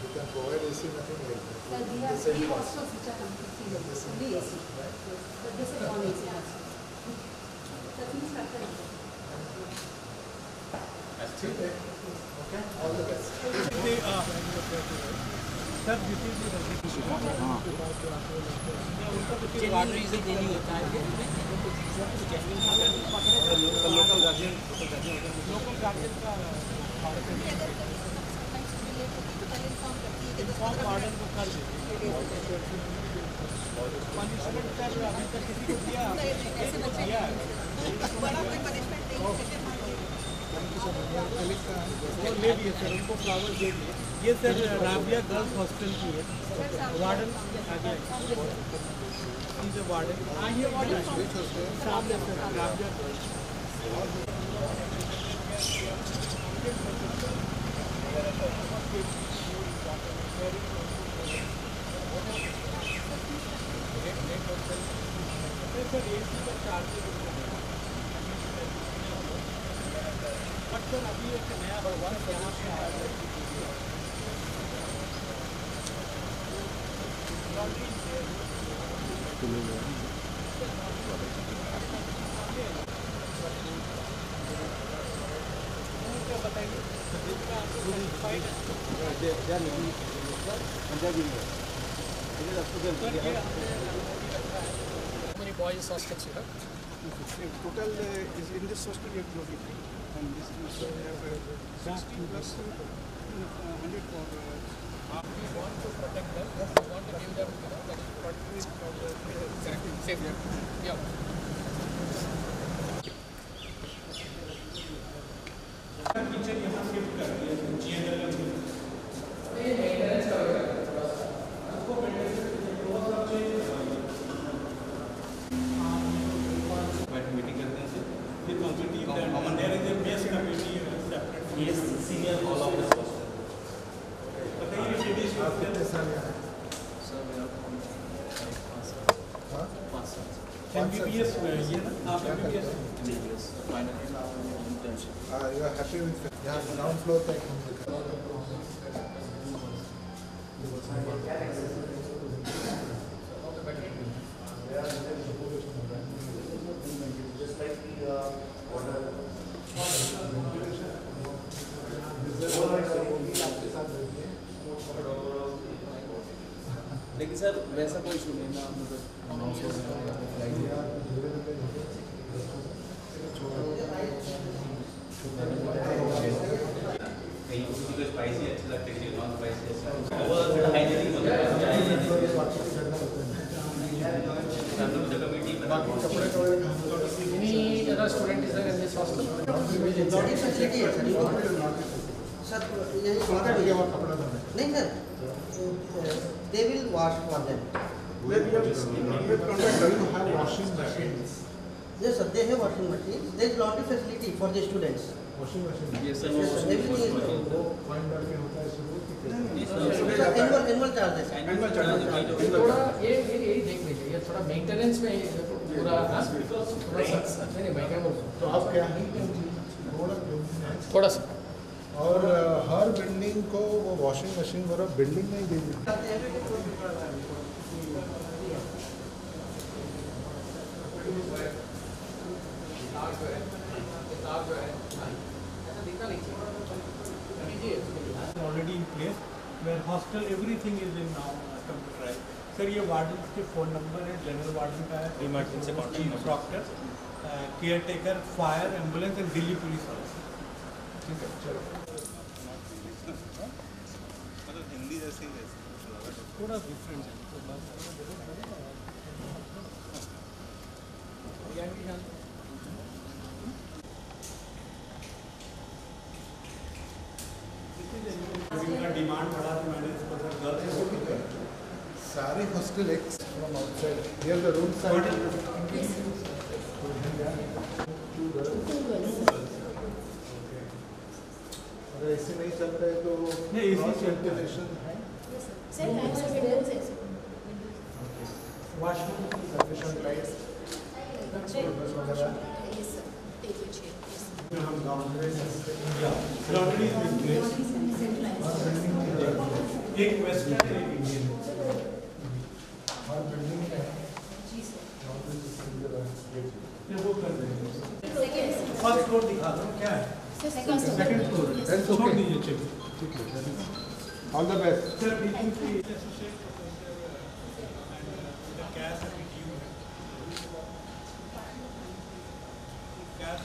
you can provide AC, nothing like that.
So we have three hostels which are completely only AC. But this is one AC hostel. That means factor.
Okay, all the best.
Sir, this is the water is a daily होता है local guardian का inform warden को कर दे punishment sir अभी तक किसी को दिया ऐसे बच्चे दिया बड़ा कोई punishment नहीं वो ले लिए सर उनको फ्लावर दे दिए ये सर राबिया गर्ल्स हॉस्टल की है वार्डन आगे वार्डन आइए वार्डन सामने sir Rabia girls sir AC का चार्ज
सर अभी एक नया भवन यहाँ पे आ रहा है
How many boys hostels you have?
Total is in this hostel we have 23 and this is 60 plus 100 for
We want to protect them. We want to give them, safety. Yeah.
Kitchen यहाँ shift कर दिया GNL
maintenance करोगे
उसको maintenance वो सब change meeting करते हैं sir फिर committee common there is a base committee separate yes senior all of this बताइए सिटीज आपके साथ सर मेरा MBBS ये ना आप MBBS finally
you are happy with it? Yeah, ground floor tech.
Just like the water.
लेकिन sir वैसा कोई इशू नहीं ना
कहीं किसी को स्पाइसी अच्छे लगते हैं नॉन स्पाइसी अच्छा
Any other student is there in this hostel?
नहीं sir they will wash for them.
Do you have washing machines?
Yes sir, they have washing machines. There is laundry facility for the students.
Washing machine?
Yes sir, everything is there. Annual charges.
थोड़ा ये देख लीजिए ये थोड़ा maintenance में पूरा नहीं मैं क्या बोल
तो आप क्या
थोड़ा सा
और हर बिल्डिंग को वो वॉशिंग मशीन वगैरह बिल्डिंग में ही दे दी
already in place where hostel everything is in now computerized. Sir ये वार्डन के फ़ोन नंबर है जनरल वार्डन का है emergency contact doctor care taker fire ambulance and Delhi police वाले ठीक है चलो
मतलब हिंदी जैसे ही
थोड़ा डिफरेंट है डिमांड बढ़ा तो मैंने इसको गर्ल्स
सारे hostel x from outside here the room side अगर ऐसे नहीं चल रहा है तो
नहीं इसी
वेंटिलेशन है
वॉशरूम
सफिशिएंट लाइट्स हम
लॉन्ड्री इन प्लेस एक वेस्टर्न एक इंडियन
हर बिल्डिंग में
वो कर देंगे फर्स्ट फ्लोर दिखा दो क्या है सेकंड फ्लोर छोड़ दीजिए चेक ठीक है
ऑल द बेस्ट
सर बीचिंग की एसोसिएट एंड द कैश वी ड्यू कैश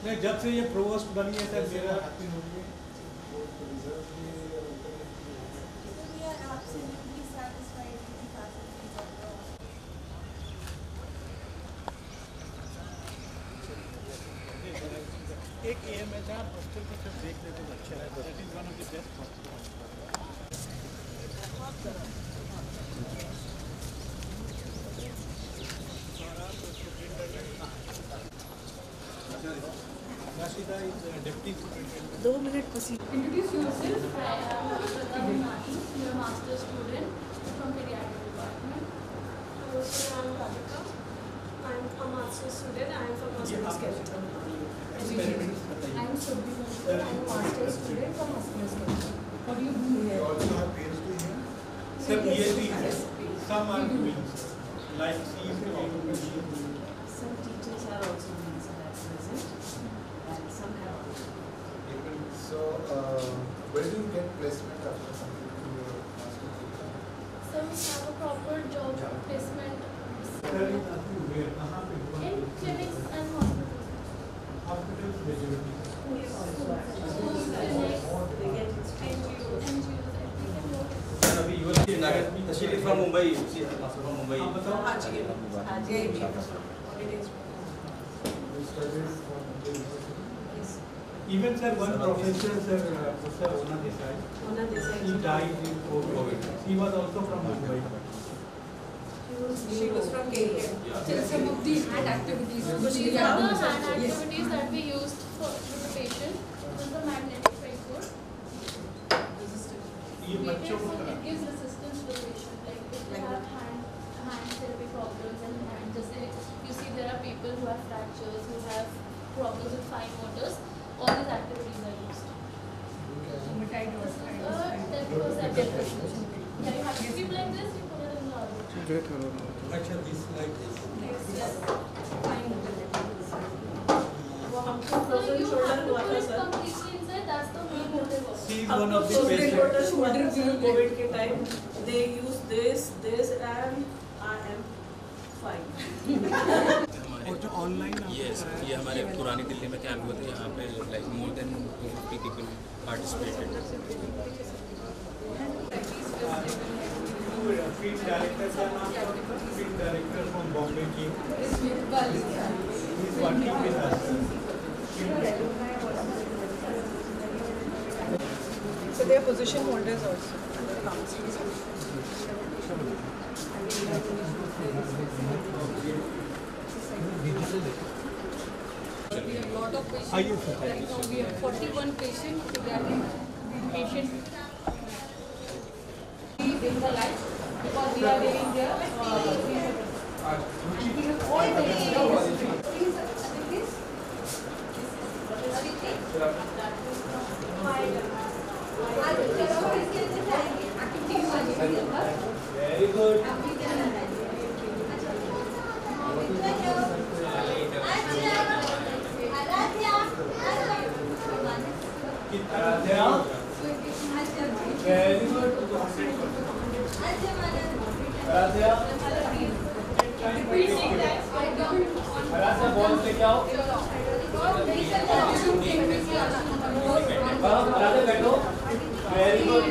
नहीं जब से ये प्रोवोस्ट बनी है सर मेरा एक AMHR हॉस्टल को सिर्फ देख लेते तो अच्छा है that is one of the best hostel
2 minutes proceed.
Introduce yourself. I am a master's student from pediatric department.
I am Radhika. I am a master's student. I am from musculoskeletal.
I am Subhi. I am a master's student from musculoskeletal. What do you do here?
You also have PhD here? Sir, PhD here. Some are doing, like
Some teachers are also doing some at present, and some have.
So, where do you get placement after completing your master's degree?
So we have a proper job placement in clinics and hospitals.
Hospitals, majority.
Schools, clinics, NGOs,
She is from Mumbai. She is from Mumbai.
Even sir, one professor, sir, Professor Ona Desai, he died in COVID. He was also from Mumbai.
She was from Kerala. Tell some of the hand activities.
These are the hand activities that we used for with the patient. This is the magnetic pressure. It gives resistance to the patient. Like if they have hand therapy problems and hand, just like you see there are people who have fractures, who have problems with fine motors. All these activities are used. That was that definition. Yeah, you have to keep like this. You put it in the other.
Actually, this like this.
Yes. Fine motor.
Wow.
So you have to put it completely inside. That's the main motive of it.
She is one of the patients.
COVID के time, they use this, and I am fine.
और जो online yes ये हमारे पुरानी दिल्ली में camp हुए थे यहाँ पे like more than 250 people participated
Field director from Bombay team. He is working with us.
So they are position holders also.
We have a lot of patients. Right now we have 41 patients. Pediatric patient in the life because we are wearing their
Very good. Very good. Radhya, ball लेके आओ. Radhya बैठो. Very good.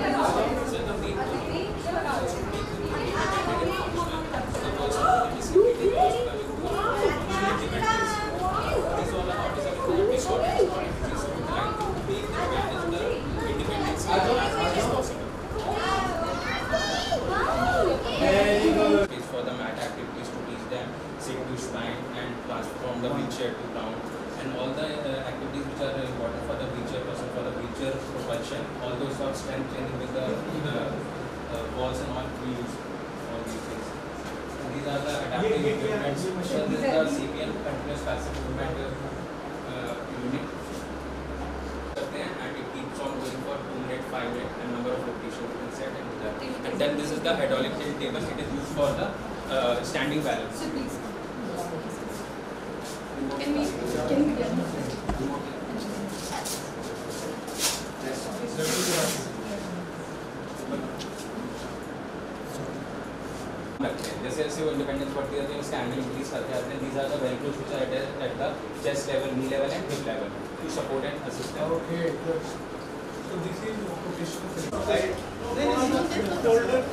For the mat activities to teach them sit to stand and transform the wheelchair to ground and all the activities which are important for the wheelchair person for the wheelchair propulsion, all those sort of strength training with the balls and all we use all these things. And these are the adaptive equipments. So this is the CPM continuous passive movement unit. And it keeps on going for 2 minutes, 5 minutes, and number of rotations you can set and do that. And then this is the hydraulic tilt table. It is used for the standing balance.
Can we get
जैसे जैसे वो independence बढ़ती जाती है standing increase करते जाते हैं these are the velcros which are at the chest level, knee level and hip level to support and assist them.
Okay, good. So this is occupational therapy.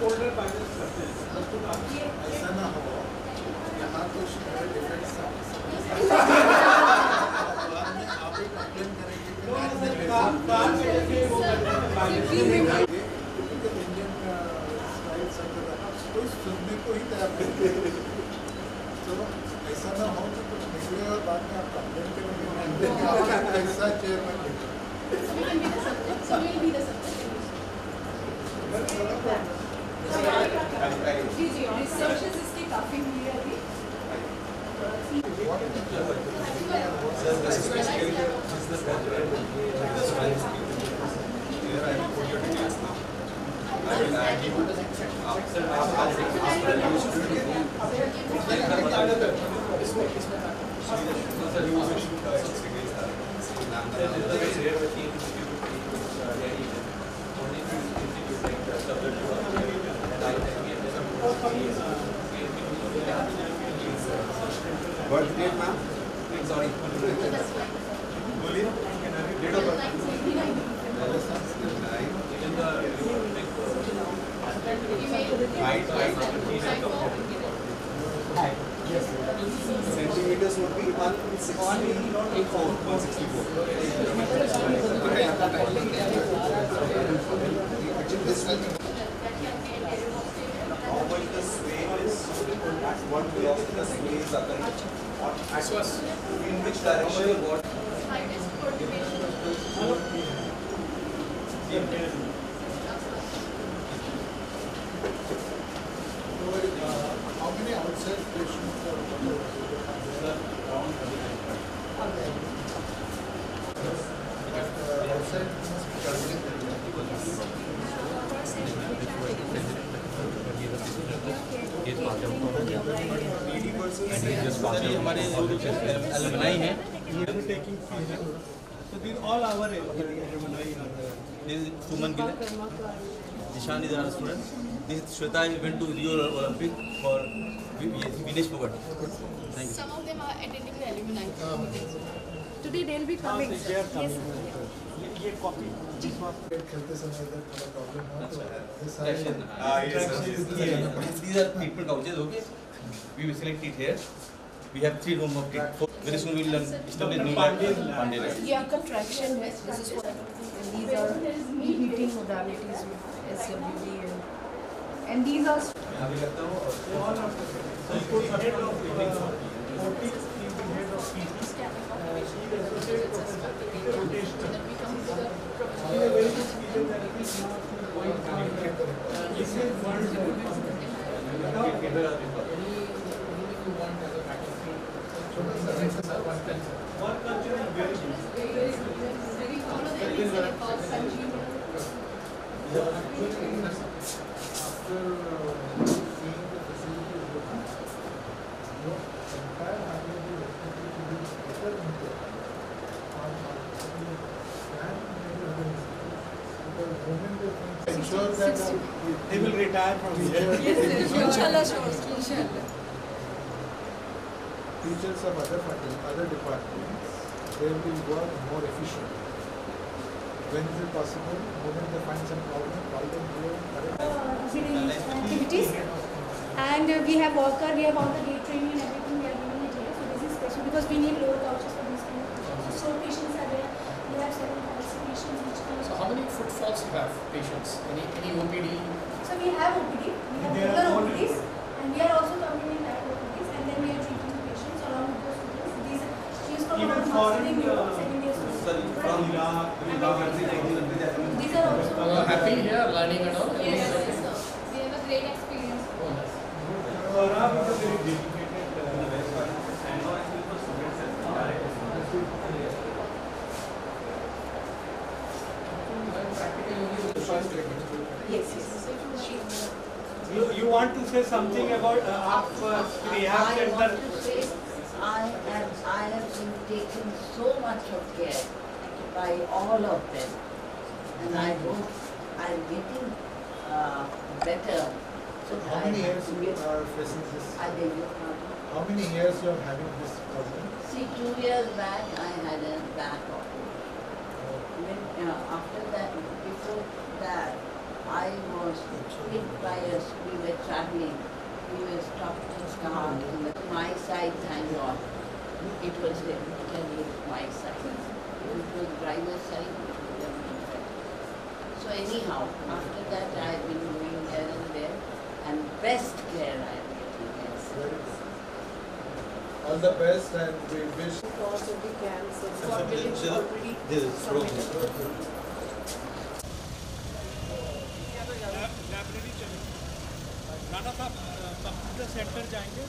Folder biceps करते हैं.
ऐसा ना हो यहाँ तो डिफेंस बाद में आप ही कंप्लेन करेंगे कि इंडियन स्टाइल सब तो सुनने को ही तैयार नहीं तो ऐसा ना हो तो कुछ नहीं बोलिए और बाद में आप कंप्लेंट करेंगे आप ऐसा chairman
So we will be the subject. जी जी रिसर्चेस इसकी काफी हुई है अभी.
Birth date, ma'am? Sorry. Bolliye. Date of birth. Height. Yes. Centimeters would be 164. How much the sway is? What velocity the sway is occurring? In which direction? What?
How many outside patients are
हमारे alumni हैं.
So these all our alumni are
This is Suman Gill. Dishan is our student. This is Shweta went to Rio Olympic for Vinesh Pogad. Thank you.
Some of them are attending the alumni.
Today they will be coming. Yes.
ये copy
खेलते समय इधर थोड़ा problem हुआ तो
These are treatment couches, okay? We will select it here. We have 3 rooms of treatment. Very soon we will establish new Pandey.
Yeah, contraction. This is what. And these are heating modalities with SWD and these are.
ensure that
they will retire from here.
Inshallah, sure. Inshallah.
Teachers of other departments, they will work more efficient. When is it possible? When they find some problem, call them here.
Activities. And we have walker, we have all the gate training and everything we are giving it here. So this is special because we need lower couches for these kind of patients. So patients are there. We have 7 patients which come.
So how many footfalls you have patients? Any OPD?
So we have OPD, we have regular OPDs, and we are also coming in at OPDs, and then we are treating the patients along with those students. These are, she is from
Even
around
foreign,
second year students.
from Iraq,
These are also.
Happy here, learning and all?
Yes, we have a great experience.
Arab is a very dedicated
Yes.
You want to say something about rehab center?
I have been taken so much of care by all of them, and I hope I'm getting better. So
How many years you are facing this? How many years you are having this problem?
See, 2 years back I had a back operation. After that, before that, I was hit by us. We were traveling. We were stopped in car. My side, thank God. It was typically my side. If it was driver's side, it would have been better. So anyhow, after that, I have been going there and there, and best care I am getting. Yes.
All the best and we wish.
Because if we can, so for buildings already submitted.
Rana साहब computer centre जाएंगे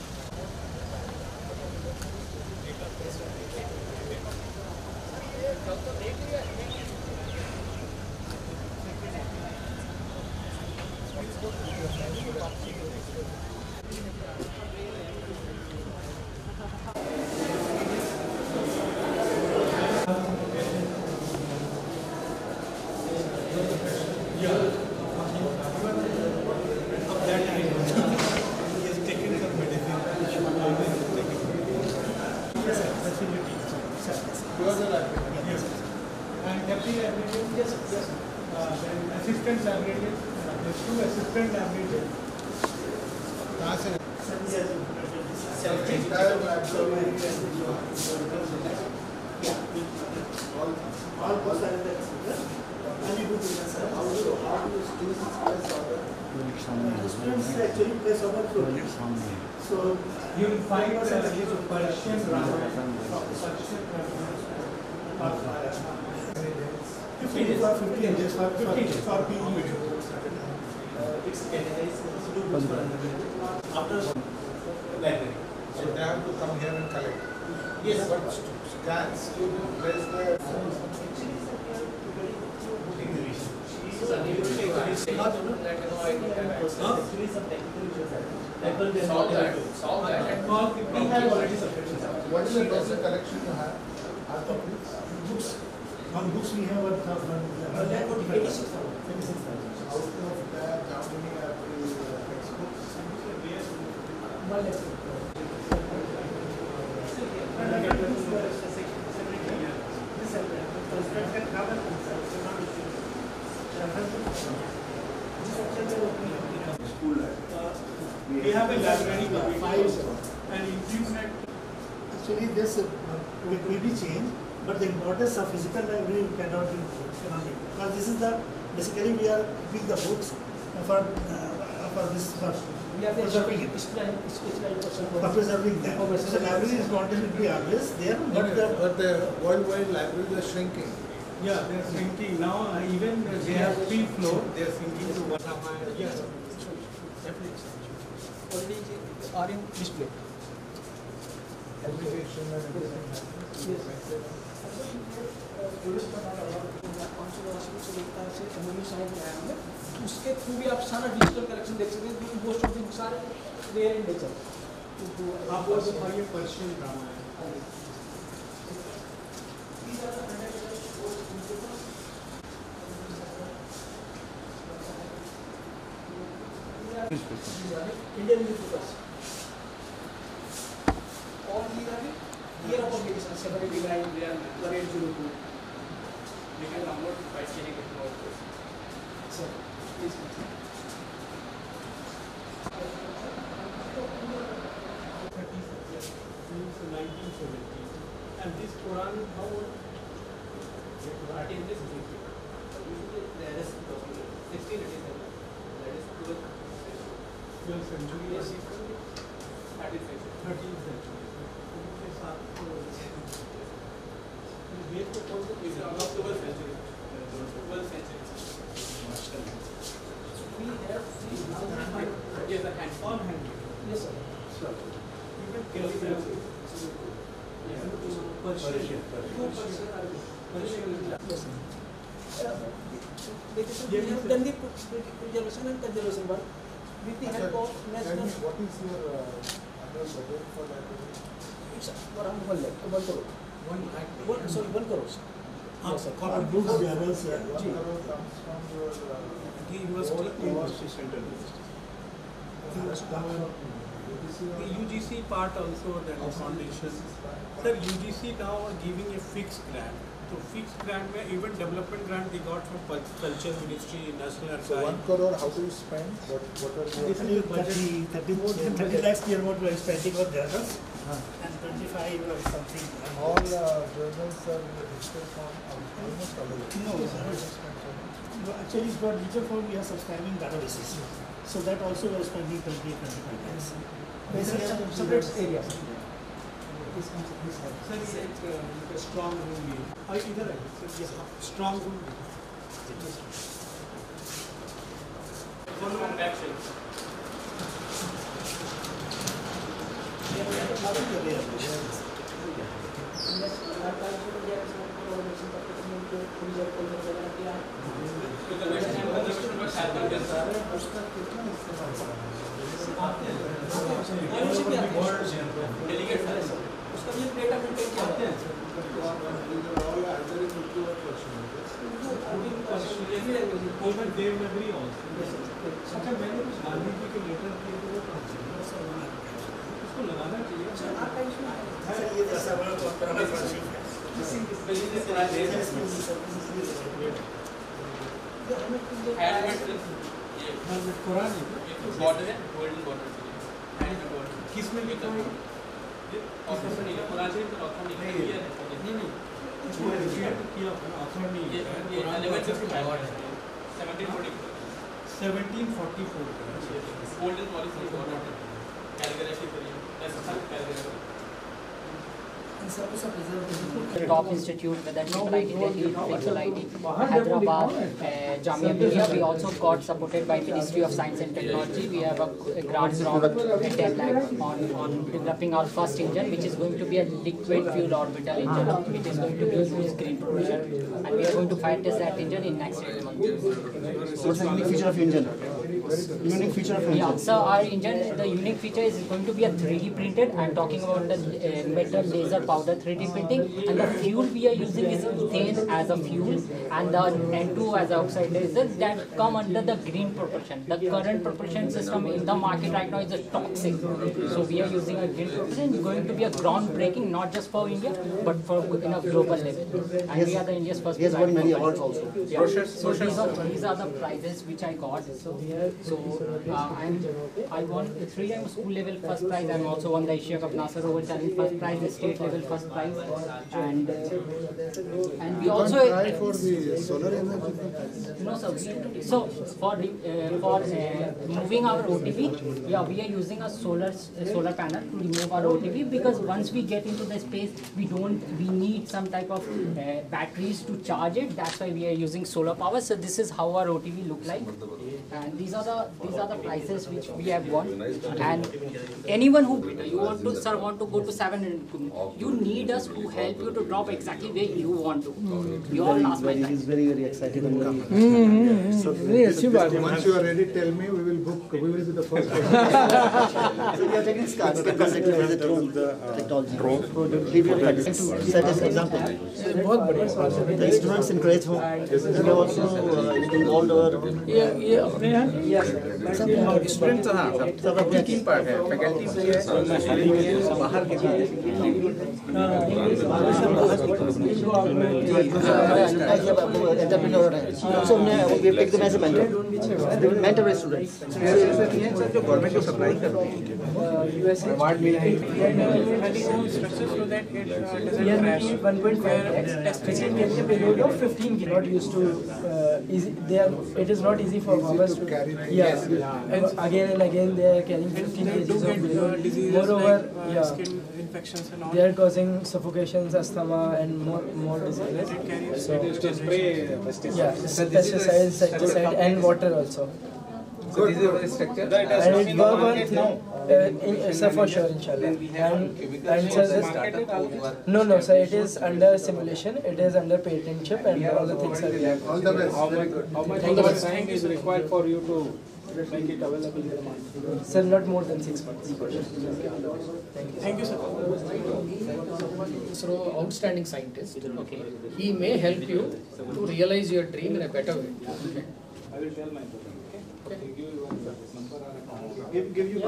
assistant librarian, there's 2 assistant librarians.
कहाँ से?
All both are in the computer. And you do business. How do you choose this place order? Students actually place order through. So
You will find Persian grammar, for 50 inches for PE.
it's after library.
So they have to come here and collect.
Yes.
But can student place the what is the total collection you have?
Books. On books we have 1,000.
Out of that, how many are the textbooks?
We have a library with files and internet.
Actually, this will be changed, but the importance of physical library cannot be because this is the basically we are keeping the books for this for preserving it. For preserving them. So library is not to be always there,
But the worldwide libraries are shrinking.
Yeah, they are shrinking now. Even they have 3 floors. They are shrinking to 1. Yes.
Already are in display.
Application and everything.
उसके through भी आप सारा digital collection देख सकते हैं जो most of the सारे rare in nature
आप वो दिखाइए पर्शियन ड्रामा है
Indian newspapers. All these are the year of publication 79, 1802.
We can download by scanning it now.
Sir, please continue.
And this Quran, how old?
That is this usually there is 1687. That is
12th century.
Yes, 13th century.
13th century. उनके साथ तो वेद को कौन सा
It's around 12th century. 12th century.
We have
Yes, the hand.
on hand.
yes sir.
Sure. You can calculate. Persian.
Yes sir. We have done the preservation and conservation work with the help of national.
What is your annual budget for library?
It's around 1 lakh, 1 crore. 1 crore. Yes sir.
For books, journals,
1 crore comes from your
University Central The UGC part also, that is foundation. Sir, UGC now are giving a fixed grant. So fixed grant में even development grant they got from Culture Ministry, National
So 1
Archive.
crore, how do you spend? What are your...
This is 30 lakhs per month we are spending on journals and 25 or something.
All journals are in the digital form, almost available.
No, actually for digital form we are subscribing databases. So that also we are spending 20-25 lakhs.
Separate areas.
this comes to this side. Sir, it's like a strong room. Either way. So yes, strong room.
One back shelf.
किसमें लिखा है? Author नहीं है, कुरान शरीफ का author नहीं है। नहीं इसको रिजेक्ट किया ऑथर नहीं है। ये 1155 1744
गोल्डन पॉलिसी कैलिग्राफी करिए ऐसा calligraphy
top institute, whether it's IIT Delhi, Pixel IT, Hyderabad, Jamia Hamdard. We also got supported by Ministry of Science and Technology. We have a grant from 10 lakh on developing our first engine, which is going to be a liquid fuel orbital engine. It is going to be used green propulsion, and we are going to fire test that engine in next 8 months.
What's the unique feature of engine? Unique feature of engine?
Yeah, so our engine, the unique feature is going to be a 3D printed. I'm talking about the metal laser powder 3D printing, and the fuel we are using is ethane as a fuel, and the N2 as an oxide laser that come under the green propulsion. The current propulsion system in the market right now is a toxic, so we are using a green propulsion. It's going to be a groundbreaking not just for India but for in a global level, and we are the India's first.
He has won many awards also.
Yeah. So these are the prizes which I got. I won 3 times school level first prize, and also won the Asia Cup NASA Oval Challenge first prize, the state level first prize, and we also
try for the solar energy.
no sir. So for moving our OTV, yeah, we are using a solar panel to remove our OTV, because once we get into the space, we need some type of batteries to charge it. That's why we are using solar power. So this is how our OTV look like, and these are the prices which we have won. And anyone who want to go to 700, you need us to help you to drop exactly where you want to. You all last my time.
He's very excited and
Once you are ready, tell me. We will book. We will be the first.
So we are taking scans. You can contact me with the drone technology. Give you practice. Set as example. The students encourage home. We have also involved our
students हाँ teaching part है faculty भी है बाहर के
So we pick them as a mentor. They will mentor a student.
Sir जो government को supply कर रही है अवार्ड मिला है so that it doesn't crash 1.5x testing can be payload of 15 kg not used to easy it is not easy for farmers to carry and again and again they are carrying 15 kg of diseases. Moreover, skin infections and all. They are causing suffocations, asthma, and more diseases. So pesticides, insecticide, and water also. So this is the structure. And it works now. Sir, for sure, inshallah. And sir, no, sir. It is under simulation. It is under patentship, and all the things are there. All the best. How much time is required for you to make it available in the market? Sir, not more than 6 months. Thank you, sir.
So, outstanding scientist. Okay. He may help you to realize your dream in a better way. Okay.
I will tell my brother. Okay. Give you your number or account.
Give you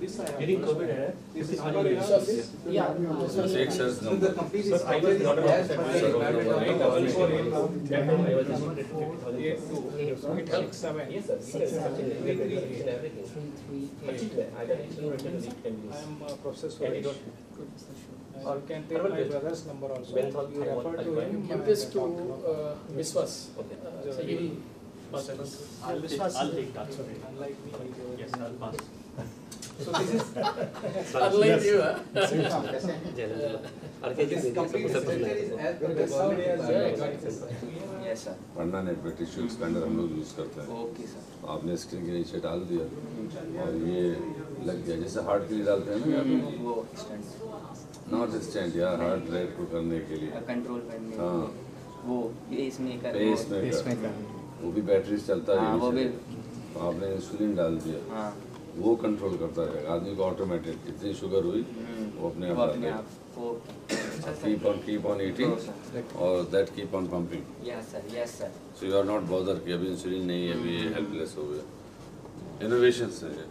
this getting COVID है. This is
yeah.
So the complete is I was not
it helps 7. Yes, sir. I am a professor. Or can take my brother's number also. You refer to him.
Give this to Viswas. So he will
I'll take that.
Unlike me,
yes, I'll pass.
So this is unlike you, huh?
This complete structure is as per the government.
Yes sir.
Permanent पे tissue expander हम लोग use करते हैं।
Okay sir.
आपने screen के नीचे डाल दिया और ये लग गया, जैसे हार्ट के लिए डालते हैं ना,
वो स्टैंड।
नॉट स्टैंड यार, हार्ट रेट को करने के लिए,
कंट्रोल करने।
हाँ
वो पेस मेकर।
वो भी बैटरी से चलता है।
वो भी।
तो आपने इंसुलिन डाल दिया,
हाँ।
वो कंट्रोल करता रहेगा आदमी को ऑटोमेटिक, कितनी शुगर हुई वो अपने आप डाल देगा। Keep on eating और that keep on pumping.
Yes sir, yes sir.
So you are not bothered कि अभी इंसुलिन नहीं है, अभी हेल्पलेस हो गया। Innovations है ये।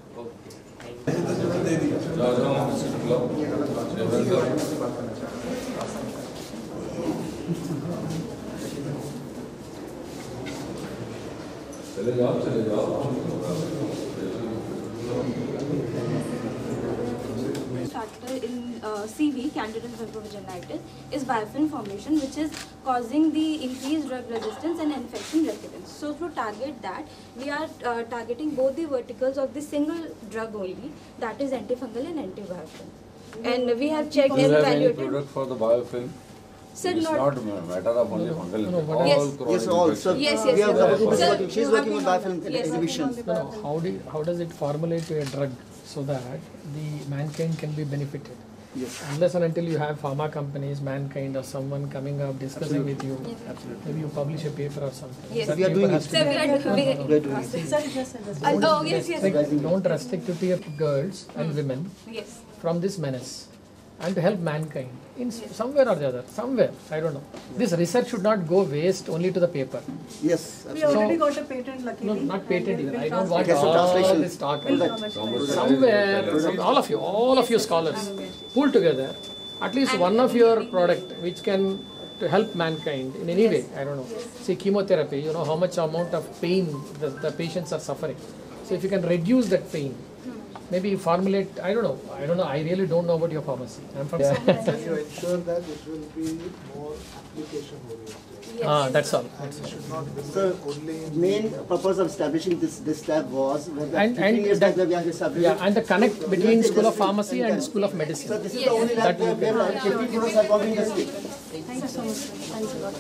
चले जाओ।
Factor in CV, candidate vaginitis, is biofilm formation, which is causing the increased drug resistance and infection recurrence. So to target that, we are targeting both the verticals of the single drug only, that is antifungal and antibiofilm. And we have checked and evaluated.
Do you have any product for the biofilm?
Sir,
it's not a matter of only fungal.
Yes.
Yes, all. So
Yes.
we have
Sir,
she's working on biofilm inhibition.
How does it formulate to a drug so that the mankind can be benefited?
Yes.
Unless and until you have pharma companies, mankind or someone coming up discussing with you, maybe you publish a paper or something.
Yes.
That
We are
paper
doing
has
it.
to
Sir,
be-
we are doing it.
Sir,
Oh, yes.
Don't restrict it to your girls and women
Yes.
from this menace, and to help mankind in somewhere or the other, somewhere, I don't know. This research should not go waste only to the paper.
Yes.
We already got a patent, luckily.
No, not patent either. I don't want
Yes, so
all
translation.
this talk.
We'll
Somewhere, all of you scholars, pull together at least one of your product which can to help mankind in any way. I don't know. See, chemotherapy, you know how much amount of pain the patients are suffering. So if you can reduce that pain, maybe formulate, I don't know, I really don't know about your pharmacy. I'm from
Can you ensure that it will be more application oriented?
That's all.
And it should not be
So,
only
main purpose of establishing this lab was
And
that we have established.
yeah, and the connect between School of Pharmacy and School of Medicine.
So this is the only lab where we have 50 products are from industry.
Thank you so much. Thanks a lot.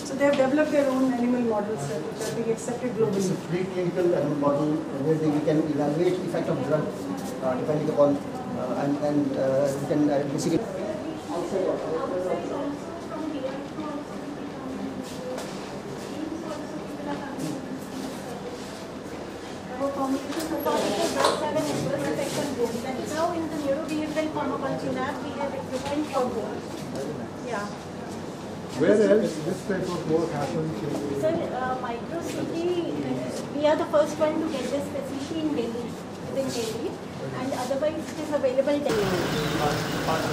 So they have developed their own animal models, sir, which are being accepted globally.
Preclinical animal model where we can evaluate effect of drug depending upon and we can basically.
Our formulations of drugs have an adverse effect on bone. That is how in the neurobehavioral pharmacology lab we have equipment for bone. Yeah.
where else this type of work happens?
Sir, micro-CT, we are the first one to get this facility in Delhi. And otherwise it is available daily.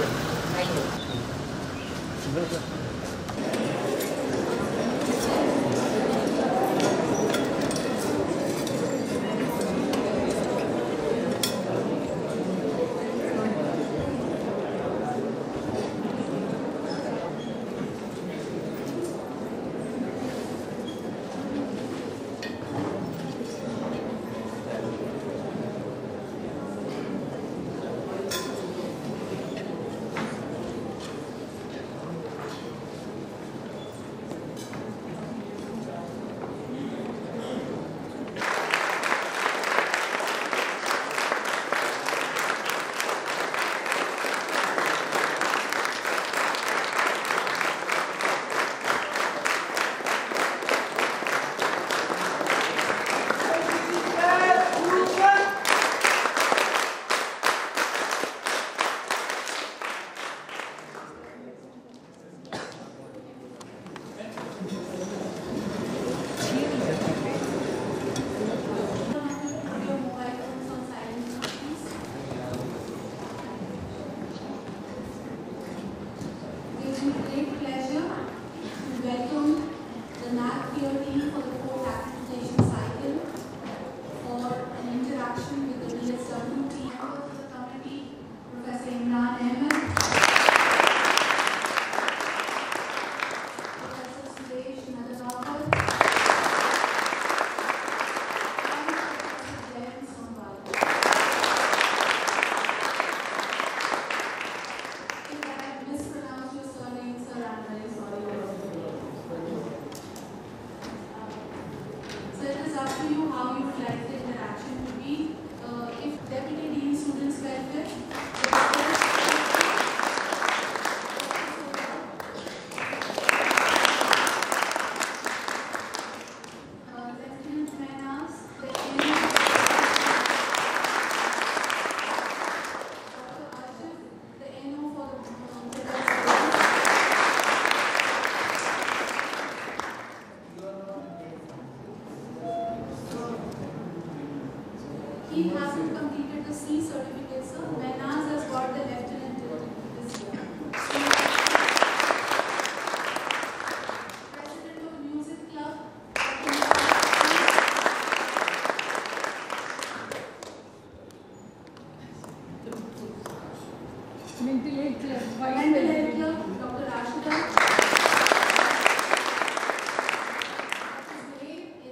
Mental Health Club.
Mental Health Club, Dr. Rashida.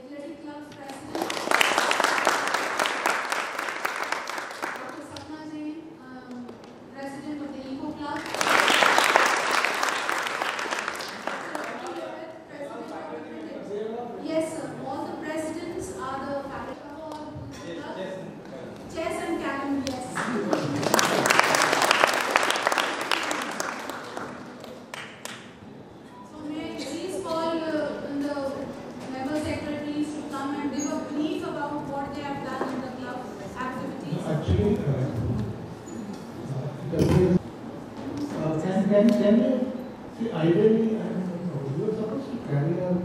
Athletic Club President. Dr. Sapna Jain, President of the Eco Club. Yes, sir. All the presidents are the faculty of chess and carom, yes. So may I please call the member secretaries to come and give a brief about what they have done in the club activities.
Actually, can you see ideally? You were supposed to carry out.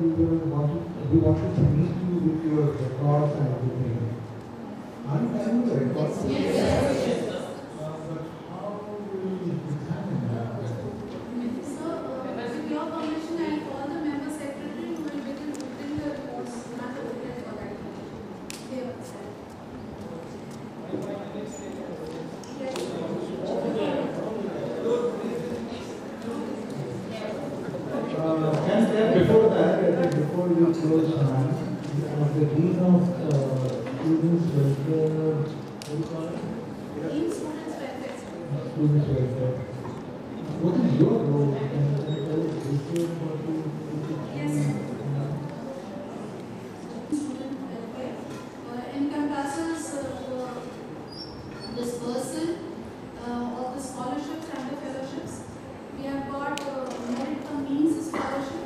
We wanted to meet you with your records and everything. Are you carrying the records? Yes. But how will you examine that?
So, with your permission, I'll call the member secretary who will within the reports and the witness for that. They will say.
Before that, before you close time, the Dean of Students Welfare, what do you call it?
Dean Students Welfare.
Students Welfare. What is your role? Can you tell us briefly what you do?
Yes. Student welfare encompasses dispersal of the scholarships and the fellowships. We have got merit from means scholarship.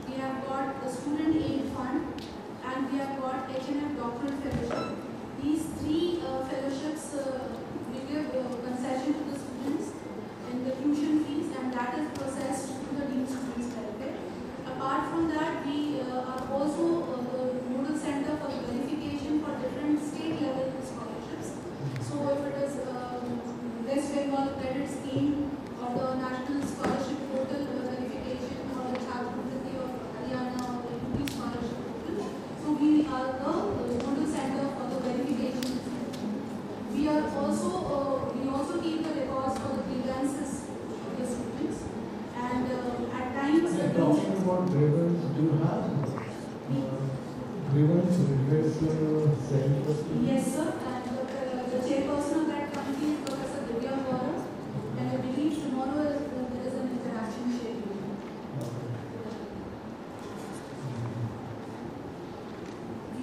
We have got the student aid fund, and we have got H&F doctoral fellowship. These three fellowships we give concession to the students in the tuition fees, and that is processed through the Dean Students Welfare. Apart from that, we are also the nodal center for the verification for different state level scholarships. So if it is West Bengal Credit Scheme or the National Scholarship Portal verification, or the Chhatrapati of Haryana or the UP Scholarship Portal, so we are the nodal center for the verification. We are also keep the records for the grievances of the students, and at times
Talking about grievance, do you have grievance redressal center?
Yes, sir. And the chairperson of that committee is Professor Divya Gaurav, and I believe tomorrow there is an interaction scheduled.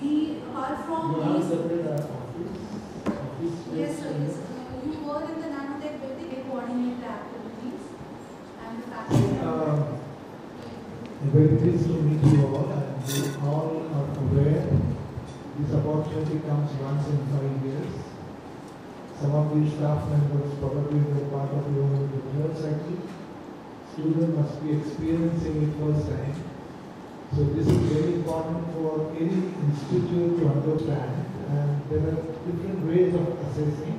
We, apart from
You have
these,
separate office?
yes, sir. Yes, you were in the nanotech building, they coordinate the activities and the faculty.
Very pleased to meet you all, and you all are aware this opportunity comes once in 5 years. Some of these staff members probably were part of your regular cycle. Students must be experiencing it first time. So this is very important for any institute to understand, and there are different ways of assessing.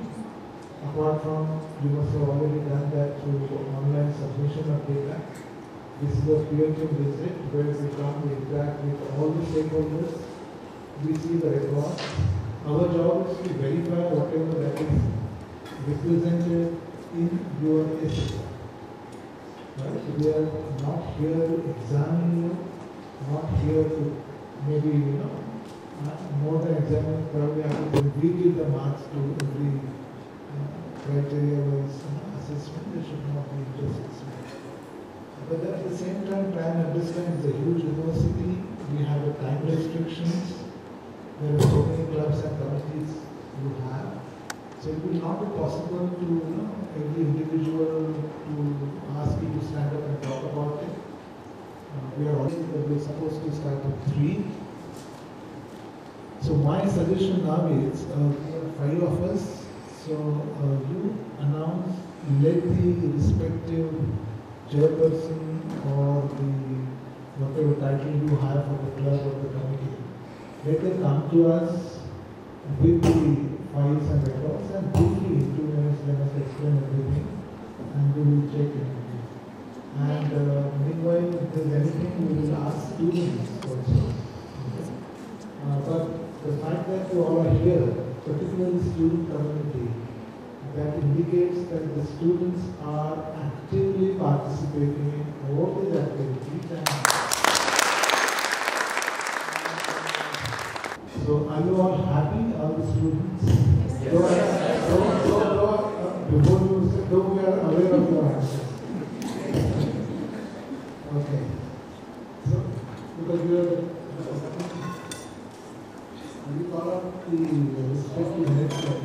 Apart from, you must have already done that through online submission of data. This is a peer-to-peer visit where we come, we interact with all the stakeholders, we see the record. Our job is to verify whatever that is represented in your essay. Right? So we are not here to examine you, not here to maybe, more than examine, probably I will give the marks to every criteria-wise assessment. There should not be injustice. But at the same time, try and understand it's a huge university. We have a time restrictions. There are so many clubs and committees you have. So it will not be possible to, every individual to ask you to stand up and talk about it. We are already supposed to start at 3. So my suggestion now is, there are 5 of us. So you announce, let the respective chairperson or the whatever title you have for the club or the committee, let them come to us with the files and records and briefly in 2 minutes let us explain everything and we will check it. And meanwhile, if there is anything, we will ask students also. But the fact that you all are here, particularly student community, that in
indicates that the students are actively participating in all these activities. So are you all happy, all the students? Yes. Before you say, though we are aware of your answers. Okay. So, because you are, you call up the respective heads.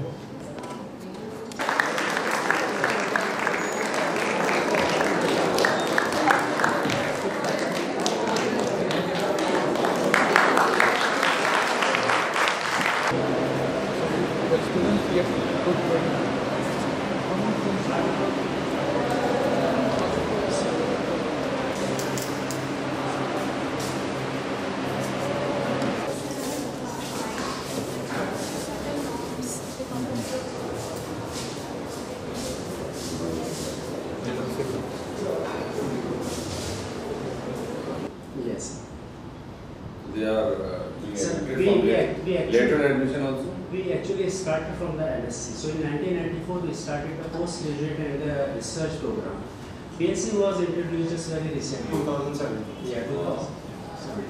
Yes.
They are
later
admission also?
We actually started from the LSC. So in 1994 we started the postgraduate and the research program. BSc was introduced just very recently.
2007.
Yeah, 2007.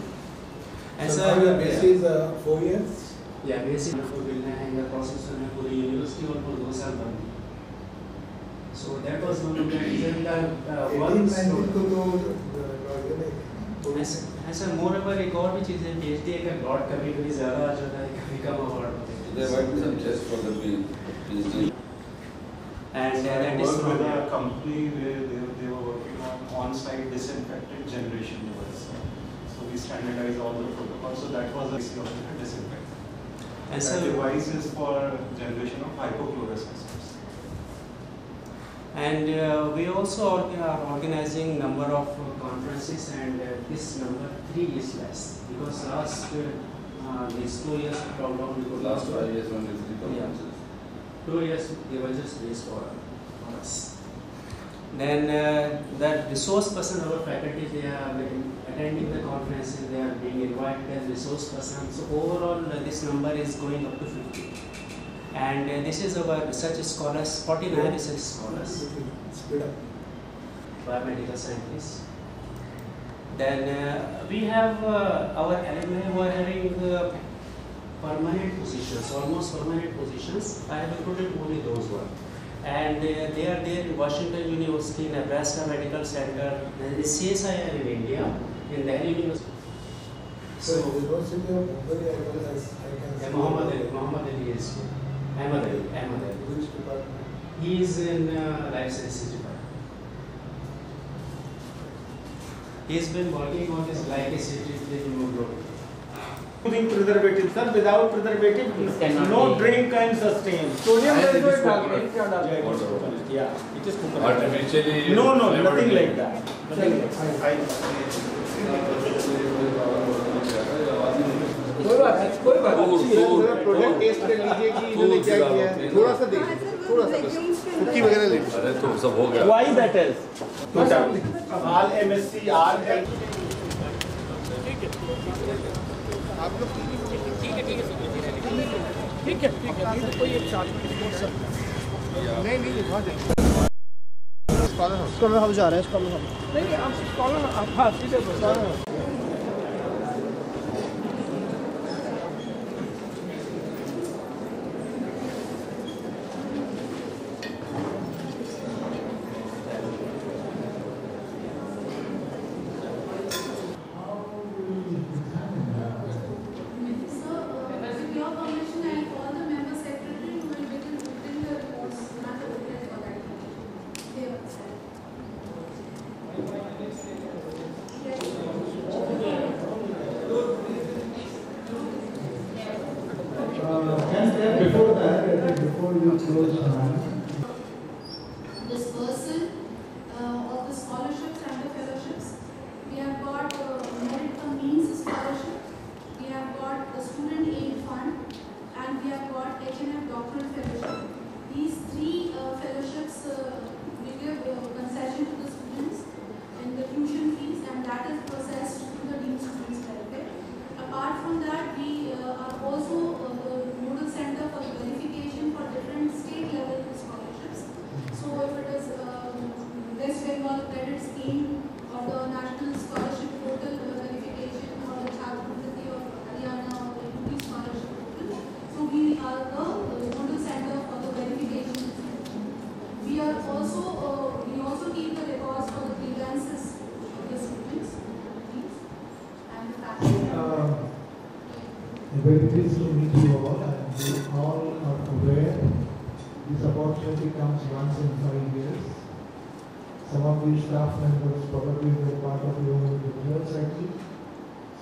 And
so the BSc is 4 years?
Yeah, BSc in the process of the university or 2 साल बंद. So that was one of the reasons that ऐसा more over एक और भी चीज़ है PhD का lot कभी ज़्यादा आ जाता है कभी कम अवार्ड होते हैं.
There might be some test for the PhD.
And that is
from a company where they were working on-site disinfectant generation device. So we standardize all the protocols. So that was a disinfectant. And that device is for generation of hypochlorous.
And we also are organizing number of conferences, and this number 3 is less because last these 2 years lockdown.
Last 5 years only 3 conferences.
2 years they were just raised for us. Then the resource person, our faculty, they are attending the conferences. They are being invited as resource person. So overall, this number is going up to 50. And this is our research scholars, 49 research scholars, biomedical scientists. Then we have our alumni who are having permanent positions, almost permanent positions. I have included only those ones. And they are there in Washington University, Nebraska Medical Center, and the CSIR in India, in Delhi University.
So, University of Mumbai, I can
Muhammad Ali is here. Ahmad Ali.
Which department?
He is in life sciences department. He has been working on his glycosid hemoglobin.
Using preservative, sir. Without preservative, no drink can sustain. Sodium is yeah, it is
artificially.
No, nothing like that. Nothing like that. कोई बात नहीं product test कर लीजिए कि इन्होंने क्या किया है थोड़ा सा देखिए थोड़ा सा कुकी वगैरह ले
अरे तो सब हो गया
why that is all MSc are आप लोग ठीक है कोई एक साथ नहीं बहुत स्कॉलर हाउस जा रहे हैं स्कॉलर हाउस नहीं आप स्कॉलर हां सीधे scholar before you close
dispersal of the scholarships and the fellowships. We have got merit from means scholarship. We have got the student aid fund, and we have got H&F doctoral fellowship. These 3 fellowships we give concession to the students in the tuition fees, and that is processed to the Dean Students Welfare. Apart from that, we are also the nodal center for verification for different state level scholarships. Bengal credit scheme or the national scholarship portal verification or the Chhatrapati of Haryana or the UP scholarship portal. So we are the nodal center for the verification. We also keep the records for the grievances of the students and the faculty.
Very pleased to meet you all, and we all are aware this opportunity comes once in 5 years. Some of these staff members probably were part of your research cycle.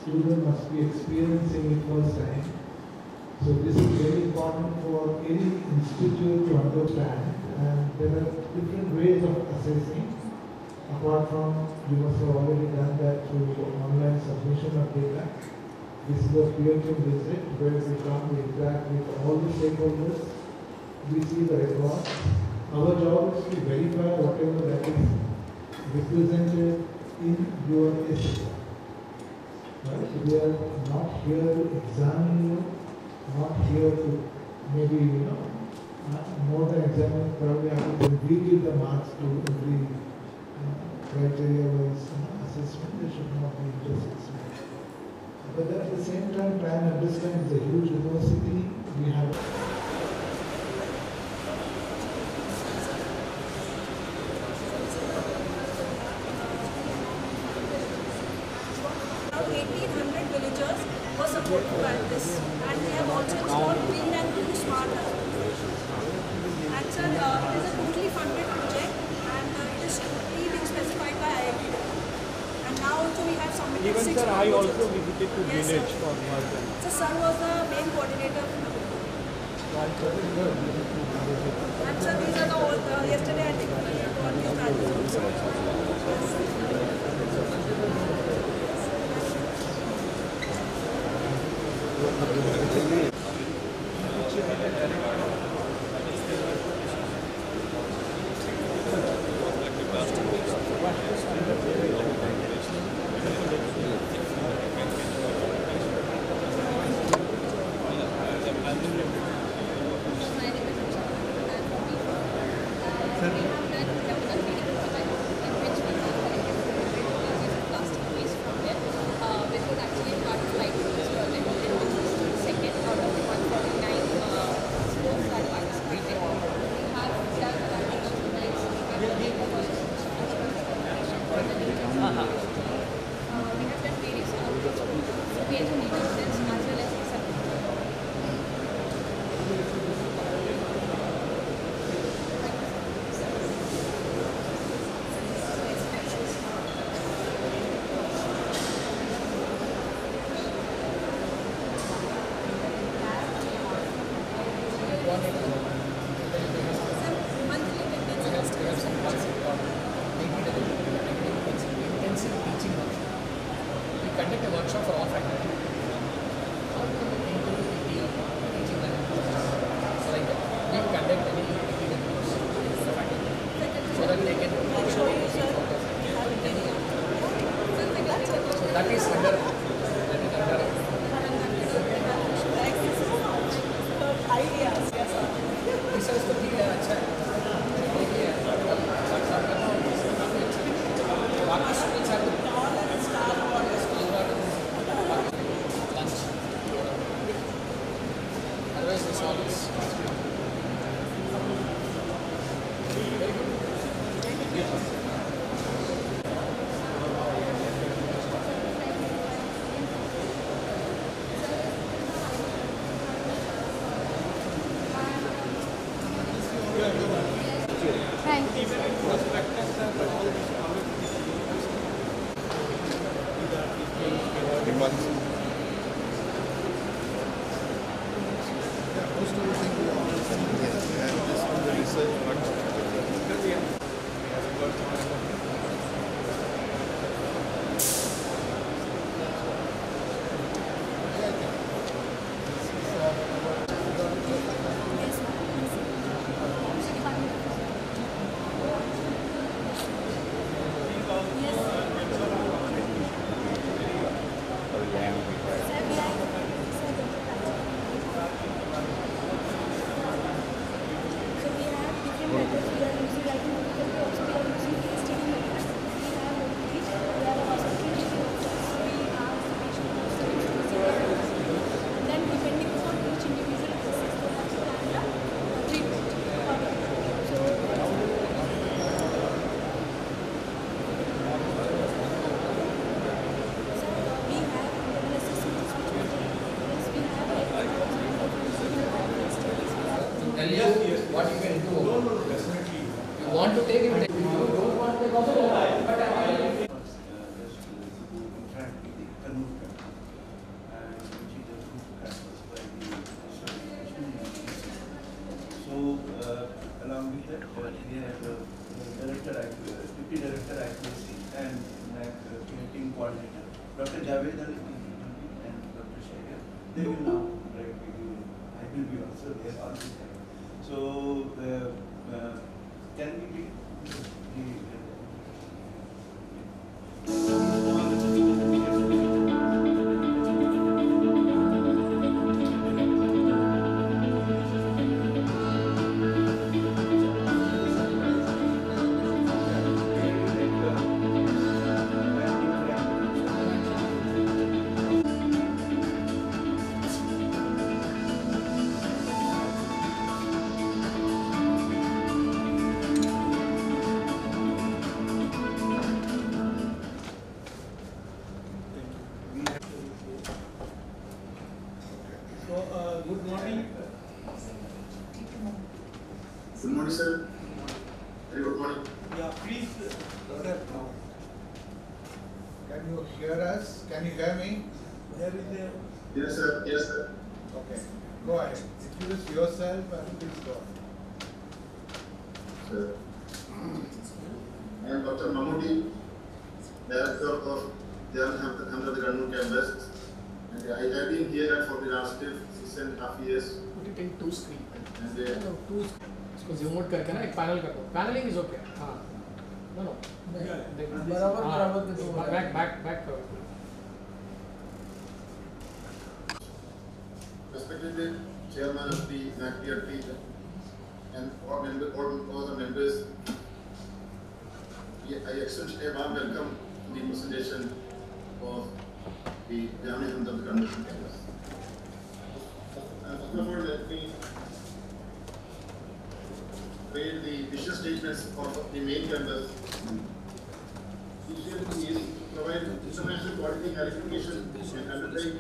Students must be experiencing it first time. So this is very important for any institute to understand, and there are different ways of assessing. Apart from, you must have already done that through online submission of data. This is a peer-to-peer visit where we come, we interact with all the stakeholders, we see the record. Our job is to verify whatever that is represented in your essay. Right? We are not here to examine you, not here to maybe, more than examine, probably have to reveal the marks to every criteria-wise assessment. There should not be just assessment. But at the same time, try and understand it's a huge university. We have
Around 1,800 villagers were supported by this, and we have also installed green and blue smart houses. And sir, it is a totally funded project, and it is totally being specified by IIT. And now also we have submitted
Even
6
sir, I
proposals.
also visited to
Yes,
village
sir.
for work.
So sir was the main coordinator. And sir, these are the all, yesterday I took all these batches.
Conduct a workshop for all faculty. So like we conduct any course for faculty so that they can show so that is under
ideas.
This is the thing अच्छा है बाकी students have to otherwise this all is very good.
they will now, right? I will be also there all the time. So, can we be
good morning.
Good morning, sir. Very good morning.
Yeah, please, sir.
Can you hear us? Can you hear me?
There is a...
Yes, sir. Yes, sir.
Okay. Go ahead. Introduce yourself and please go.
Sir. I am Dr. Mahmoodi, Director of Jamia Hamdard campus. And I have been here for the last 6.5 years.
Put it in two screen.
And
no, two. इसको zoom out करके ना एक panel कर दो. Paneling is okay. हाँ. No. बराबर. Back करो.
Respected Chairman of the NAAC and all the members, I extend a warm welcome to the presentation of the Jamia Hamdard Convention campus. First of all, let me read the vision statements of the main campus. Vision is provide international quality qualification and undertake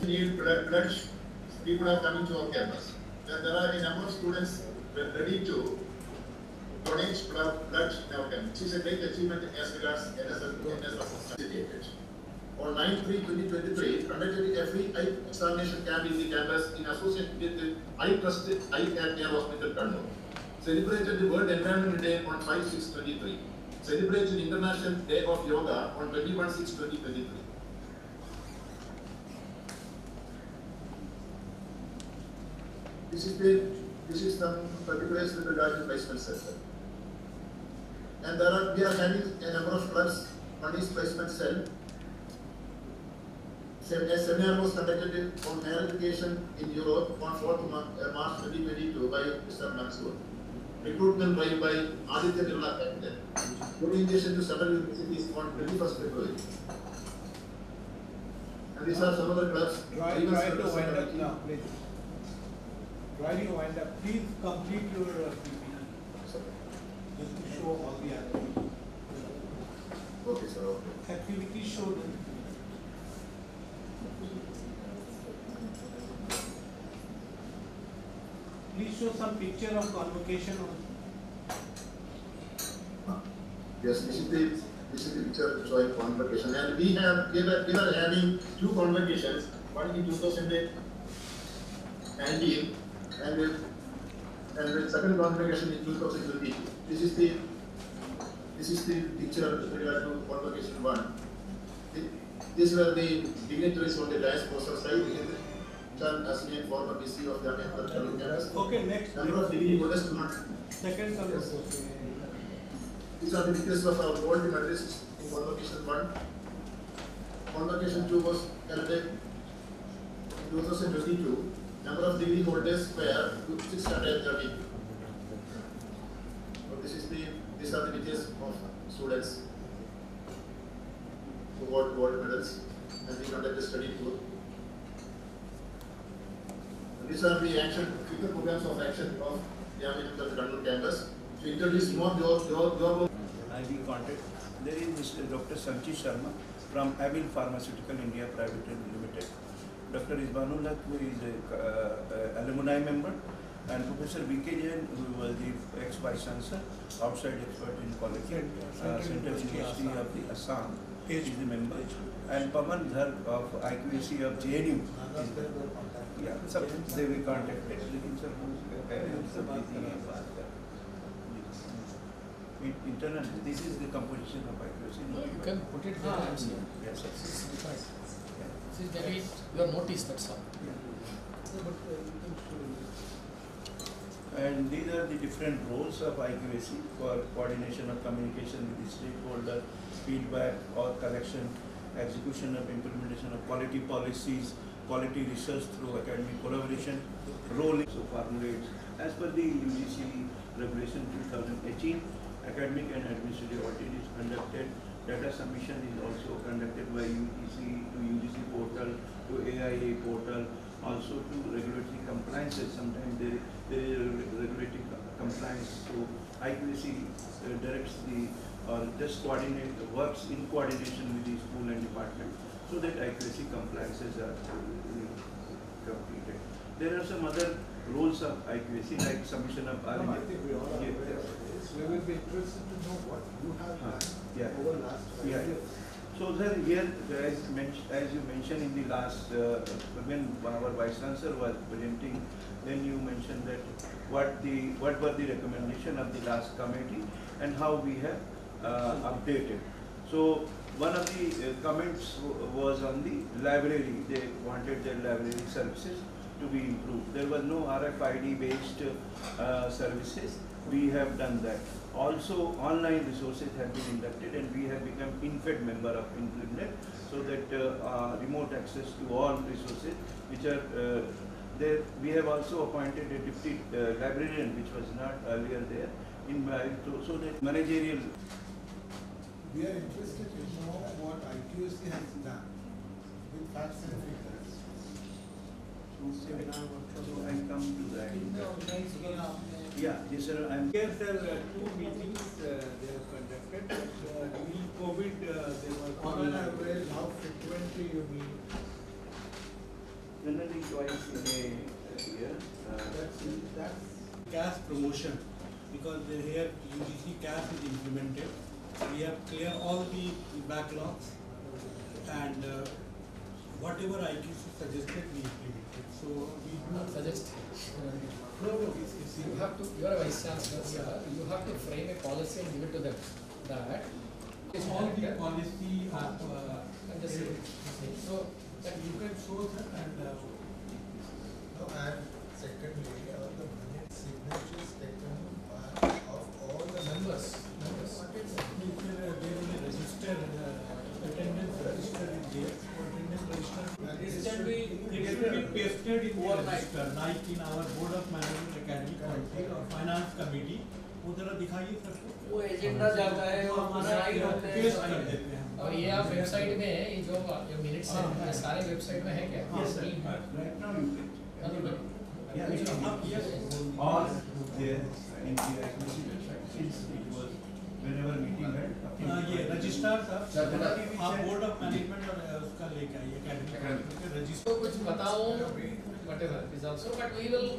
need pledge. People are coming to our campus. And there are a number of students who are ready to donate blood in our campus. This is a great achievement as regards NSF. On 9/3/2023, conducted a free eye examination camp in the campus in association with the Eye Trust Eye Care Hospital, Kannur. Celebrated the World Environment Day on 5/6/23. Celebrated International Day of Yoga on 21/6/2023. This is some particulars with regard to placement center. And we are having a number of clubs on this placement cell. A seminar was conducted on higher education in Europe on 4th March 2022 by Mr. Mansoor. Recruitment drive by Aditya Birla Capital. Orientation to several universities on 21st February. And these are some of the clubs.
Try to wind up now, please. Try to wind up. Please complete your PPT. Just to show all the activities.
Okay, sir. Okay.
Activities showed. Please show some picture of convocation.
Yes, this is the picture showing convocation, and we are having two convocations, one in 2019 and the second convocation in 2020. This is the picture with regard to convocation one. These were the dignitaries on the dais poster side. Chan Asmi, former DC of Jamia Hamdard campus.
Okay, next.
Number of degree holders.
Second convocation.
These are the details of our gold medalists in convocation 1. Convocation 2 was held in 2022. Number of degree holders were 630. So these are the details of students who got gold medals, and we conducted study tour. These are the future programs of action of Jamia Hamdard campus. To introduce more job.
I will contact. There is Mr. Dr. Sanchi Sharma from Abil Pharmaceutical India Private Limited. Dr. Izbanullah, who is an alumni member, and Professor V.K. Jain, who was the ex-vice chancellor, outside expert in quality, Central University of the Assam, is the member, and Pavan Dhar of IQAC of JNU. Yeah, so they will contact internal. This is the composition of IQAC.
You can put it there.
Yes, yes.
This is maybe your notice, that's all.
And these are the different roles of IQAC for coordination of communication with the stakeholder, feedback or collection, execution of implementation of quality policies, quality research through academic collaboration, role so formulates as per the UGC regulation 2018. Academic and administrative audit is conducted. Data submission is also conducted by UGC to UGC portal, to AIA portal, also to regulatory compliances. Sometimes there is regulatory compliance. So IQAC directs the or just works in coordination with the school and department so that IQAC compliances are completed. There are some other roles of IQAC like submission of
I think we all are aware of this. We will be interested to know what you have done over the last 5 years.
So sir, here as you mentioned in the last when our Vice Chancellor was presenting, then you mentioned that what were the recommendation of the last committee and how we have updated. So one of the comments was on the library. They wanted their library services to be improved. There was no RFID based services. We have done that. Also, online resources have been inducted and we have become InFed member of InfluNet, so that remote access to all resources which are there. We have also appointed a deputy librarian, which was not earlier there, so that managerial.
We are interested to know what IQAC has done with facts and figures.
So I come to that. Yeah, yes sir.
Yes, sir. 2 meetings they have conducted. During COVID, there was
on an average, how frequently you meet?
Generally twice in a year.
That's CAS promotion, because here UGC CAS is implemented. We have cleared all the backlogs and whatever IQC suggested we implemented. So we do
not suggest.
No,
you have to. You are a Vice Chancellor, sir. You have to frame a policy and give it to them. That
is all the policy of.
So
that you can show that and.
No, and secondly, the minute signatures taken of all the members.
They will register attendance registered in there. It should be pasted in the register, like in our Board of Management Academic Committee or Finance Committee. वो जरा दिखाइए sir को।
वो agenda जाता है और हमारा paste कर देते हैं। और ये आप वेबसाइट में ये जो मिनट्स हैं सारे वेबसाइट में है क्या?
Yes sir. Right now you can. Yeah, all there in the IQAC website since it was whenever meeting had.
ये रजिस्ट्रार साहब आप बोर्ड ऑफ मैनेजमेंट और उसका लेके आइए एकेडमिक रजिस्टर
कुछ बताओ whatever is also, but we will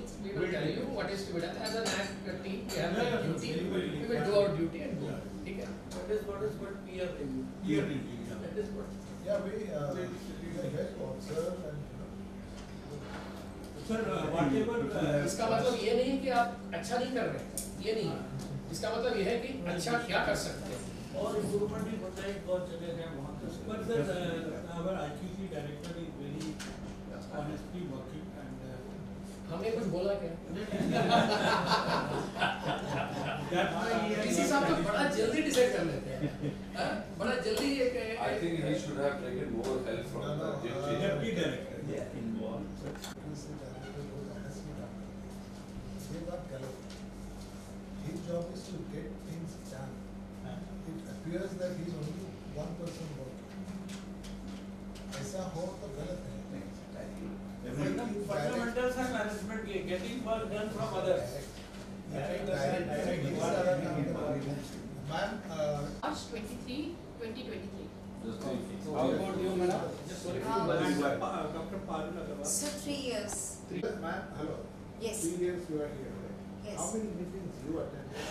tell you what is to be done as a NAAC team. We have a duty. We will do our duty and go. ठीक है? That is what peer review.
Peer review.
That is what.
Yeah, we very observe and.
Sir, whatever.
इसका मतलब ये नहीं कि आप अच्छा नहीं कर रहे, ये नहीं है। इसका मतलब ये है कि अच्छा क्या कर सकते हैं।
और इम्प्रूवमेंट भी होता है बहुत जगह है वहाँ पर। But sir, our IQC director is very honestly working and.
हमने कुछ बोला क्या? किसी साहब तो बड़ा जल्दी डिसाइड कर लेते हैं, बड़ा जल्दी ये
I think he should have taken more help from the
deputy director.
Yeah, involved.
His job is to get things done. It appears that he is only one person working. ऐसा हो तो गलत है.
Fundamentals and management getting work done from others.
Ma'am,
March 23, 2023.
How about you, madam? Dr. Parul Agarwal.
So 3 years.
Ma'am, hello.
Yes.
3 years you are here, right?
Yes.
How many meetings you attended?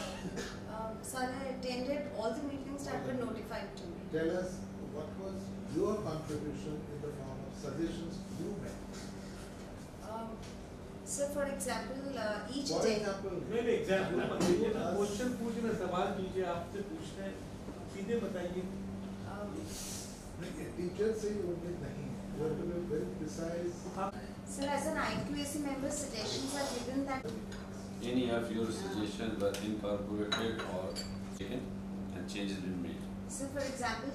So I attended all the meetings that were notified to me.
Tell us what was your contribution in the form of suggestions you made.
So for example, each
For
day.
example,
नहीं example बताइए ना, question पूछना, सवाल कीजिए, आपसे पूछना है, सीधे बताइए।
Teachers say only nahi. You have to be very precise.
Sir, as an IQAC member, suggestions are given that
Any of your suggestions were incorporated or taken and changes been made?
So, for example,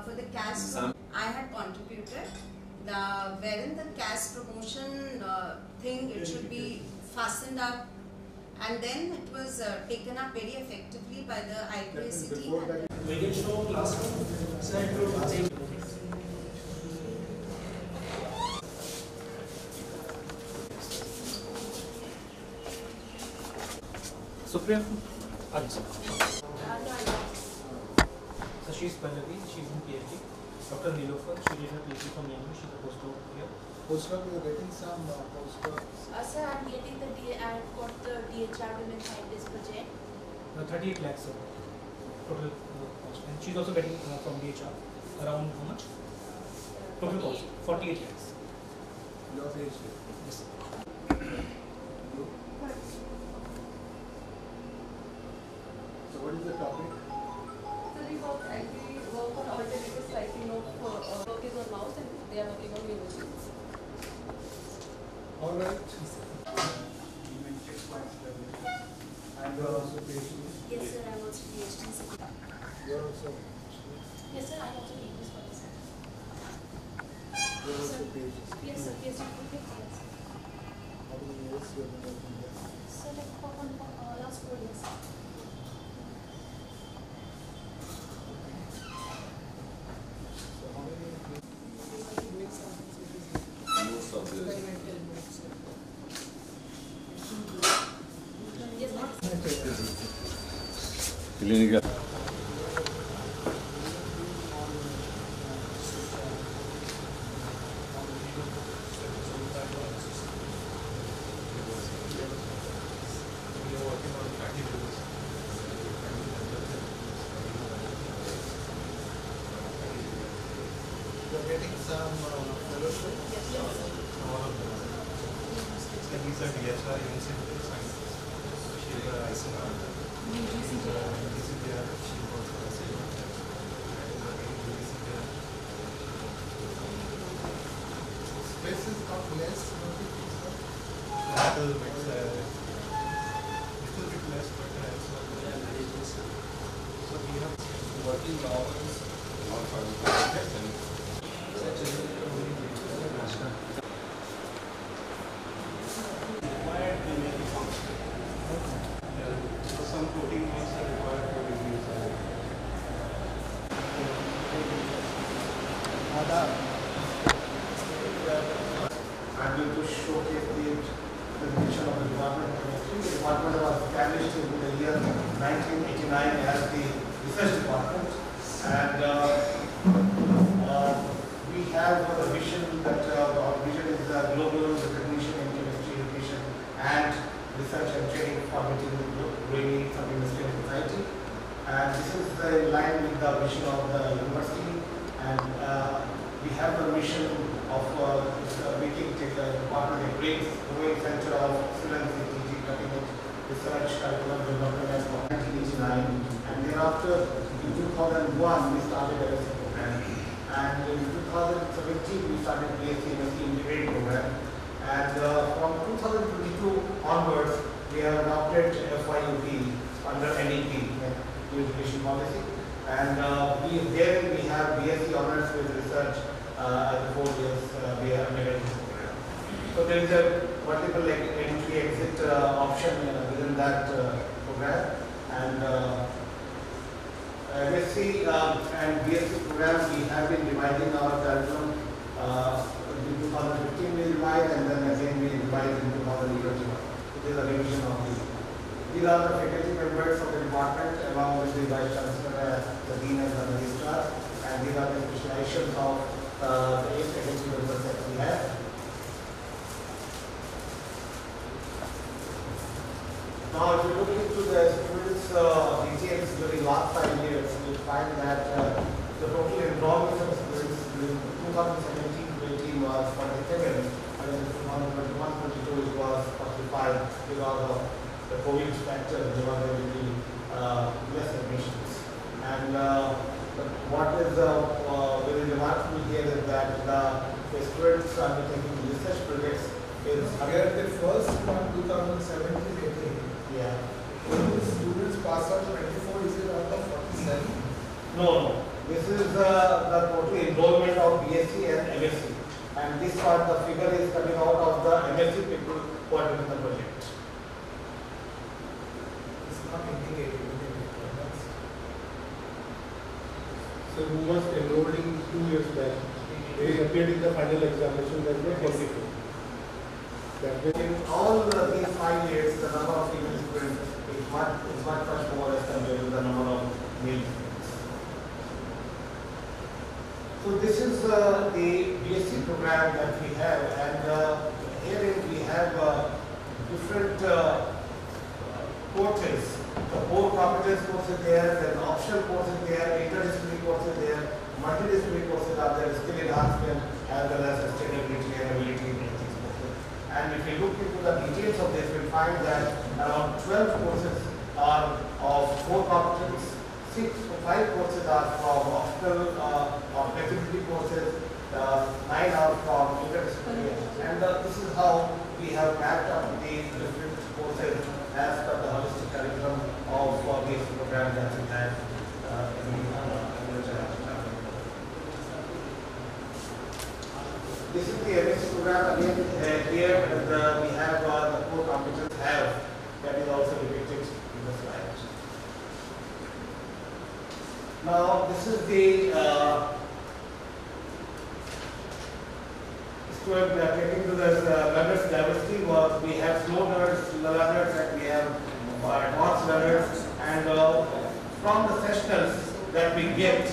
for the CAS, I had contributed wherein the CAS promotion thing, it should be fastened up, and then it was taken up very effectively by the IQAC team.
We can show classroom. Sir, it will take.
Supriya? So she's Pallavi, she's in PhD. Dr. Nilofer, she did her PhD from NAAC, she's a postdoc here.
Postdoc, you are getting some postdoc.
Sir, I'm getting I've got the DHR Women Scientist project.
38 lakhs total cost. And she's also getting from DHR around how much? Total cost, 48 lakhs.
Your PhD?
Yes.
So what is the topic?
So we work on alternative slicing of work is on mouse and they are working on new machines.
All right. And you are also PhD?
Yes, sir, I'm also PhD.
You are also
Yes, sir, I'm also PhD scholar.
You are also PhD?
Yes, sir, PhD. Yes.
How many years you have been working there?
Sir, like for last 4 years.
So how many?
Most of this. Clinical.
You are getting some fellowship?
Yes,
All of them.
He's a DHR incentive scientist. She's a ICR. DCPR. She works for ICR.
Space is not less.
Little bit less, but it's not very less. So we have working hours of our project and required to make it function. So some protein ones are required for reviews.
I'm going to showcase the mission of the department. The department was established in the year 1989 as the research department, and we have a vision that our vision is global recognition in chemistry education and research and training for meeting growing needs of industry and society. And this is in line with the vision of the university, and we have the mission of making the department a great growing center of excellence in teaching, cutting edge research, curriculum development from 1989. And thereafter, in 2001, we started as a program. And in 2017, we started BSc MSc integrated program. And from 2022 onwards, we have adopted FYUP under NEP, New Education Policy. And we have BSc honors with research as a 4 years we are undergoing this program. So there is a multiple entry exit option within that program. And MSc and BSc program, we have been revising our curriculum. In 2015 we revised, and then again we revised in 2021. So there is a revision of these. These are the faculty members of the department, along with the Vice Chancellor, the Dean and the Registrar, and these are the specializations of the 8 faculty members that we have. Now, if you look into the students' details during last 5 years, you will find that the total enrollment of students during 2017-18 was 47, and in 2021-22 it was 45 because of the COVID factor. There was very less admissions. And what is very remarkable
necessary?
No. This is the total enrollment of BSc and MSc. And this part, the figure is coming out of the MSc people who are doing the project.
It's not indicated within the requirements.
So who was enrolled in 2 years back, they appeared in the final examination, that were 44.
In all these 5 years, the number of female students is much more as compared to the number of male students. So this is the BSc program that we have, and here we have different courses. The core competence course is there, then optional course is there, interdisciplinary course is there, multidisciplinary courses are there, skill enhancement as well as sustainability and ability in these courses. And if you look into the details of this, you'll find that around 12 courses are of core competence, 5 courses are from optional or flexibility courses, 9 are from interdisciplinary, and this is how we have mapped up the different courses as per the holistic curriculum of this program that we have This is the MSc program. Again, here we have the core competence have that is also depicted in the slide. Now, this is the student taking to the learners diversity work. We have slow learners, and we have advanced learners, and from the sessionals that we get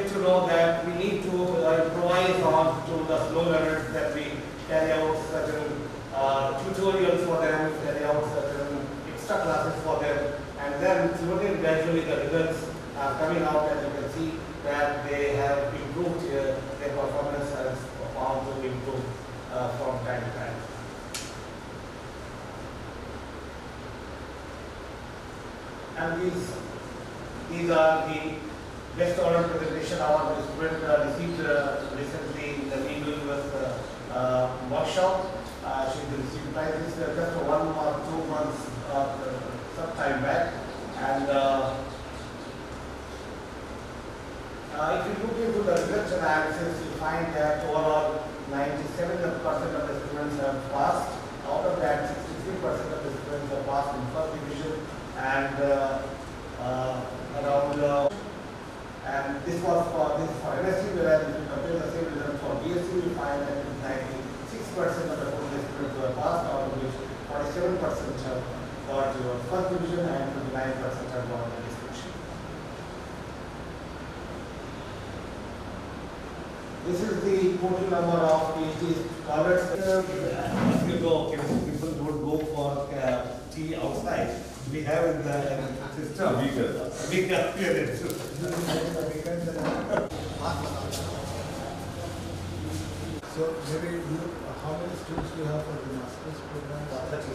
to know that we need to improvise on to the slow learners, that we carry out certain tutorials for them, carry out certain extra classes for them, and then slowly and gradually the results are coming out, and you can see that they have improved their performance has found to improve from time to time. And these are the best oral presentation our student received recently in the Legal Universe workshop. She received prizes just 1 or 2 months some time back. And if you look into the research analysis, you find that overall 97% of the students have passed. Out of that, 63% of the students have passed in first division, and and this was for MSc, whereas if you compare the same result for BSc, you find that 96% of the total students were passed, out of which 47% have got your first division and 29% have got the distinction. This is the total number of PhD scholars. People don't go for tea outside. We have in the system.
So maybe how many students do you have for the master's program?
30.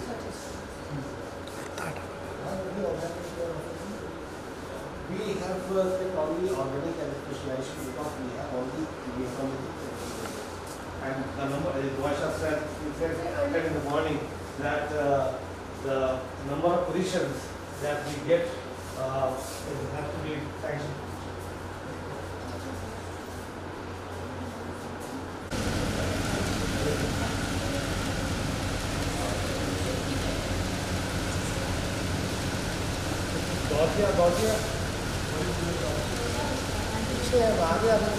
We have only organic and specialization because we have only from and the number, as Vaisha said, in the morning, that the number of positions that we get have to be sanctioned. Gautia. पीछे है, आगे आगे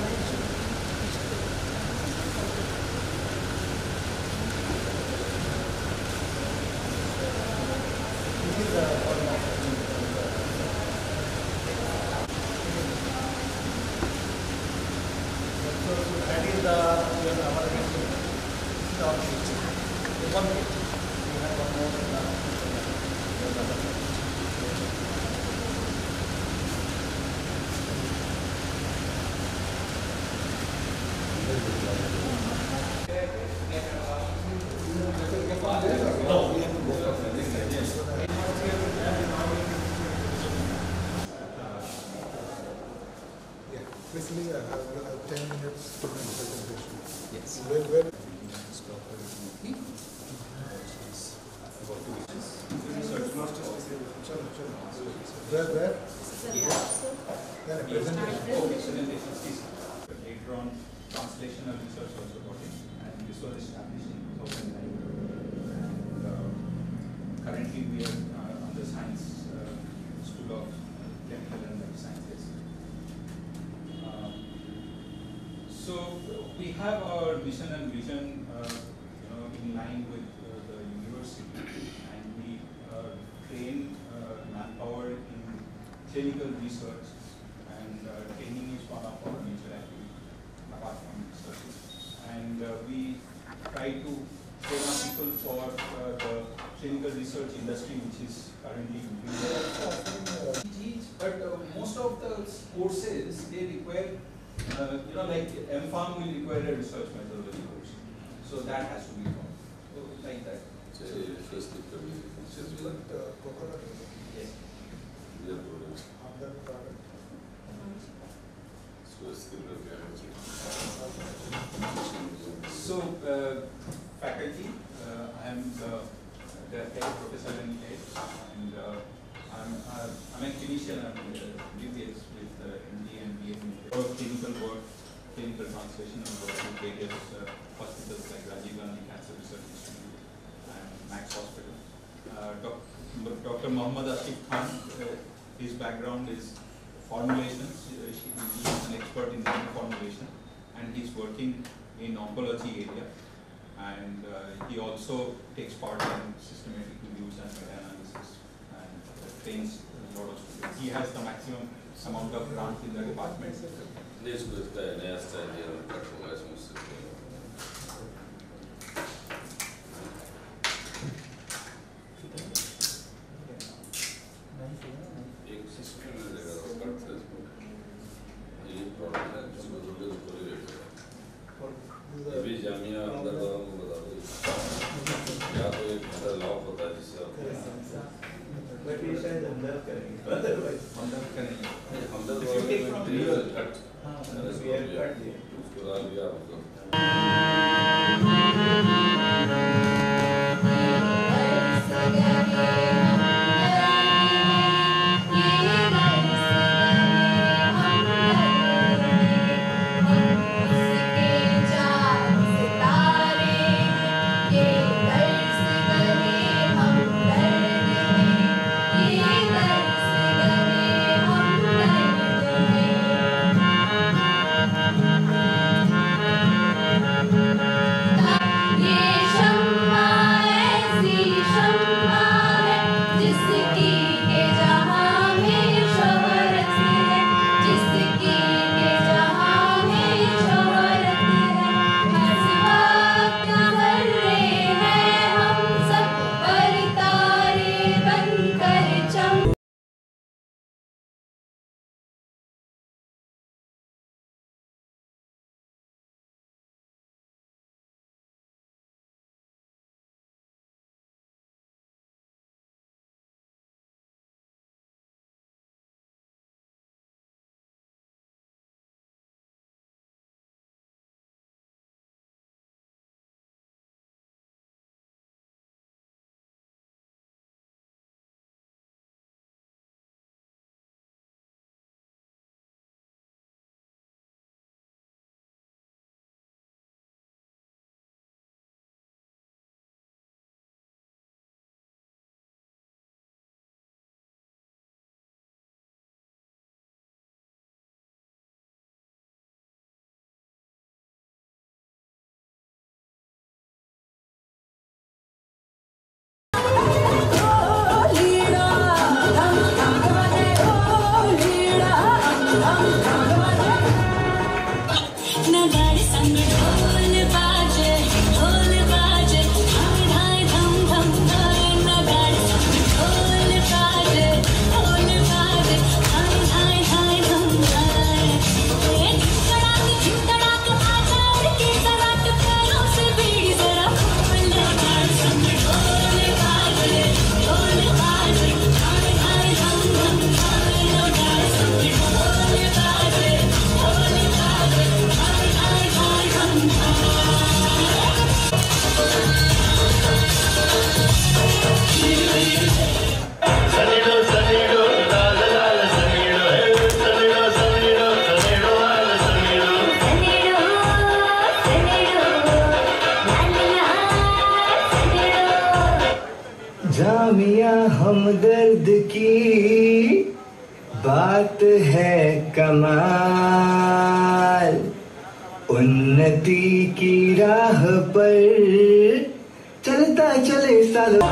that is our one page. We have one more.
Basically, I have 10 minutes to make presentation.
Yes.
Where Where?
Later on, translational research also got in, and this was established in 2009. And currently we are on the Science School of Chemical and Life Sciences. So we have our mission and vision, in line with the university, and we train manpower in clinical research, and training is one of our major activities apart from research. And we try to train our people for the clinical research industry, which is currently but most of the courses, they require, like MPharm will require a research methodology course. So that has to be taught. So like that. Yes. So, faculty, I am the head professor and head, and I'm a clinician. I'm DBS with MD and BM. Clinical work, clinical translational work with various hospitals like Rajiv Gandhi Cancer Research Institute and Max Hospital. Dr. Mohammad Asif Khan, his background is formulations. He is an expert in formulation, and he's working in oncology area, and he also takes part in systematic reviews and meta-analysis, and trains a lot of students. He has the maximum amount of grant in the department.
This was the NAAC idea. अभी जामिया हमदर्द वालों को बता दो या तो एक lock होता है जिससे
बट ये शायद हमदर्द करेंगे
हमदर्द वालों में कट उसको डाल दिया
हमदर्द बात है कमाल उन्नति की राह पर चलता चले सालों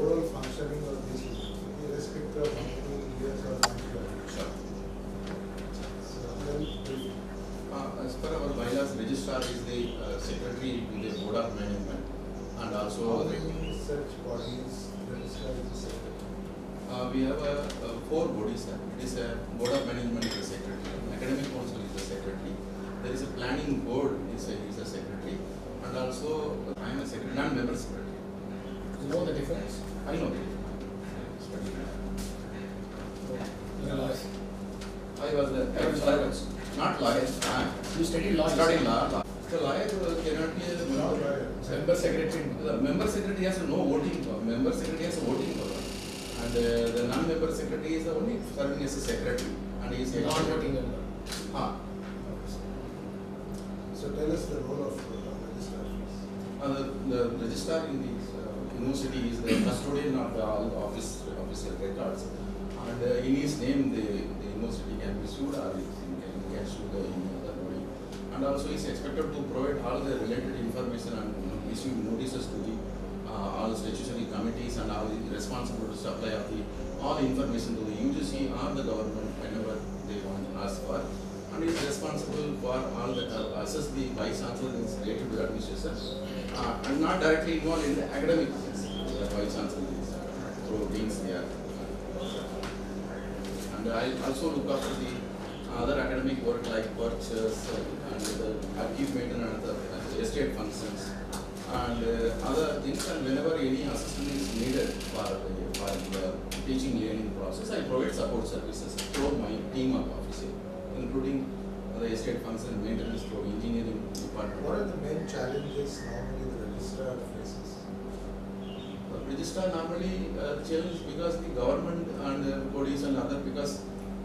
overall functioning of this irrespective of how many years or months you are.
As per our bylaws, registrar is the secretary to the board of management, and also
how many such bodies registrar is the secretary?
We have 4 bodies. It is a board of management is the secretary, academic council is the secretary. There is a planning board is a secretary, and also I am a secretary, non-member secretary.
You know the difference?
I know the difference. I was the not lawyer.
You studied law.
Studied law. The lawyer cannot be a
member secretary.
The member secretary has no voting power. Member secretary has a voting power, and the non-member secretary is the only serving as a secretary, and he is a
non-voting member.
So tell us the role of registrar.
The registrar in the university is the custodian of the all official records, and in his name the university can be sued or it can sue any other body, and also is expected to provide all the related information and issue notices to the all statutory committees and all the responsible to supply of the all information to the UGC or the government whenever they want to ask for, and is responsible for all the assess the vice chancellor is related to the administration and not directly involved in the academic things. The vice chancellor is through things there. And I also look after the other academic work like purchase and the upkeep maintenance of the estate functions and other things, and whenever any assistance is needed for the teaching learning process, I provide support services through my team of officers, including the estate function maintenance through engineering department.
What are the main challenges normally the registrar faces?
The registrar normally challenge because the government and bodies and other, because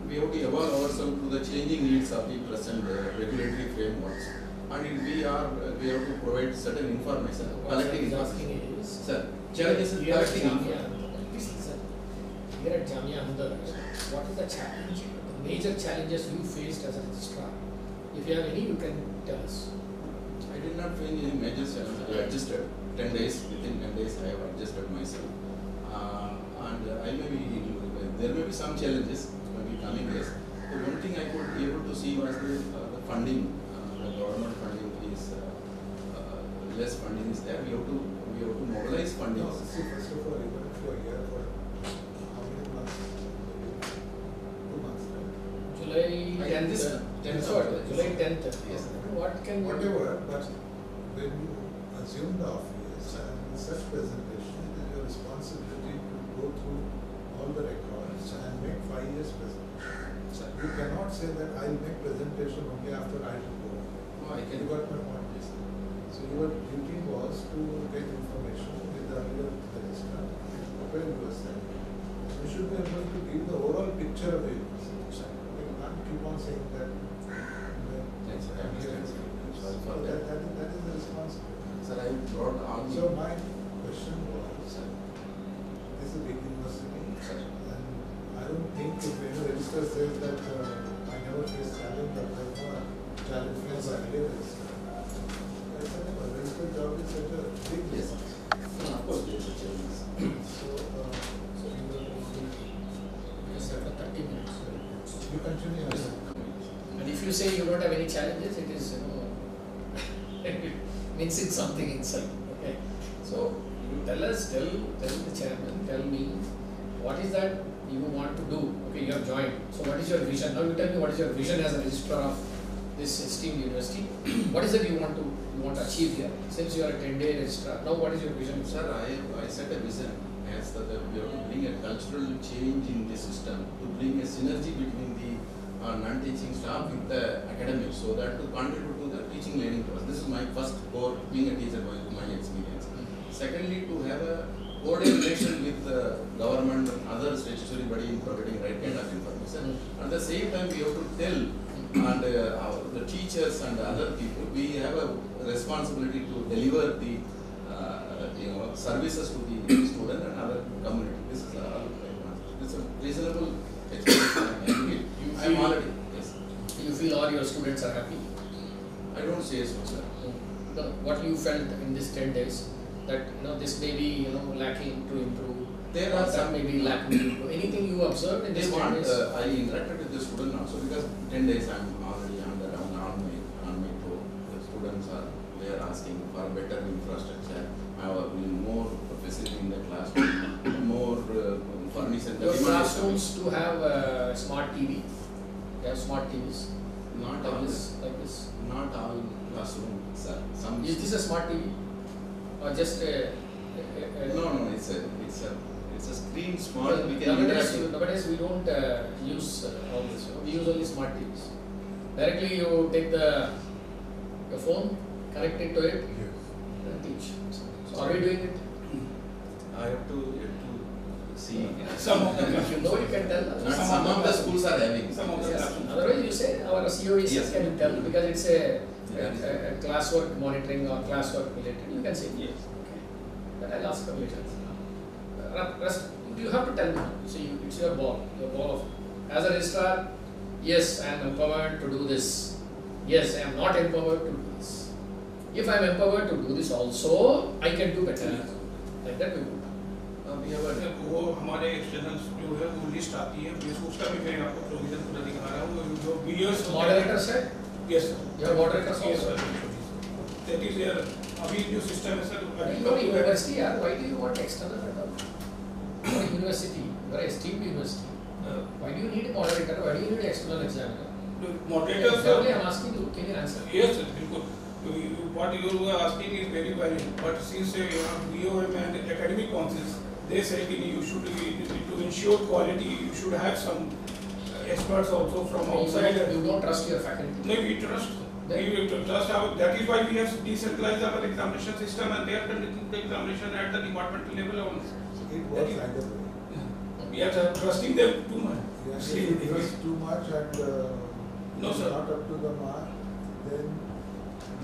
we have to evolve ourselves to the changing needs of the present regulatory frameworks, and we have to provide certain information, collecting information. Sir, challenges in collecting information.
Here at Jamia Hamdard, what is the challenge, the major challenges you faced as a registrar? If you have any, you can tell us.
I did not face any major challenges. I adjusted 10 days. Within 10 days, I have adjusted myself, and I may be there may be some challenges maybe coming days. The one thing I could be able to see was the funding. The government funding is less funding is there. We have to
10th is July 10th.
Yes.
What can you
whatever, but when you assume the office and such presentation, it is your responsibility to go through all the records and make 5 years presentation. You cannot say that I'll make presentation only after I go.
No, I can.
You got my point. So your duty was to get information with the earlier registrar, prepare yourself. You should be able to give the overall picture of the university. You can't keep on saying that.
Yes, I understand. Sorry for that.
That is the responsibility.
Sir, I brought on.
So my question was, this is a big university, and I don't think if any register says that I never face challenge, but I have no challenge because I live register. That's a never. Register job is such a big responsibility.
Of course, there is a challenge.
So you will
Yes, sir, for 30 minutes.
You continue.
And if you say you don't have any challenges, it is, it means it's something inside. Okay. So you tell the chairman, tell me what is that you want to do. Okay, you have joined. So what is your vision? Now you tell me what is your vision as a registrar of this esteemed university. What is it you want to achieve here? Since you are a 10-day registrar, now what is your vision?
Sir, I set a vision as that we have to bring a cultural change in the system, to bring a synergy between the non-teaching staff with the academics, so that to contribute to the teaching learning process. This is my first core, being a teacher by my experience. Secondly, to have a coordination with the government and other statutory body in providing right kind of information. At the same time, we have to tell and the teachers and other people, we have a responsibility to deliver the services to the student and other community. This is a reasonable expectation. I'm already, yes.
You feel all your students are happy?
I don't say so, sir.
What you felt in these 10 days, that this may be lacking to improve.
There are
some may be lacking to improve. Anything you observed in these 10 days?
I interacted with the student also, because 10 days I'm already on my tour. The students they are asking for better infrastructure, more facility in the classroom, more furniture.
Your classrooms to have smart TV. They have smart TVs.
Not
like
all
this.
Not all classrooms, sir.
Is this a smart TV? Or just a
no, it's a screen smart. We can
nowadays we don't use all this. We use only smart TVs. Directly you take your phone, connect it to it, and teach. So are we doing it?
I have to see.
Some of them, if you know, you can tell.
Some of the schools are having.
Some of the otherwise, you say our COEs
yes.
Can you tell, because it's a classwork monitoring or classwork related. You can say yes. Okay. But I'll ask them later. Rest, you have to tell me. See, it's your ball. Your ball of. As a registrar, yes, I am empowered to do this. Yes, I am not empowered to do this. If I am empowered to do this also, I can do better. Like that we do.
वो हमारे external जो है वो list आती है, उसका भी मैं आपको प्रोविजन पूरा दिखा रहा हूँ. जो बीएस
मॉडरेटर्स है?
Yes
your moderators
also. That is there. अभी जो सिस्टम है सर,
यूनिवर्सिटी यार, why do you want external for university, very esteemed university. Why do you need a moderator? Why do you need an external examiner?
Moderators.
Probably I'm asking you. Can you answer?
Yes, बिल्कुल. What you are asking is very valid. But since BOM and academic councils, they say you should, to ensure quality, you should have some experts also from outside.
You don't trust your faculty.
No, we trust. We trust our. That is why we have decentralized our examination system, and they are conducting the examination at the departmental level only.
It works either way.
We are trusting them too much.
Yes, if you trust too much and
no, sir.
not up to the mark, then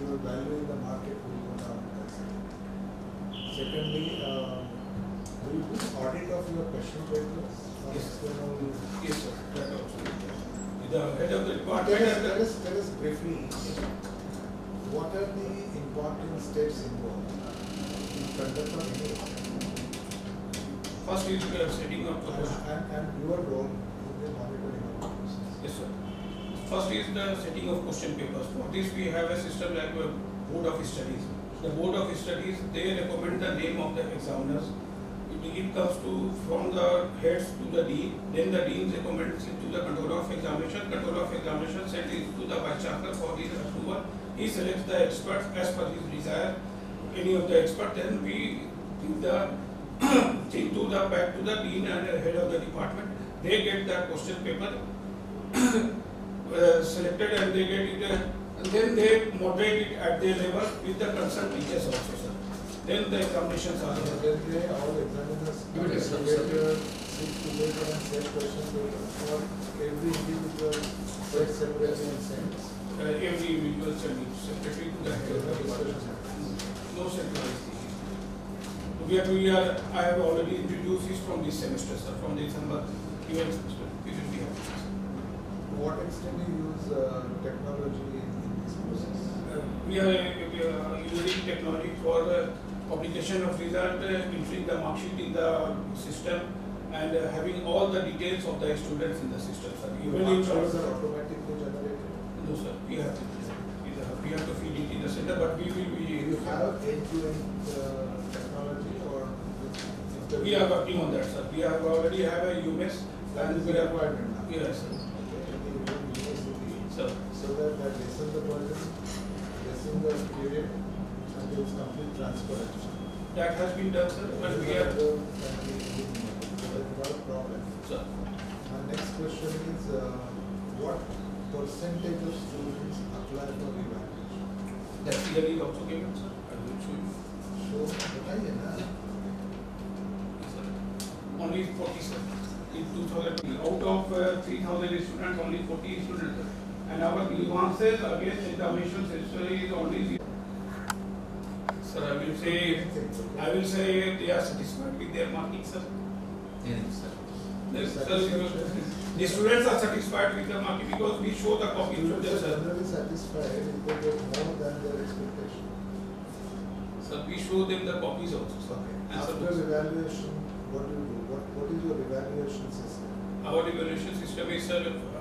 your value in the market will go down. Secondly, will you do audit of your question papers?
Yes, sir. That also. The head of the department.
Tell us briefly, what are the important steps involved in conduct of any exam?
First is setting up the question.
And your role in the monitoring of the process.
Yes, sir. First is the setting of question papers. For this we have a system like a board of studies. The board of studies, they recommend the name of the examiners.
it comes from the heads to the dean, then the dean recommends it to the controller of examination. Controller of examination sends it to the vice chancellor for his approval. He selects the experts as per his desire. Any of the experts, then we give the thing back to the dean and head of the department. They get the question paper selected and they get it, and then they moderate it at their level with the concerned teachers also, sir. Then the examinations are there.
Then they all examiners sit together and set questions for every individual set separately and sends.
Every individual separately to the head of the department. No centralized. I have already introduced this from this semester, sir, from December even semester. We will be happy.
To what extent do you use technology in this process?
We are using technology for publication of result, entering the mark sheet in the system, and having all the details of the students in the system, sir.
Even if those are automatically generated?
No, sir. We have to feed it in the center, but we will be.
Do you have end-to-end technology, or
we are working on that, sir. We already have a UMS, and we are
requirement now.
Yes, sir.
So that lessens the burden, lessens the period, and there is complete transparency.
That has been done, sir. But we are.
Not a problem.
Sir.
My next question is, what percentage of students apply for evaluation?
That figure is also given, sir. I will show you. Only 40, sir. In 2000, out of 3,000 students, only 40 students. And our nuances against examination is only 0. Sir, I will say they are satisfied with their marking, sir.
Yes,
The students are satisfied with the marking because we show the copy.
Students are generally satisfied if they get more than their expectation.
So we show them the copies also, sir.
Okay. After evaluation, what do you do? What is your evaluation system?
Our evaluation system is, sir,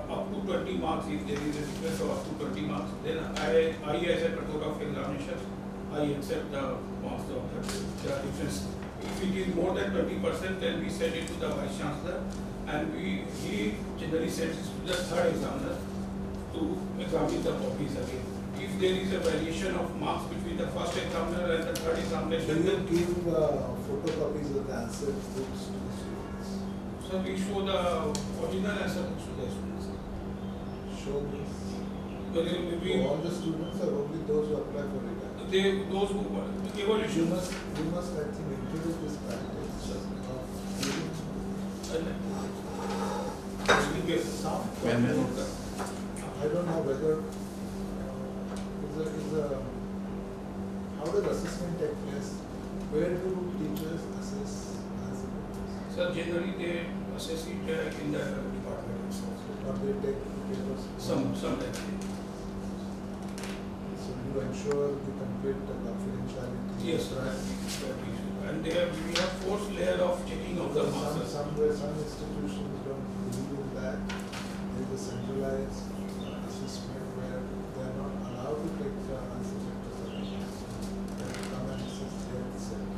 up to 20 marks. If there is a difference of up to 20 marks, then I as a controller of examinations, I accept the marks of the difference. If it is more than 20%, then we send it to the vice chancellor, and he generally sends it to the third examiner to examine the copies again. If there is a variation of marks between the first examiner and the third examination,
do you give photocopies of the answer books to the students?
So we show the original answer books to the students.
Show me.
For
all the students, or only those who apply for it?
Those who evaluation.
You must, I think, introduce this practice of giving some comments. I don't know whether how does assessment take place? Where do teachers assess answers?
So generally they assess it in the department itself.
Or they take papers?
Sometimes.
So you ensure the complete confidentiality?
Yes, right. And we have fourth layer of checking of the marks.
Some institutions don't believe in that. There is a centralized assessment where they are not allowed to take the answer papers. They have to come and assess their itself.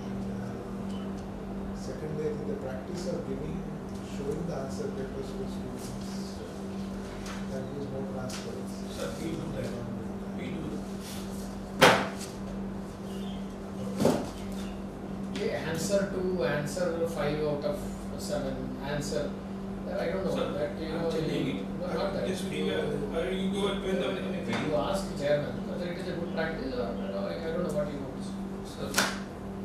And secondly, I think the practice of showing the answer papers to students, that gives more transparency.
Sir, we do that. We do that.
Answer 5 out of 7. Answer. I don't know.
Sir,
that,
I'm telling you.
Not that.
You go and when
You ask chairman whether it is a good practice or I don't know what he wants.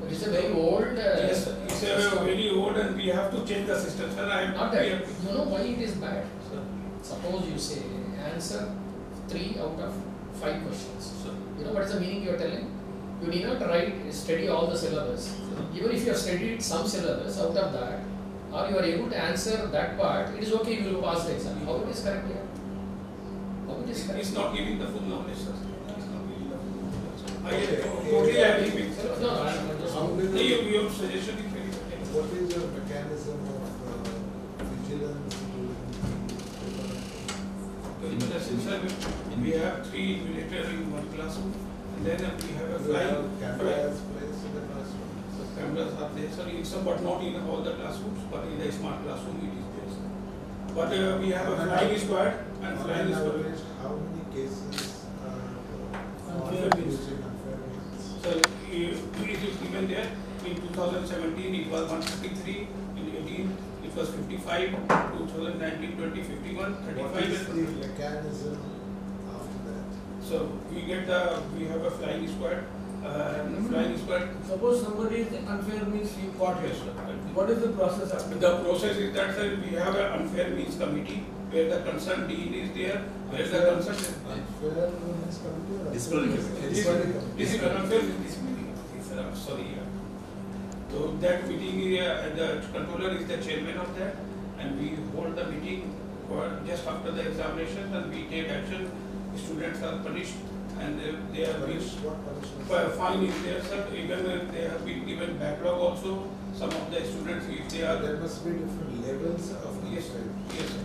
But it's a very old.
Yes, it's a very old, and we have to change the system. Sir, I am
not that. You know why it is bad? Sir. Suppose you say answer 3 out of 5 questions. Sir. You know what is the meaning you are telling? You need not study all the syllabus. Even if you have studied some syllabus out of that, or you are able to answer that part, it is okay, you will pass the exam. How it is correct here? How it is correct?
It's not giving the full knowledge, sir. It's not giving the full knowledge. I totally agree with you.
No, I'm just
your suggestion is very good.
What is your mechanism of vigilance
we have 3 invigilators in one classroom, and then we have a
cameras placed in the classroom.
So cameras sir, it's but not in all the classrooms, but in the smart classroom it is there, sir. But we have a flying squad and flying squad.
How many cases
Unfair means. So it is given there. In 2017 it was 133, in 18 it was 55, 2019, 20, 51, 35.
What is the mechanism after that?
So we have a flying squad. Flying squad.
Suppose somebody is unfair means you caught him. What is the process after?
The process is that, sir, we have an unfair means committee where the concerned dean is there, where the concerned
unfair means committee.
Disciplinary unfair means disciplinary. Sorry. So that meeting, the controller is the chairman of that, and we hold the meeting just after the examination, and we take action. Students are punished, and they are fine is there, sir. Even they have been given backlog also. Some of the students, if they are
there must be different levels of
yes, sir. Yes, sir.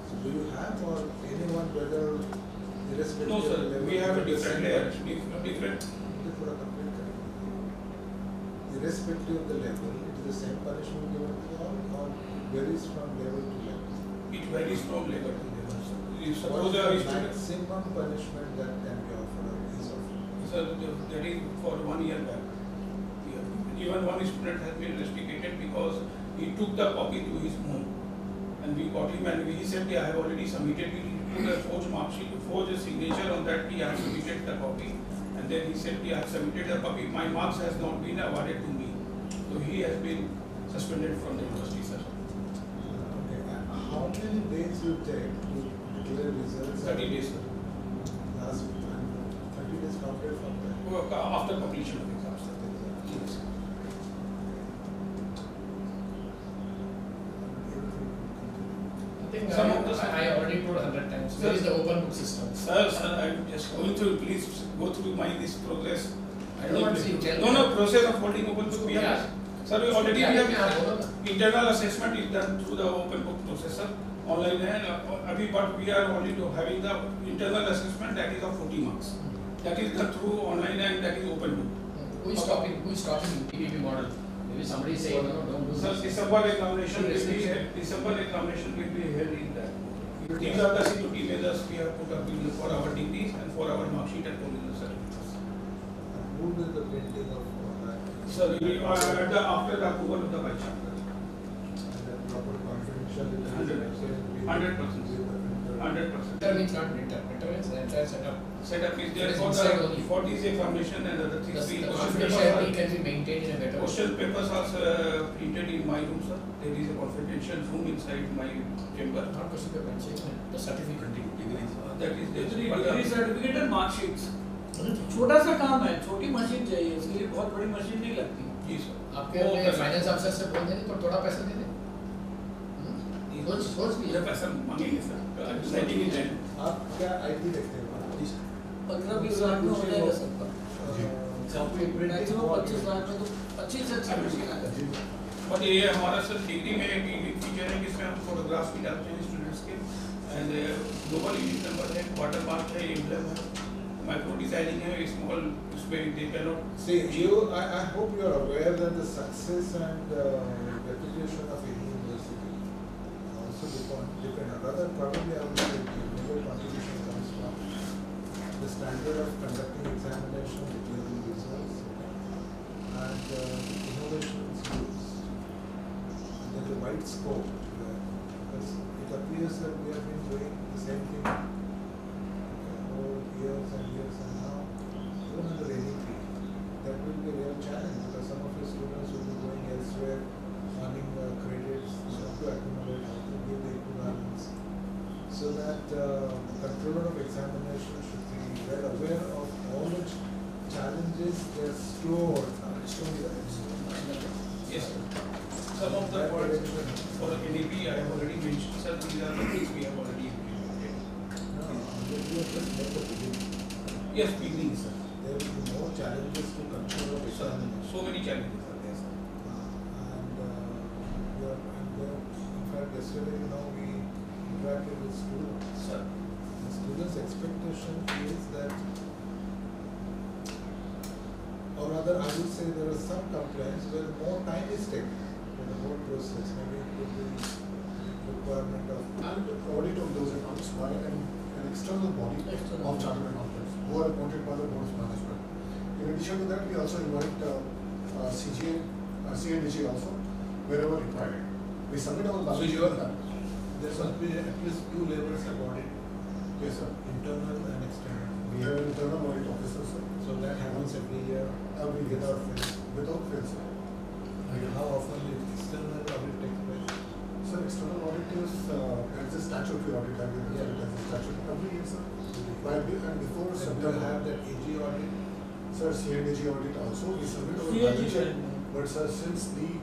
So do you have or anyone whether irrespective
no, sir.
of level?
We have a different layer, different.
Irrespective of the level, it is the same punishment given to all, or varies from level to level?
It varies from level to level. If
What
suppose
is the maximum punishment that can be offered or is offered?
Sir, that is for 1 year back. Even one student has been investigated because he took the copy to his home, and we got him, and he said, I have already submitted it. He took a forged mark sheet, forged signature on that. He has submitted the copy, and then he said, I have submitted the copy. My marks has not been awarded to me, so he has been suspended from the university, sir.
Okay. And how many days you take to declare results?
30 days, sir.
Last 30 days counted from that?
After completion of exams, sir. Yes.
I think I already told 100 times. Where is the open book system?
Sir, I'm just going to please go through this progress.
I don't want to see.
No, process of holding open book. We have,
Yeah.
sir, we already have internal assessment is done through the open book process, sir. Online and but we are only having the internal assessment that is of 40 marks. That is done through online and that is open book.
Who is stopping PPP model? Maybe somebody is saying, no, don't do
Sir,
this.
December examination will be held. December examination will be held in that. These are the security measures we have put up for our degrees and for our mark sheet and provisional certificates.
Who will the printing of that?
Sir, after the approval of the vice chancellor.
And then proper confidentiality.
100%. 100%.
Printer means not printer. Printer means the entire setup.
Setup is there for this examination and other things.
The confidentiality can be maintained in a better way.
Question papers are printed in my room, sir. There is a confidential room inside my chamber.
Not question paper, the certificate.
That is there.
Degree certificate और marksheets छोटा सा काम है, छोटी machine चाहिए, इसके लिए बहुत बड़ी मशीन नहीं लगती।
जी सर।
आपके फाइनेंस ऑफिसर से बोल देंगे तो थोड़ा पैसा दे दें। सोच भी
ये पैसा मांगेंगे सर। सेटिंग इन है।
आप क्या आईटी देखते हैं?
15-20 लाख में हो जाएगा सबका। मैक्सिमम 25 लाख में तो अच्छी से अच्छी मशीन है।
और ये हमारा सर डिग्री में एक फीचर है कि इसमें हम फोटोग्राफ्स भी डालते हैं स्टूडेंट्स के एंड ग्लोबल यूनिट नंबर है, वाटर मार्क है, एम्ब्लेम है, माइक्रो डिजाइनिंग है, स्मॉल उसमें they can not
See, I hope you are aware that the success and reputation of any university also depend on rather probably I would say the major contribution comes from the standard of conducting examination, declaring results, and innovation skills. There is a wide scope because it appears that we have been doing the same thing for years and years, and now even in the rainy period, that will be a real challenge because some of the students will be going elsewhere, earning credits, how to accumulate, how to give the equivalence, so that the controller of examination should be well aware of all the challenges that are stored.
Yes, sir. Some of the words for NAP I have already mentioned, sir. These are the things we have already implemented. Yes, beginning, sir.
There will be more challenges to control of examination.
So many challenges are there, sir.
In fact, yesterday, we interacted with students.
Sir.
The students' expectation is that or rather I would say there are some complaints where more time is taken in the whole process. Maybe it could be requirement of and audit of those accounts by an external body of chartered accountants who are appointed by the board of management. In addition to that, we also invite CNDG also wherever required. We submit our balance sheet. There must be at least 2 levels of audit. Yes, sir. Internal and external. We have an internal audit officer, sir. So that happens every year. Every year. Without fail, sir. Like how often the external audit takes place? Sir, external audit is as a statutory audit. As a statutory every year, sir. And before September, we have that AG audit. Sir, CNDG audit also. We submit our balance sheet. But sir, since the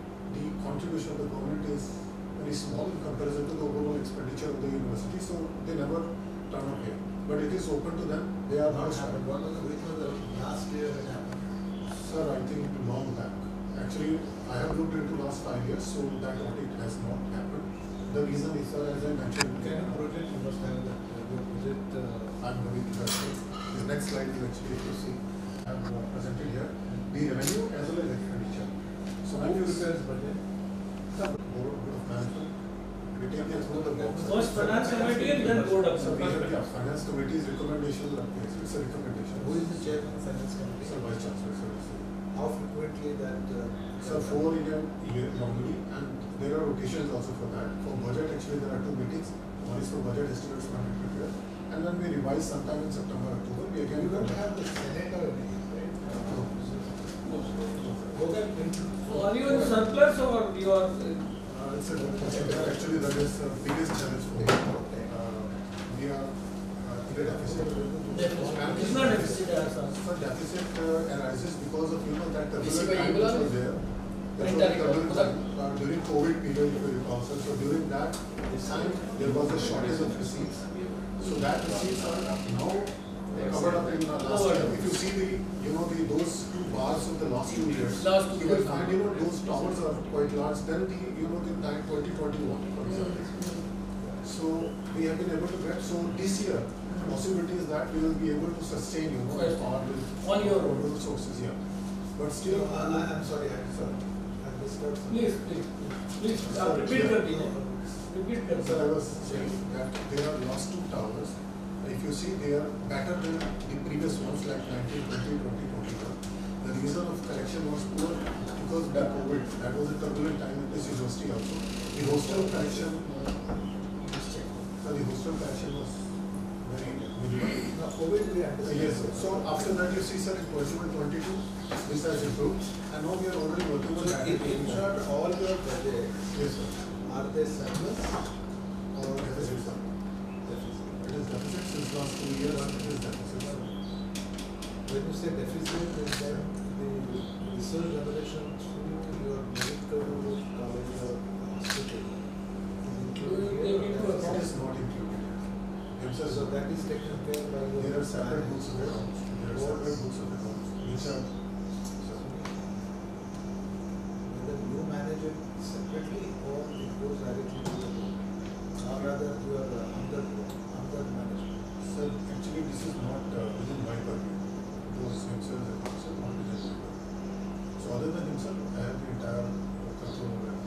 contribution of the government is very small in comparison to the overall expenditure of the university, so they never turn up here. But it is open to them. They are not happened. Which was the last year it happened? Sir, I think long back. Actually, I have looked into last 5 years, so that audit has not happened. The reason is, sir, as I mentioned, can you project you must have that budget. I'm going to the next slide is actually, if you see, I have presented here the revenue as well as expenditure. So when you request budget, board of management, we take the box.
First finance committee and then board of
management. Finance committee's recommendations are placed. It's a recommendation. Who is the chairman of finance committee? Sir, vice chancellor, sir. How frequently that? Sir, 4 in a year normally, and there are occasions also for that. For budget, actually, there are 2 meetings. One is for budget estimates when we prepare, and then we revise sometime in September, October. We again don't have the Senate or anything, right?
So are you in surplus or you are?
Actually, that is the biggest challenge for me. We are in a deficit.
It's not deficit,
so deficit arises because of that turbulent time which was there. During COVID period, if you recall, so during that time there was a shortage of receipts. So that receipts are now covered up in last year. If you see those 2 bars of the last 2 years, you will find those towers are quite large. Then the time 2021, for example. So we have been able to get. So this year, possibility is that we will be able to sustain our
on your own
resources here. But still, I'm sorry, I missed out.
Please. Repeat.
Sir, I was saying that there are last 2 towers. If you see, they are better than the previous ones like 1920, 2021. The reason of collection was poor because of that COVID. That was a turbulent time in this university also. The hostel collection, was very minimal. Now, COVID, we understand. Yes, sir. So after that, you see, sir, in 2022, this has improved, and now we are already working on that. In short, all your projects, yes, sir, are they surplus or deficit, sir? It is deficit since last 2 years. It is deficit. When you say deficit, is that the research generation through your medical college or hospital? It is not included. So that is taken care by the. There are separate books of accounts. Which are. Whether you manage it separately or it goes directly to the board, or rather you are under management. So actually, this is not within my purview. Those himself accounts are not within my purview. So other than himself, I have the entire control over it.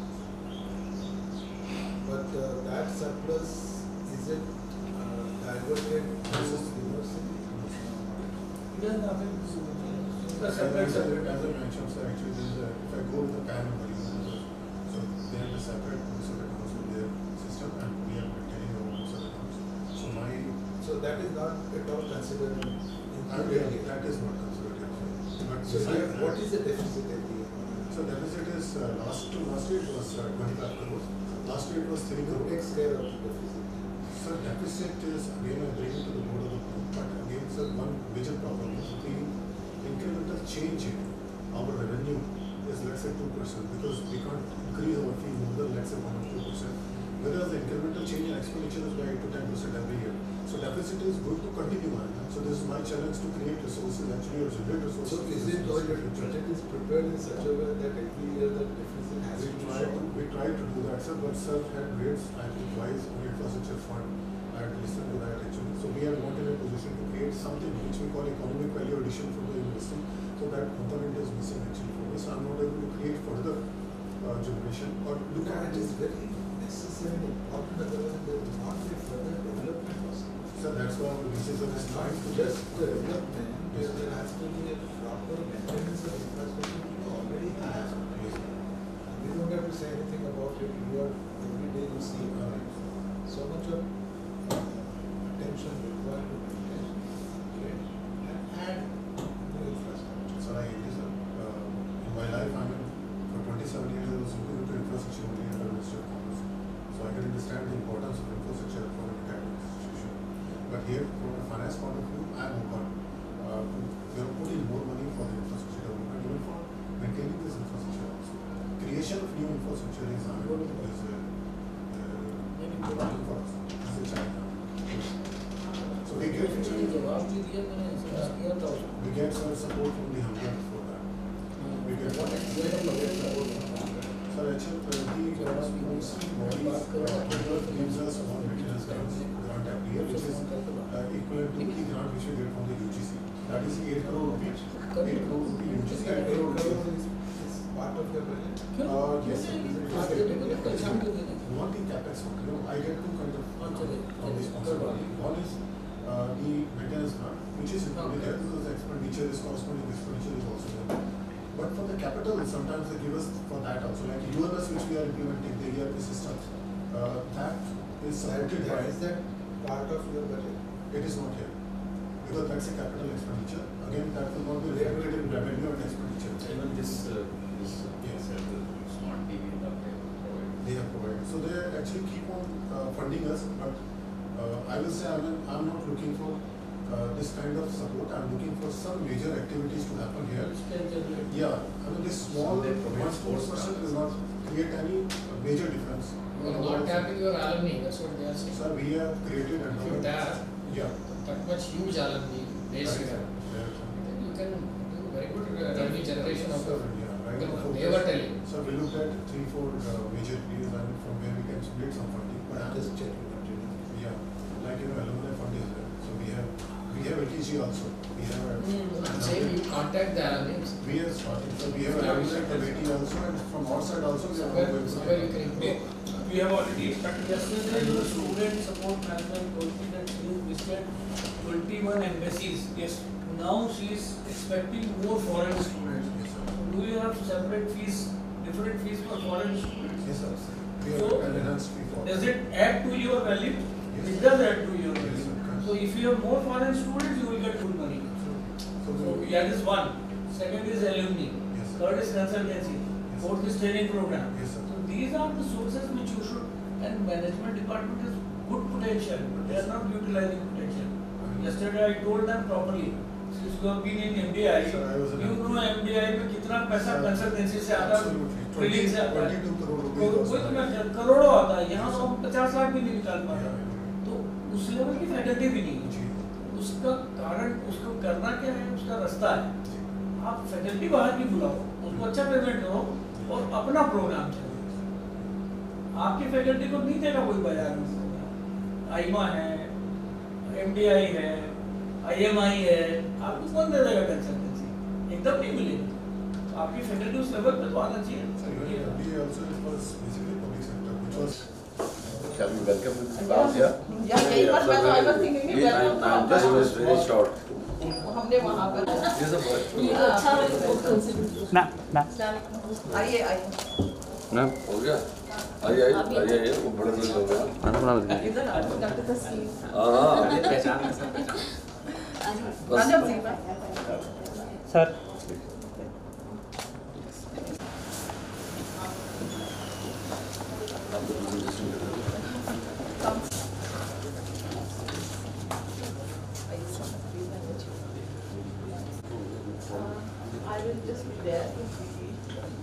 But that surplus, is it diverted to the university? It doesn't have it. As I mentioned, sir, actually, if I go with the PAN number, so they have a separate books of accounts with their system, and we are maintaining our books of accounts. So that is not at all considered. That is not considered. But so what is the deficit every year? So deficit is last year it was 25 crores. Last year it was 3 crores. Who takes care of the deficit? Sir, deficit is again I bring it to the board of the group, but again, sir, one major problem is the incremental change in our revenue is let's say 2% because we can't increase our fee more than let's say 1 or 2%. Whereas the incremental change in expenditure is by 8 to 10% every year. So deficit is going to continue on. So this is my challenge to create resources, actually, or generate resources. So is it all your budget is prepared in such a way that every year the deficit has to be We try to do that, sir, but sir had raised, I think, twice on infrastructure fund. I had listened to that actually. So we are not in a position to create something which we call economic value addition from the university. So that component is missing actually for me. So I'm not able to create further generation. But look at it is very necessary and important that there is not a further development also. So that's why our research is trying to just development. There has to be a proper maintenance of infrastructure you already have. We don't have to say anything about it. You are every day you see so much of attention required to maintain and add new infrastructure. So like it is in my life, I mean, for 27 years I was looking into infrastructure only under the Ministry of Commerce. So I can understand the importance of infrastructure for an academic institution. But here, from a finance point of view, I am open to putting more money for the infrastructure development, even for maintaining this infrastructure also. Creation of new infrastructure is important for us. This is China. So we get some support from the Hamdard for that. We get support from that. So actually, the mostly bodies gives us one maintenance grant every year, which is equivalent to the grant which we get from the UGC. That is 8 crore rupees. 8 crore rupees UGC. 8 crore rupees is part of your budget. Yes, not the capex. I get two kind of responsibility. One is the maintenance grant, which is included there because the expenditure is corresponding expenditure is also there. But for the capital, sometimes they give us for that also. Like UMS, which we are implementing, the ERP system, that is supported by. Is that part of your budget? It is not here. Because that's a capital expenditure. Again, that will not be reflected in revenue and expenditure.
Even this smart TV
they have provided. So they actually keep on funding us, but I will say I'm not looking for this kind of support. I'm looking for some major activities to happen here. Yeah, I mean this small 1-4% will not create any major difference.
You are not tapping your alumni, that's what they are saying.
Sir, we have created and
if you tap that much huge alumni base you have, then you can do very good revenue generation of they were telling.
So we looked at 3-4 major areas and from where we can split some funding. But I'm just checking. Yeah, like alumni fund is there. So we have LTG also. We have
I'm saying you contact the alumni.
We have started. So we have alumni committee also, and from our side also we have
somewhere you can improve.
We have already started.
Yesterday, the student support management told me that she has visited 21 embassies.
Yes.
Now she is expecting more foreign students. Do you have separate fees, different fees for foreign students?
Yes, sir. We have an enhanced fee for.
Does it add to your value? Yes. It does add to your value. Yes, so if you have more foreign students, you will get good money. So that is one. Second is alumni. Yes, third is consultancy. Yes, fourth is training program. Yes, sir. So these are the sources which you should, and management department is good potential, but they are not utilizing potential. Yesterday I told them properly. Since you have been in MDI, you know MDI में कितना पैसा consultancy से आता है, training से आता है, कोई तो करोड़ों आता है, यहाँ तो हम 50 लाख भी नहीं निकाल पा रहे, तो उस लेवल की फैकल्टी भी नहीं है, उसका कारण उसको करना क्या है, उसका रास्ता है, आप फैकल्टी बाहर की बुलाओ, उसको अच्छा पेमेंट दो और अपना प्रोग्राम चलाओ, आपकी फैकल्टी को नहीं देगा कोई बाजार में, आईमा है, MDI है, IMI है, आपको कौन दे देगा कंसल्टेंसी? एकदम नहीं मिलेगा। आपकी फैकल्टी उस लेवल पे तो आना चाहिए।
Shall we welcome the class here?
Yeah, यही बात मैं तो I thinking
just very short.
हमने वहाँ पर
This is a first.
ना आइए
ना हो गया आइए वो बड़े बड़े लोग हैं खाना बना लेते
इधर डॉक्टर तस्लीम
हाँ
पहचान राजा जी
sir
I will just be there.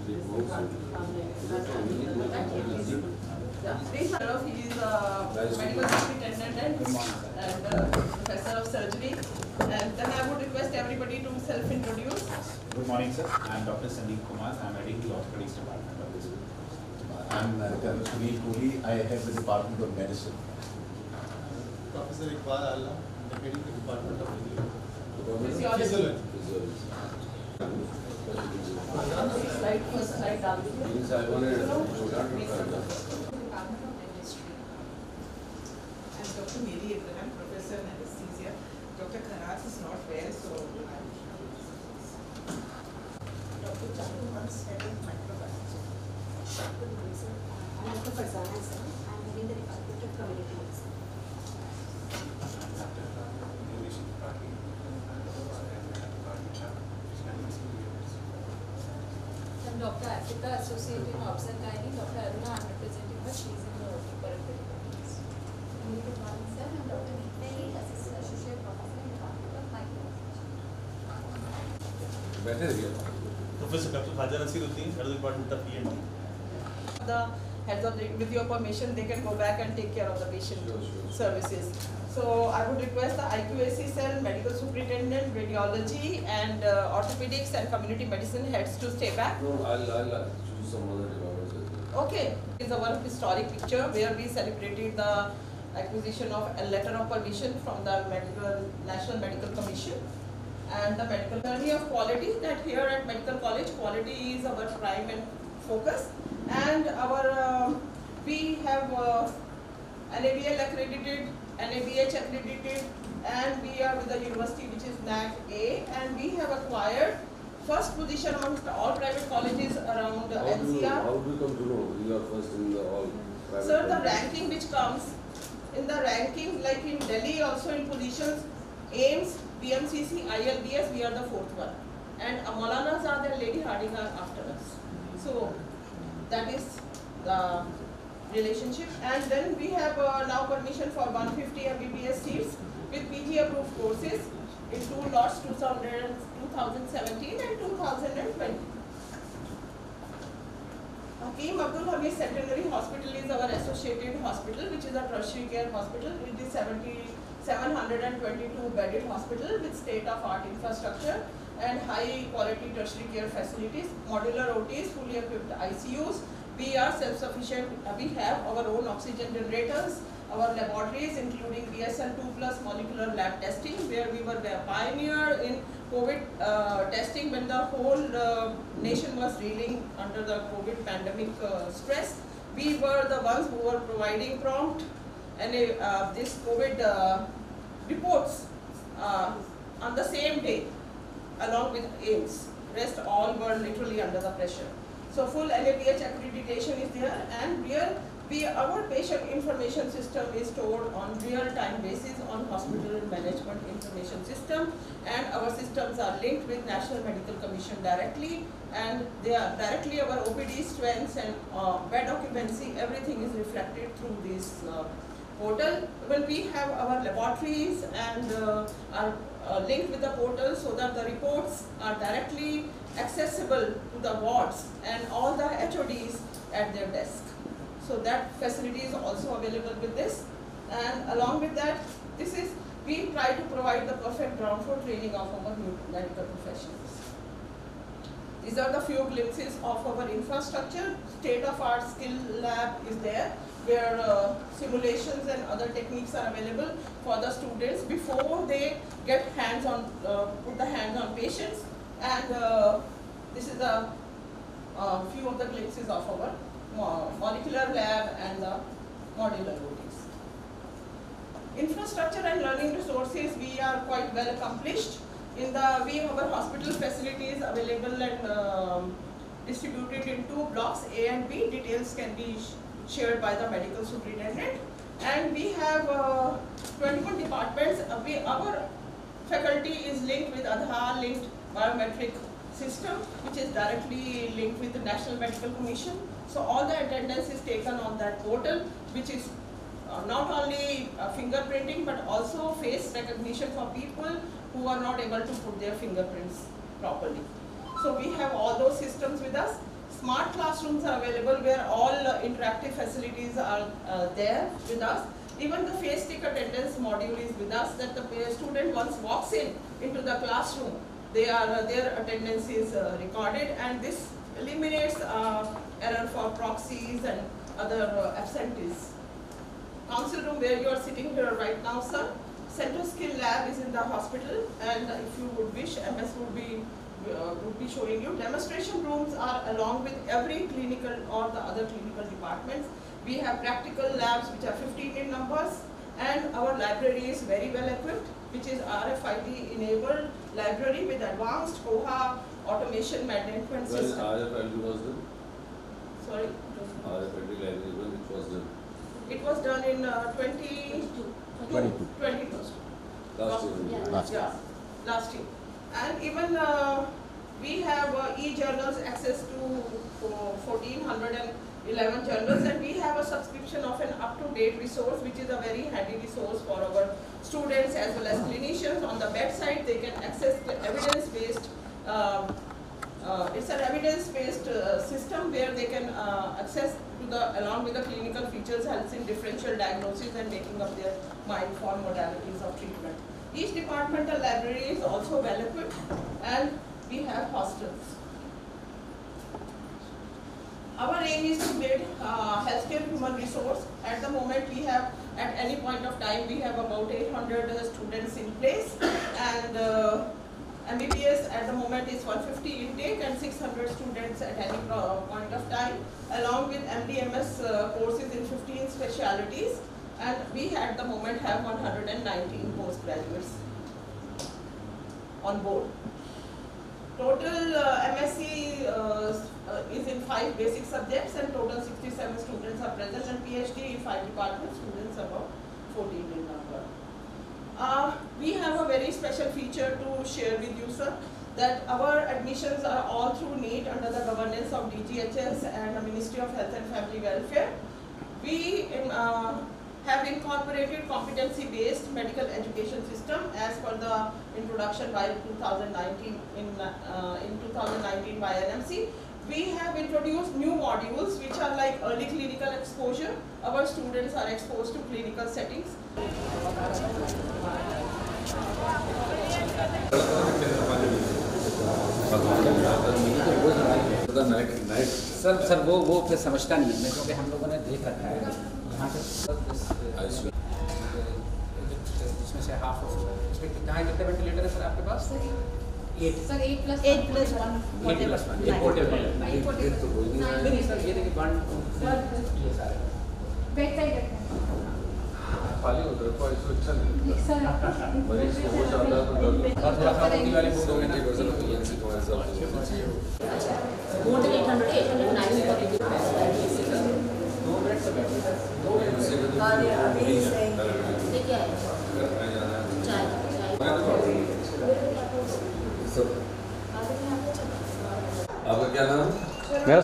He is medical superintendent and professor of surgery. And then I would request everybody to self-introduce.
Good morning, sir. I am Dr. Sandeep Kumar. I am heading the orthopedics department of this.
I am Sunil Puri. I head the department of medicine.
Professor Iqbal Allah, heading the department of
physiology. Dr. Mary Abraham, Professor in Anesthesia. Dr. Kharas is not well, so Dr. Chandu Head of Microbiology.
I'm Dr. Farzana sir. I'm heading the Department of Community Medicine. I'm Dr. Africa, Associate in Obs and Gynae. Dr. Aruna, I'm representing her. She's in the OT Paracritical. Good morning, sir. I'm Dr. Neetmeri, Associate Professor in the Department of Microbiology.
Professor Dr. Khaja Nasiruddin, Head of the Department of ENT.
The heads of with your permission, they can go back and take care of the patient services. So I would request the IQAC cell, medical superintendent, radiology, and orthopedics and community medicine heads to stay back.
No, I'll choose some other departments as well.
Okay, this is our historic picture where we celebrated the acquisition of a letter of permission from the National Medical Commission and the medical journey of quality. That here at Medical College, quality is our prime and focus, and our we have NABL accredited, NABH accredited, and we are with the university which is NAAC, and we have acquired first position amongst all private colleges around NCR.
How do you come to know you are first in the all private
Sir, the
colleges?
ranking which comes in the ranking, like in Delhi also in positions, AIMS, BMCC, ILBS, we are the fourth one, and Maulanas are there, Lady Harding are after us. So that is the relationship, and then we have now permission for 150 MBBS seats with PG approved courses in 2 lots, 2017 and 2020. Hakeem Abdul Hamid Centenary Hospital is our associated hospital, which is a tertiary care hospital. It is 722 bedded hospital with state-of-art infrastructure and high quality tertiary care facilities, modular OTs, fully equipped ICUs. We are self-sufficient. We have our own oxygen generators, our laboratories including BSL-2+ molecular lab testing, where we were the pioneer in COVID testing when the whole nation was reeling under the COVID pandemic stress. We were the ones who were providing prompt and this COVID reports on the same day along with AIMS. Rest all were literally under the pressure. So full NABH accreditation is there, and our patient information system is stored on real-time basis on hospital management information system, and our systems are linked with National Medical Commission directly, and they are directly our OPD strengths and bed occupancy, everything is reflected through this portal. When we have our laboratories and are linked with the portal so that the reports are directly accessible to the wards and all the HODs at their desk. So that facility is also available with this, and along with that, we try to provide the perfect ground floor training of our new medical professionals. These are the few glimpses of our infrastructure. State-of-art skill lab is there, where simulations and other techniques are available for the students before they get put the hands on patients. And this is a few of the glimpses of our molecular lab and the modular OTs. Infrastructure and learning resources, we are quite well accomplished. We have our hospital facilities available and distributed in 2 blocks, A and B. Details can be shared by the medical superintendent. And we have 21 departments. Our faculty is linked with Aadhaar linked biometric system, which is directly linked with the National Medical Commission. So all the attendance is taken on that portal, which is not only fingerprinting but also face recognition for people who are not able to put their fingerprints properly. So we have all those systems with us. Smart classrooms are available where all interactive facilities are there with us. Even the face tick attendance module is with us, that the student once walks into the classroom, their attendance is recorded, and this eliminates error for proxies and other absentees. Council room where you are sitting here right now, sir. Central Skill Lab is in the hospital, and if you would wish, MS would be would be showing you. Demonstration rooms are along with every clinical or the other clinical departments. We have practical labs which are 15 in numbers, and our library is very well equipped, which is RFID enabled library with advanced Koha automation management system.
RFID was done?
Sorry?
RFID library, when it was done?
It was done in 22.
Last year.
Yeah, last year. And even we have e-journals access to 1411 journals, and we have a subscription of an up-to-date resource, which is a very handy resource for our students as well as clinicians. On the bedside, they can access the evidence-based, it's an evidence-based system where they can access to the, along with the clinical features, helps in differential diagnosis and making up their mind for modalities of treatment. Each departmental library is also well equipped, and we have hostels. Our aim is to build healthcare human resource. At the moment, we have, at any point of time, we have about 800 students in place, and MBBS at the moment is 150 intake and 600 students at any point of time, along with MD/MS courses in 15 specialities, and we at the moment have 119 postgraduates on board. Total MSc is in 5 basic subjects, and total 67 students are present, and PhD in 5 departments, students about 14 in number. We have a very special feature to share with you, sir, that our admissions are all through NEET under the governance of DGHS and the Ministry of Health and Family Welfare. We have incorporated competency-based medical education system as per the introduction by 2019 in 2019 by NMC. We have introduced new modules which are like early clinical exposure. Our students are exposed to clinical settings.
Sir वो फिर समझता नहीं है, क्योंकि हम लोगों ने देख रखा है यहाँ पे इसमें से हाफ ऑफ इसमें कितना कितने वेंटिलेटर है सर आपके पास? 8 सर 8 + 1 पोर्टेबल नहीं सर, ये देखिए 1 2 ये सारे बैक साइड रखते हैं
खाली होता है, कोई इसको अच्छा नहीं सर मरीज को हो जाता है तो
और थोड़ा सा उंगली वाले बोर्ड में
70% of ENC coils are
Total 800, 809 for the
2 minute से बैठे सर 2 मिनट से
क्या है चाय
आपका क्या नाम है?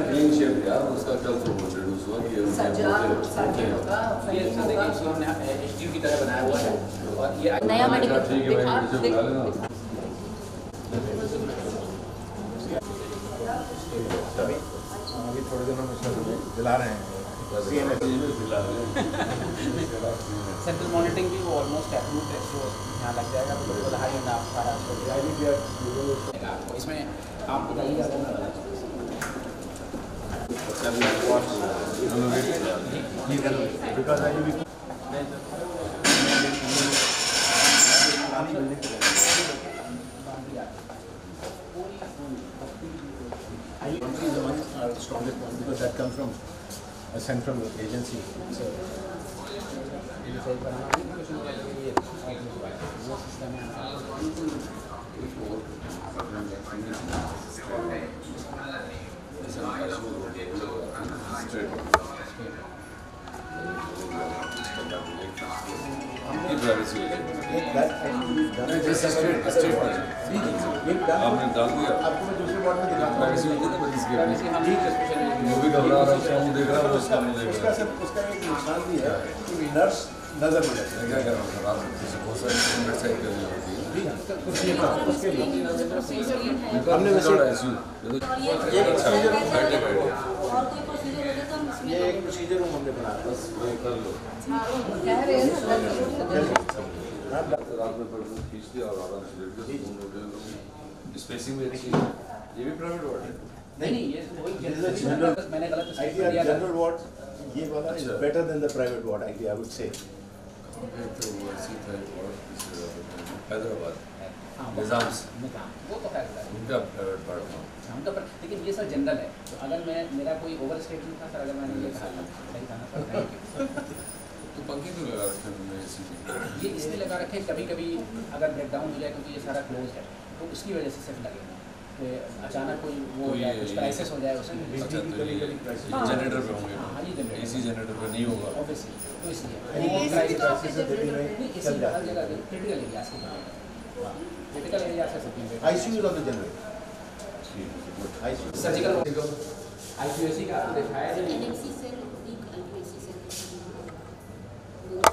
क्लीन शेप यार, उसका कल रिड्यूस हुआ कि
HDU की तरह बनाया हुआ है और ये
नया मेडिकल
ठीक है भाई, मुझे बुला लेना।
अभी थोड़े दिनों में दिला रहे हैं
सेंट्रल मॉनिटरिंग भी वो ऑलमोस्ट एप्रूव्ड है, तो यहाँ लग जाएगा तो बिल्कुल हाई एंड आप सारा इसमें आप बताइएगा
These are the strongest ones because that comes from a central agency. So,
आपने डाल दिया,
आपको मैं दूसरे वार्ड में दिखाता हूँ।
प्राइवेसी होती है ना बड़ी इसकी, वो भी घबरा रहा है, उसका मुँह देख रहा है, उसका मुँह देख रहा है।
उसका एक नुकसान भी है कि नर्स नजर में लगता है।
क्या कर रहा हूँ रात में जैसे बहुत सारी ट्रीटमेंट साइड करनी होती है
उसके लिए
हमने वैसे
ये एक प्रोसीजर रूम हमने बनाया बस वो कर लो।
रात में पर्सन खींच दिया और आराम से लेट गए, स्पेसिंग भी अच्छी है। ये भी प्राइवेट वार्ड है।
नहीं ये वही मैंने गलत
idea general ward ये वाला is better than the private ward idea, I would say.
Compared to C-type ward, Hyderabad, Nizams,
वो तो खैर
उनका private part था।
उनका पर लेकिन ये सर जनरल है, तो अगर मैं मेरा कोई ओवर स्टेटमेंट था सर, अगर मैंने ये कहा था सही था ना सर, थैंक यू।
तो पंखे क्यों लगा रखे हैं इसी में?
ये इसलिए लगा रखे कभी कभी अगर ब्रेकडाउन हो जाए क्योंकि ये सारा क्लोज है, तो उसकी वजह से सिर्फ लगेगा। कि अचानक कोई वो हो जाए, कुछ क्राइसिस हो जाए उसमें।
अच्छा, तो ये जनरेटर पे होंगे?
हाँ ये जनरेटर,
एसी जनरेटर पे नहीं होगा?
ऑब्वियसली, तो इसलिए
चल जाए।
हर जगह क्रिटिकल एरियाज के क्रिटिकल एरियाज से सकते हैं।
ICU is on the generator. ICU.
Surgical ICU का दिखाया है
NAAC से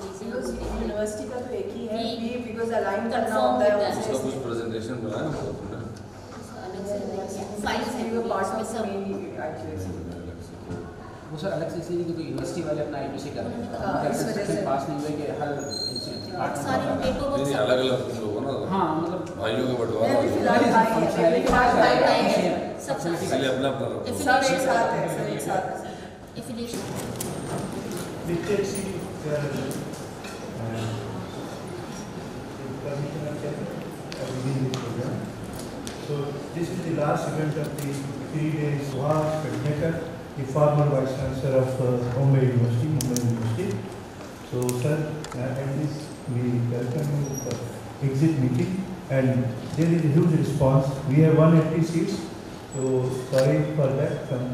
ICU से
यूनिवर्सिटी का तो एक ही है, बी बिकॉज़ अलाइन करना
Confirm
होता है
with that.
उसका कुछ प्रेजेंटेशन बनाया ना आपने?
फाइल्स हैं
पार्ट में सब
वो सर अलग से इसीलिए क्योंकि यूनिवर्सिटी वाले अपना IPC कर रहे हैं,
इस वजह से
पास नहीं हुए कि हर
सारे पेपर वर्क
नहीं अलग-अलग तुम लोगों ना।
हाँ मतलब
भाइयों का बंटवारा हो गया।
सब
इसलिए अपना अपना
सब एक साथ है, सब एक साथ है।
Affiliation
So this is the last event of the 3 days Suhas Pednekar, the former Vice Chancellor of Mumbai University. So sir, at this we welcome you for exit meeting and there is a huge response. We have 180 seats, so sorry for that. Some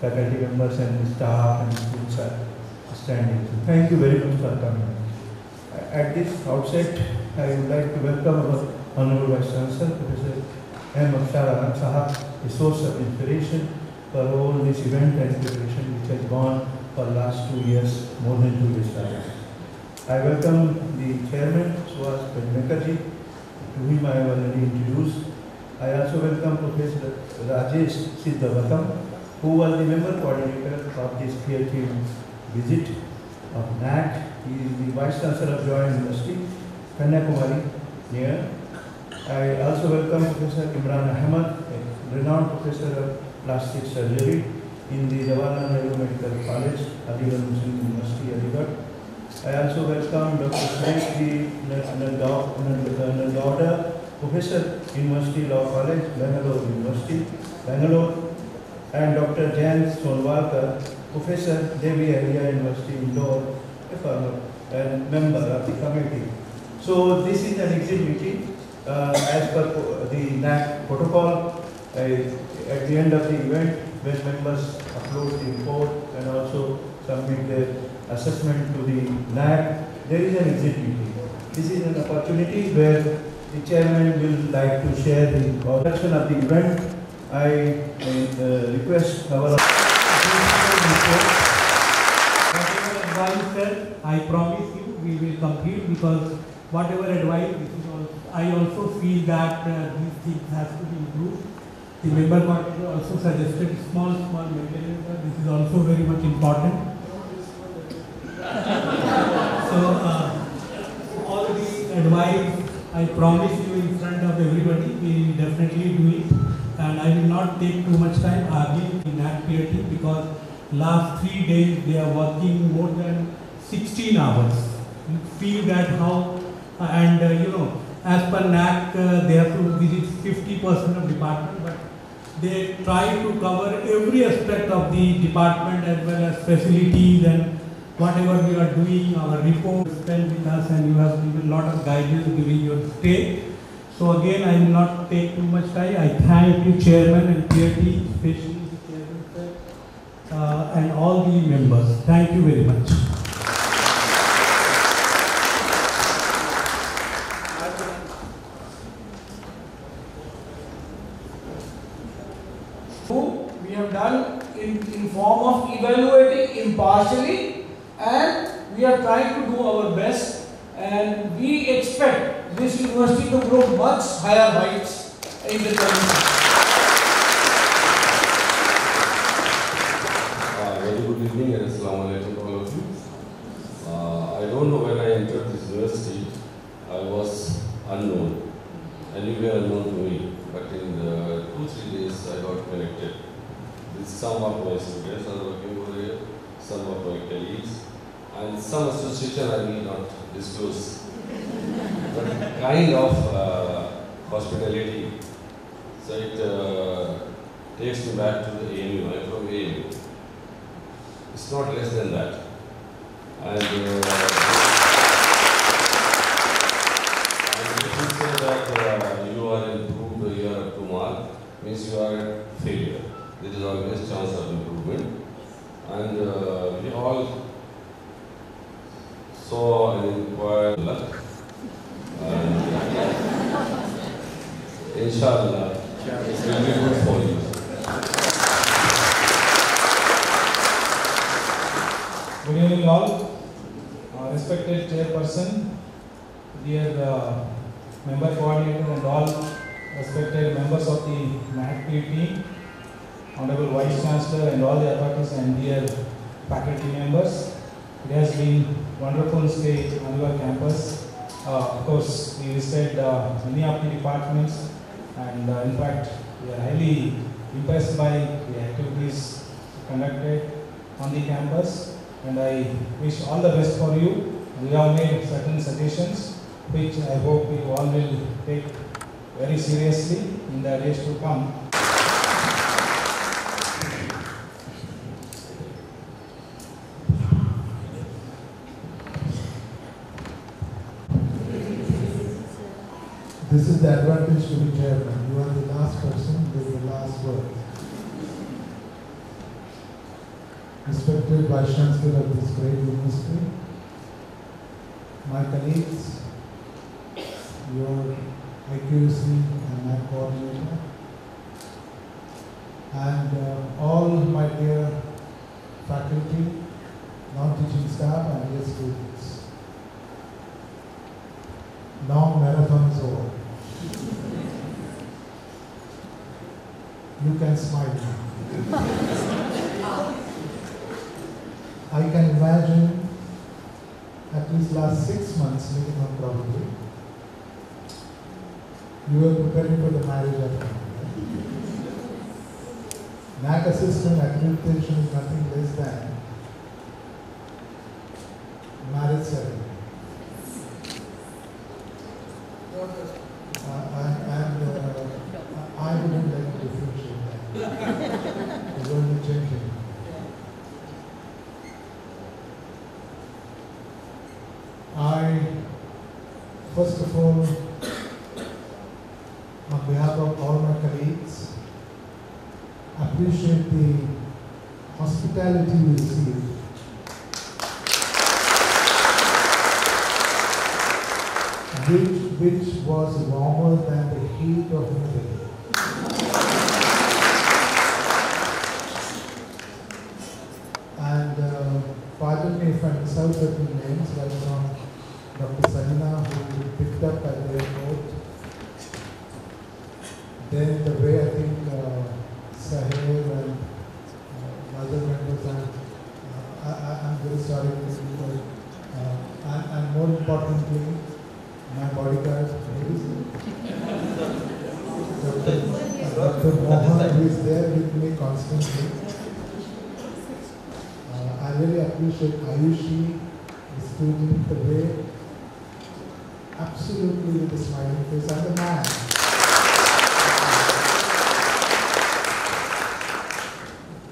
faculty members and staff and students are standing. So thank you very much for coming. At this outset, I would like to welcome our Honorable Vice Chancellor, Professor M. Sahab, a source of inspiration for all this event and preparation which has gone for the last 2 years, more than 2 years time. I welcome the chairman, Suhas Pednekar-ji, to whom I have already introduced. I also welcome Professor Rajesh Siddhavatam, who was the member coordinator of this field visit of NAAC. He is the Vice Chancellor of Joint University, Kanyakumari, near. I also welcome Professor Imran Ahmed, a renowned professor of plastic surgery in the Jawaharlal Nehru Medical College, Aligarh Muslim University, Aligarh. I also welcome Dr. Suresh Nandauda, Professor, University Law College, Bangalore University, Bangalore, and Dr. Jan Sonwalkar, Professor, Devi Ahilya University, Indore, a former member of the committee. So this is an exit meeting. As per the NAAC protocol, at the end of the event, when members upload the report and also submit their assessment to the NAAC, there is an exit meeting. This is an opportunity where the chairman will like to share the introduction of the event. I request our
whatever advice, sir, I promise you we will complete, because whatever advice, I also feel that these things have to be improved. The member coordinator also suggested small maintenance. This is also very much important. So all the advice I promise you in front of everybody, we will definitely do it, and I will not take too much time arguing in that period, because last 3 days they are working more than 16 hours. You feel that how, and as per NAAC, they have to visit 50% of department, but they try to cover every aspect of the department as well as facilities and whatever we are doing, our report spent with us, and you have given a lot of guidance during your stay. So again, I will not take too much time. I thank you, Chairman and PRT, especially the Chairman, sir, and all the members. Thank you very much.
We have done in form of evaluating impartially, and we are trying to do our best, and we expect this university to grow much higher heights in the coming.
Very good evening and Assalamu alaikum to all of you. I don't know when I entered this university, I was unknown, and you were unknown to me, but in 2-3 days I got connected.
some of my students are working over here, some of my colleagues, and some association I will not disclose. But kind of hospitality. So it takes me back to the AMU. I'm from AMU. It's not less than that. And if you say that you are improved, you are up to mark, means you are a failure. There is always chance of improvement. And we all saw and inquired luck. Inshallah, it will be good for you.
Good evening all. Respected chairperson, dear member coordinator and all respected members of the NAAC team, honorable vice chancellor and all the authorities and dear faculty members. It has been wonderful stay on your campus. Of course, we visited many of the departments, and in fact, we are highly impressed by the activities conducted on the campus. And I wish all the best for you. We have made certain suggestions, which I hope you all will take very seriously in the days to come.
This is the advantage to be chairman. You are the last person with the last word. Respected Vice Chancellor of this great university, my colleagues, your IQC and my coordinator, and all my dear faculty, non-teaching staff and dear students. Now marathon is over. You can smile now. I can imagine at least last 6 months minimum probably, you were preparing for the marriage of NAAC assistant accreditation is nothing less than marriage ceremony. I wouldn't like to differentiate that. It's only changing. I, first of all, on behalf of all my colleagues, appreciate the hospitality we received. Which was warmer than the heat of Italy. And pardon me if I miss out certain names, like from Dr. Sanina, who picked up at the airport. Then the way I think Sahir and other members, I'm very sorry to say, and more importantly, my bodyguard, Dr. Mohan, who is there with me constantly. I really appreciate Ayushi, the student, the way, absolutely with a smiling face, and the man.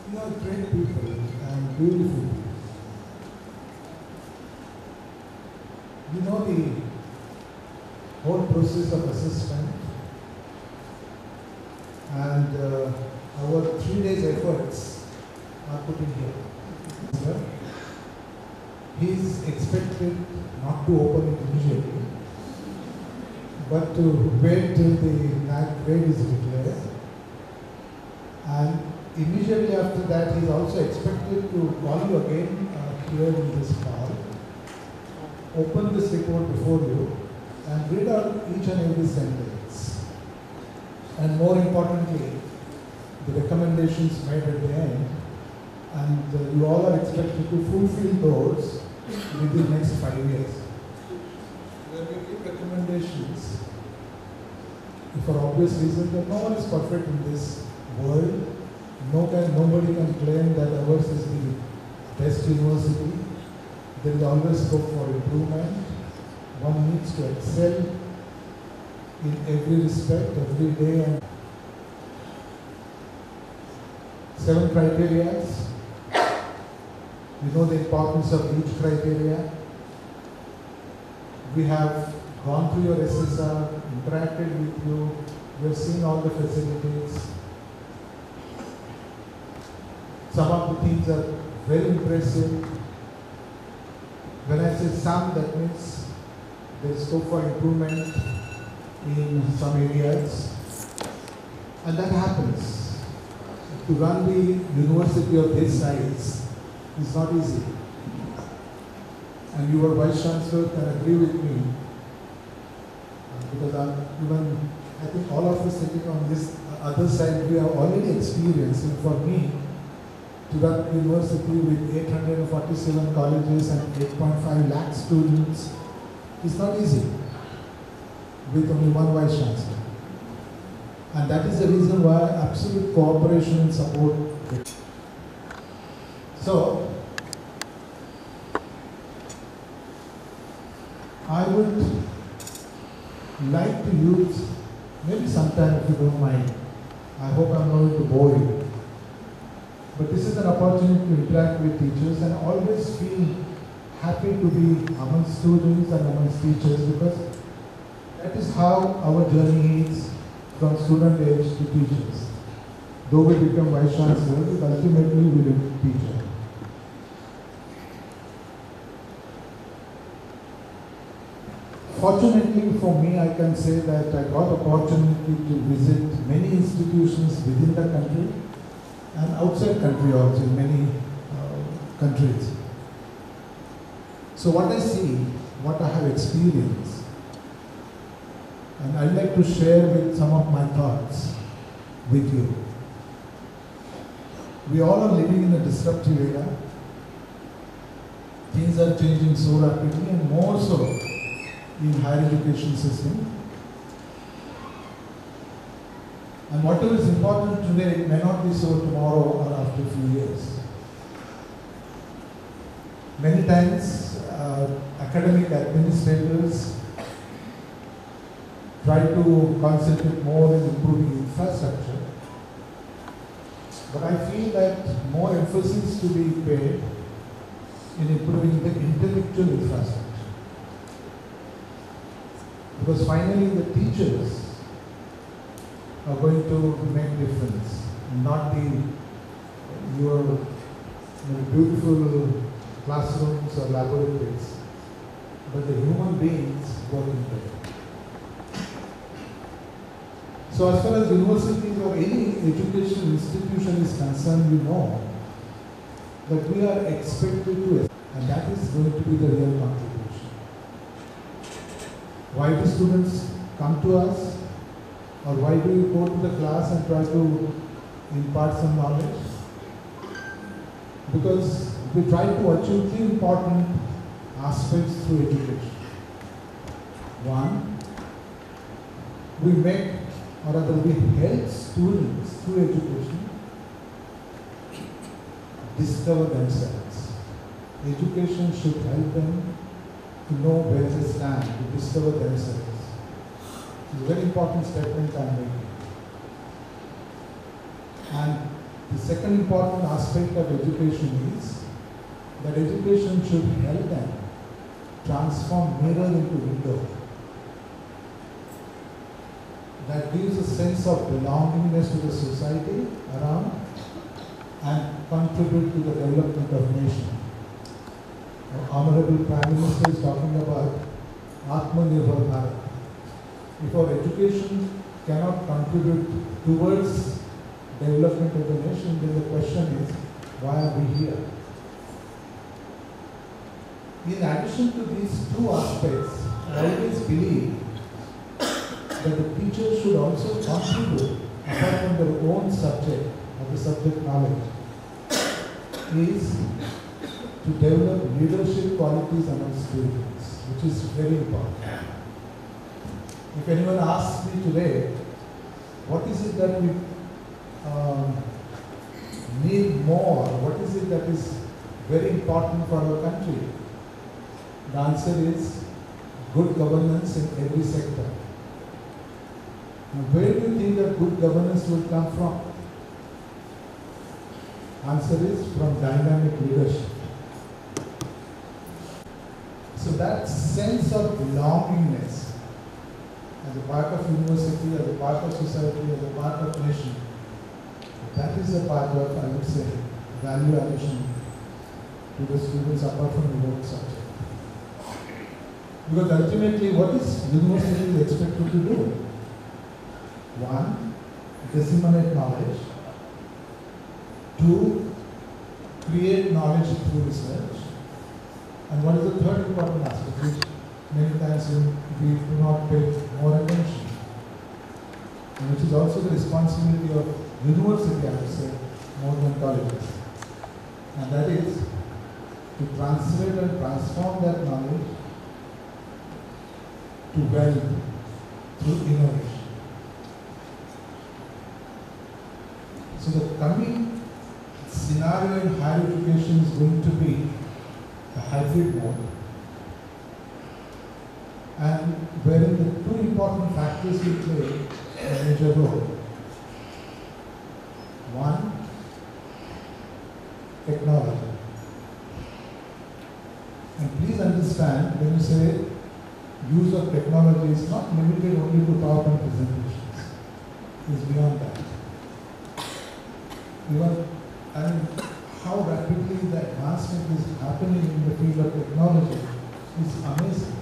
You know, great people and beautiful people. You know the whole process of assessment and our 3 days efforts are put in here. He is expected not to open it immediately, but to wait till the NAAC grade is declared, and immediately after that he is also expected to call you again here in this hall, open this report before you, and read out each and every sentence. And more importantly, the recommendations made at the end, and you all are expected to fulfill those within the next 5 years. When we give recommendations, for obvious reasons that no one is perfect in this world, Nobody can claim that ours is the best university. There is always scope for improvement. One needs to excel in every respect, every day. And 7 criteria. You know the importance of each criteria. We have gone through your SSR, interacted with you, we have seen all the facilities. Some of the things are very impressive. When I say some, that means there is scope for improvement in some areas. And that happens. To run the university of this size is not easy. And your Vice Chancellor can agree with me, because I think all of us sitting on this other side, we have already experienced. And for me, to run a university with 847 colleges and 8.5 lakh students is not easy, with only one Vice Chancellor. And that is the reason why absolute cooperation and support. So, I would like to use, maybe sometime if you don't mind, I hope I'm not going to bore you, but this is an opportunity to interact with teachers and always feel happy to be among students and amongst teachers, because that is how our journey is from student age to teachers. Though we become Vice Chancellor, ultimately we will be teachers. Fortunately for me, I can say that I got opportunity to visit many institutions within the country and outside country also, in many countries. So what I see, what I have experienced, and I'd like to share with some of my thoughts with you. We all are living in a disruptive era. Things are changing so rapidly, and more so in higher education system. And whatever is important today may not be so tomorrow or after a few years. Many times, academic administrators try to concentrate more in improving infrastructure, but I feel that more emphasis to be paid in improving the intellectual infrastructure. Because finally the teachers are going to make difference, not your beautiful classrooms or laboratories, but the human beings working there. So as far as universities or any educational institution is concerned, we know that we are expected to, and that is going to be the real contribution. Why do students come to us? Or why do you go to the class and try to impart some knowledge? Because we try to achieve 3 important aspects through education. One, we make, or rather we help students through education discover themselves. Education should help them to know where they stand, to discover themselves. It's a very important statement I'm making. And the second important aspect of education is that education should help them transform mirror into window. That gives a sense of belongingness to the society around and contribute to the development of nation. Our Honorable Prime Minister is talking about Atmanirbhar Bharat. If our education cannot contribute towards development of the nation, then the question is, why are we here? In addition to these 2 aspects, I always believe that the teachers should also contribute, apart from their own subject or the subject knowledge, is to develop leadership qualities among students, which is very important. If anyone asks me today, what is it that we need more? What is it that is very important for our country? The answer is good governance in every sector. Now, where do you think that good governance will come from? Answer is from dynamic leadership. So that sense of belongingness as a part of university, as a part of society, as a part of nation, that is a part of, I would say, value addition to the students apart from the work subject. Because ultimately, what is university expected to do? One, disseminate knowledge. Two, create knowledge through research. And what is the third important aspect, which many times we do not pay more attention, and which is also the responsibility of university, I would say, more than colleges. And that is to translate and transform that knowledge to wealth through innovation. So the coming scenario in higher education is going to be a hybrid mode, and wherein the two important factors will play a major role. One, technology. And please understand, when you say use of technology is not limited only to PowerPoint presentations. It's beyond that. Even, I mean, how rapidly the advancement is happening in the field of technology is amazing.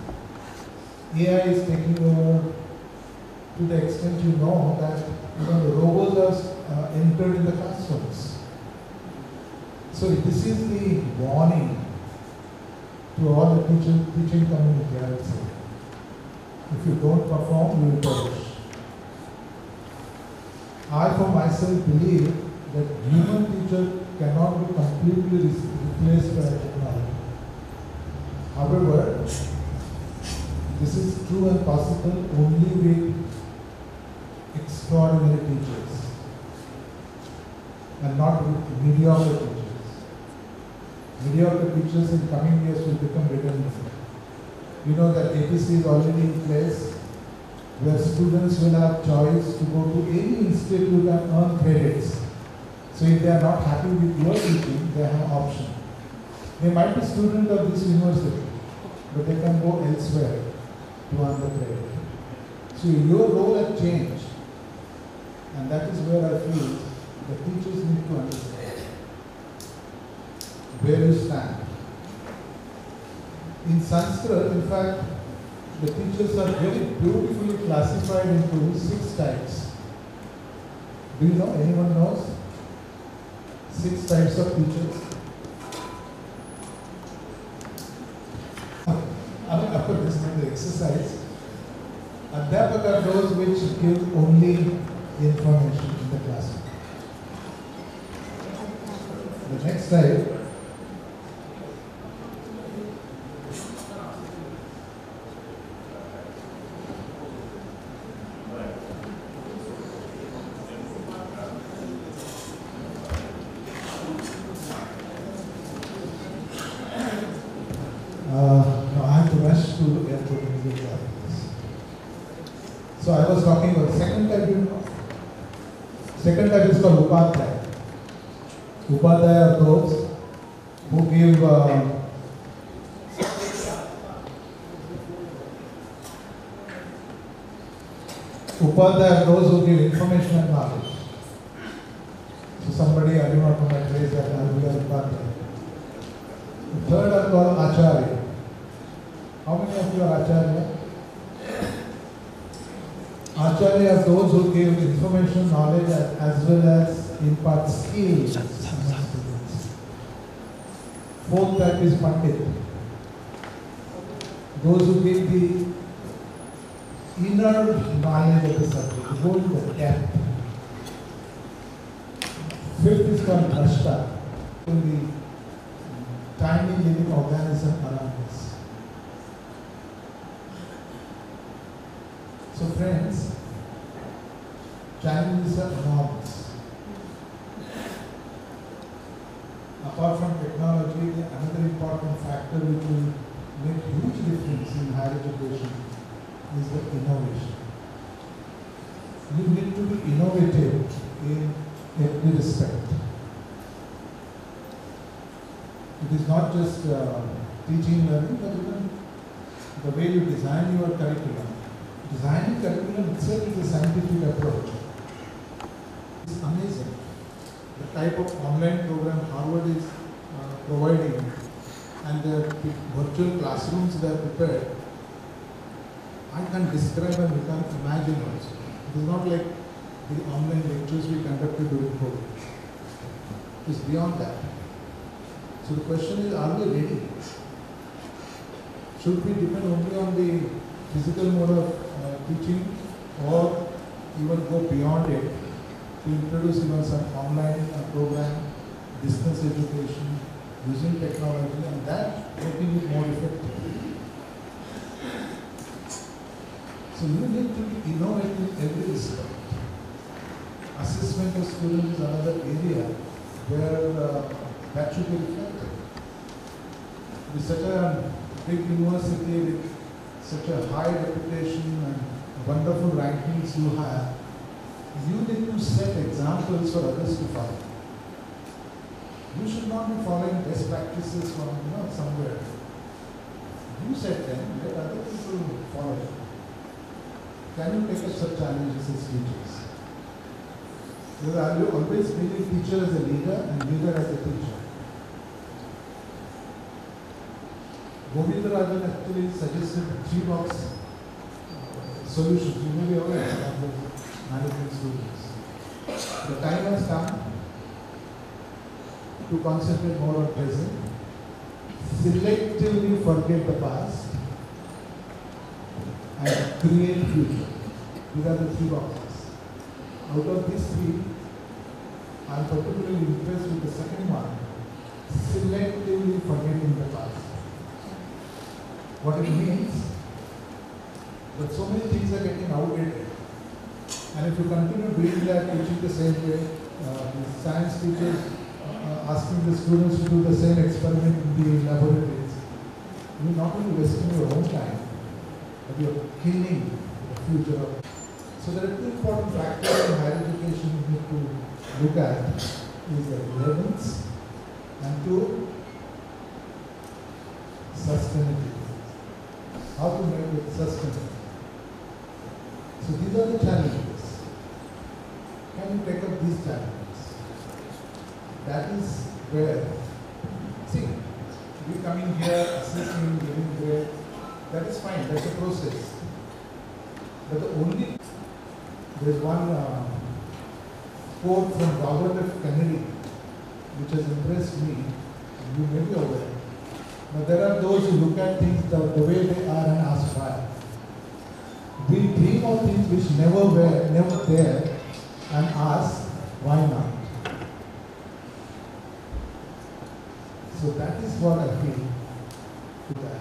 AI is taking over to the extent you know that the robots are entered in the classrooms. So this is the warning to all the teaching community, I would say. If you don't perform, you will perish. I for myself believe that human teacher cannot be completely replaced by technology. However, this is true and possible only with extraordinary teachers and not with mediocre teachers. Mediocre teachers in coming years will become redundant. You know that APC is already in place where students will have choice to go to any institute and earn credits. So if they are not happy with your teaching, they have an option. They might be student of this university, but they can go elsewhere to earn the credit. So your role has changed, and that is where I feel the teachers need to understand where you stand. In Sanskrit, in fact, the teachers are very beautifully classified into 6 types. Do you know? Anyone knows? 6 types of teachers. After this is the exercise. Adhyapak are those which give only information in the classroom. The next slide. So I was talking about second type, you know. Second type is called Upadhyaya. Upadhyaya are those who give Upadhyaya are those who give information and knowledge. So somebody, I do not know my phrase that I will be Upadhyaya. The third are called Acharya. How many of you are Acharya? Acharya are those who give information, knowledge, as well as impart skills. Fourth type is Pandit. Those who give the inner knowledge of the subject, go into the depth. Fifth is called Drashta, the tiny living organism around us. So friends, challenges are enormous. factor which will make huge difference in higher education is the innovation. You need to be innovative in every respect. It is not just teaching, learning, but even the way you design your curriculum. Designing curriculum itself is a scientific approach. It's amazing. The type of online program Harvard is providing and the virtual classrooms they are prepared, I can't describe and we can't imagine also. It is not like the online lectures we conducted during COVID. It is beyond that. So the question is, are we ready? Should we depend only on the physical mode of teaching or even go beyond it to introduce even some online program, distance education, using technology and that making it more effective? So you need to be innovative in every respect. Assessment of students is another area where that should be reflected. With such a big university with such a high reputation and wonderful rankings you have, you need to set examples for others to follow. You should not be following best practices from somewhere. You set them, let other people follow them. Can you take up such challenges as teachers? Because I will always believe teacher as a leader and leader as a teacher. Govindarajan actually suggested 3-box solutions. You may be aware of the management students. The time has come to concentrate more on present, selectively forget the past, and create future. These are the 3 boxes. Out of these 3, I am particularly impressed with the second one, selectively forgetting the past. What it means, that so many things are getting outdated. And if you continue doing that, teaching the same way, the science teachers asking the students to do the same experiment in the laboratories, you are not only wasting your own time, but you are killing the future of. So there are 2 important factors in higher education you need to look at, is the relevance and 2, sustainability. How to make it sustainable. So these are the challenges. Can you take up these challenges? That is where, see, we coming here, assessing, giving grade, that is fine, that's a process. But there is one quote from Robert F. Kennedy which has impressed me, you may be aware. But there are those who look at things the way they are and ask why. We dream of things which never were, never there, and ask why not. So that is what I feel to that.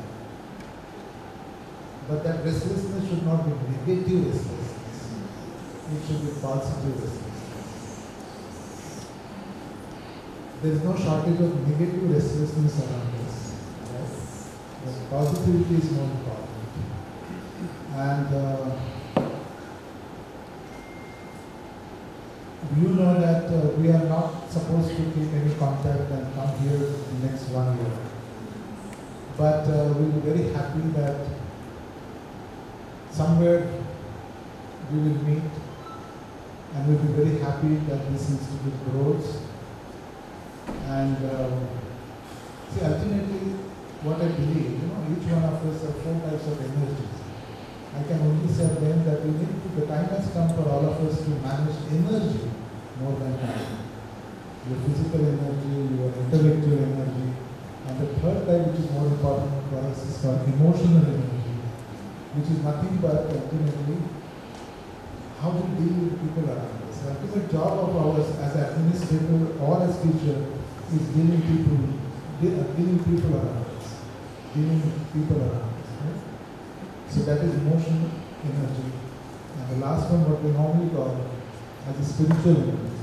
But that restlessness should not be negative restlessness. It should be positive restlessness. There is no shortage of negative restlessness around us. But positivity is more important. And you know that we are not supposed to keep any contact and come here in the next 1 year. But we'll be very happy that somewhere we will meet, and we'll be very happy that this institute grows. And see, ultimately, what I believe, each one of us have 4 types of energies. I can only say then that we need to, the time has come for all of us to manage energy more than time. Your physical energy, your intellectual energy, and the 3rd type, which is more important for us, is called emotional energy, which is nothing but ultimately how we deal with people around us. The ultimate job of ours as administrator or as teacher is dealing people around us. Right? So that is emotional energy. And the last one, what we normally call as a spiritual energy.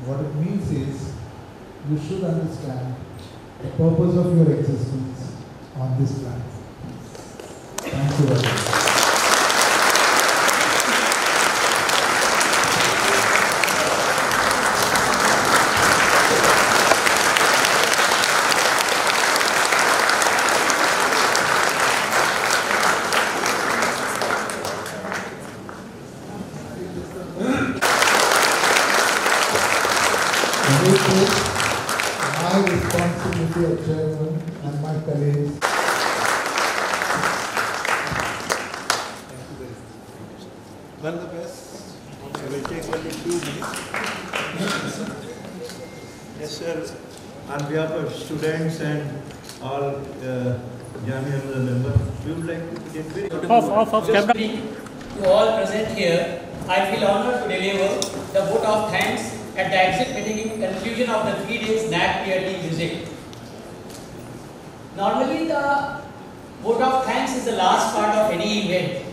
What it means is, you should understand the purpose of your existence
this plan. Thank you very much. My responsibility as chairman and my colleagues.
Well, the best. I will take only 2 minutes. Yes, sir. On behalf of students and all Jamia Hamdard members, we would like to get very
to all present here, I feel honored to deliver the vote of thanks at the exit meeting in conclusion of the 3 days NAAC PRT visit. Normally the vote of thanks is the last part of any event,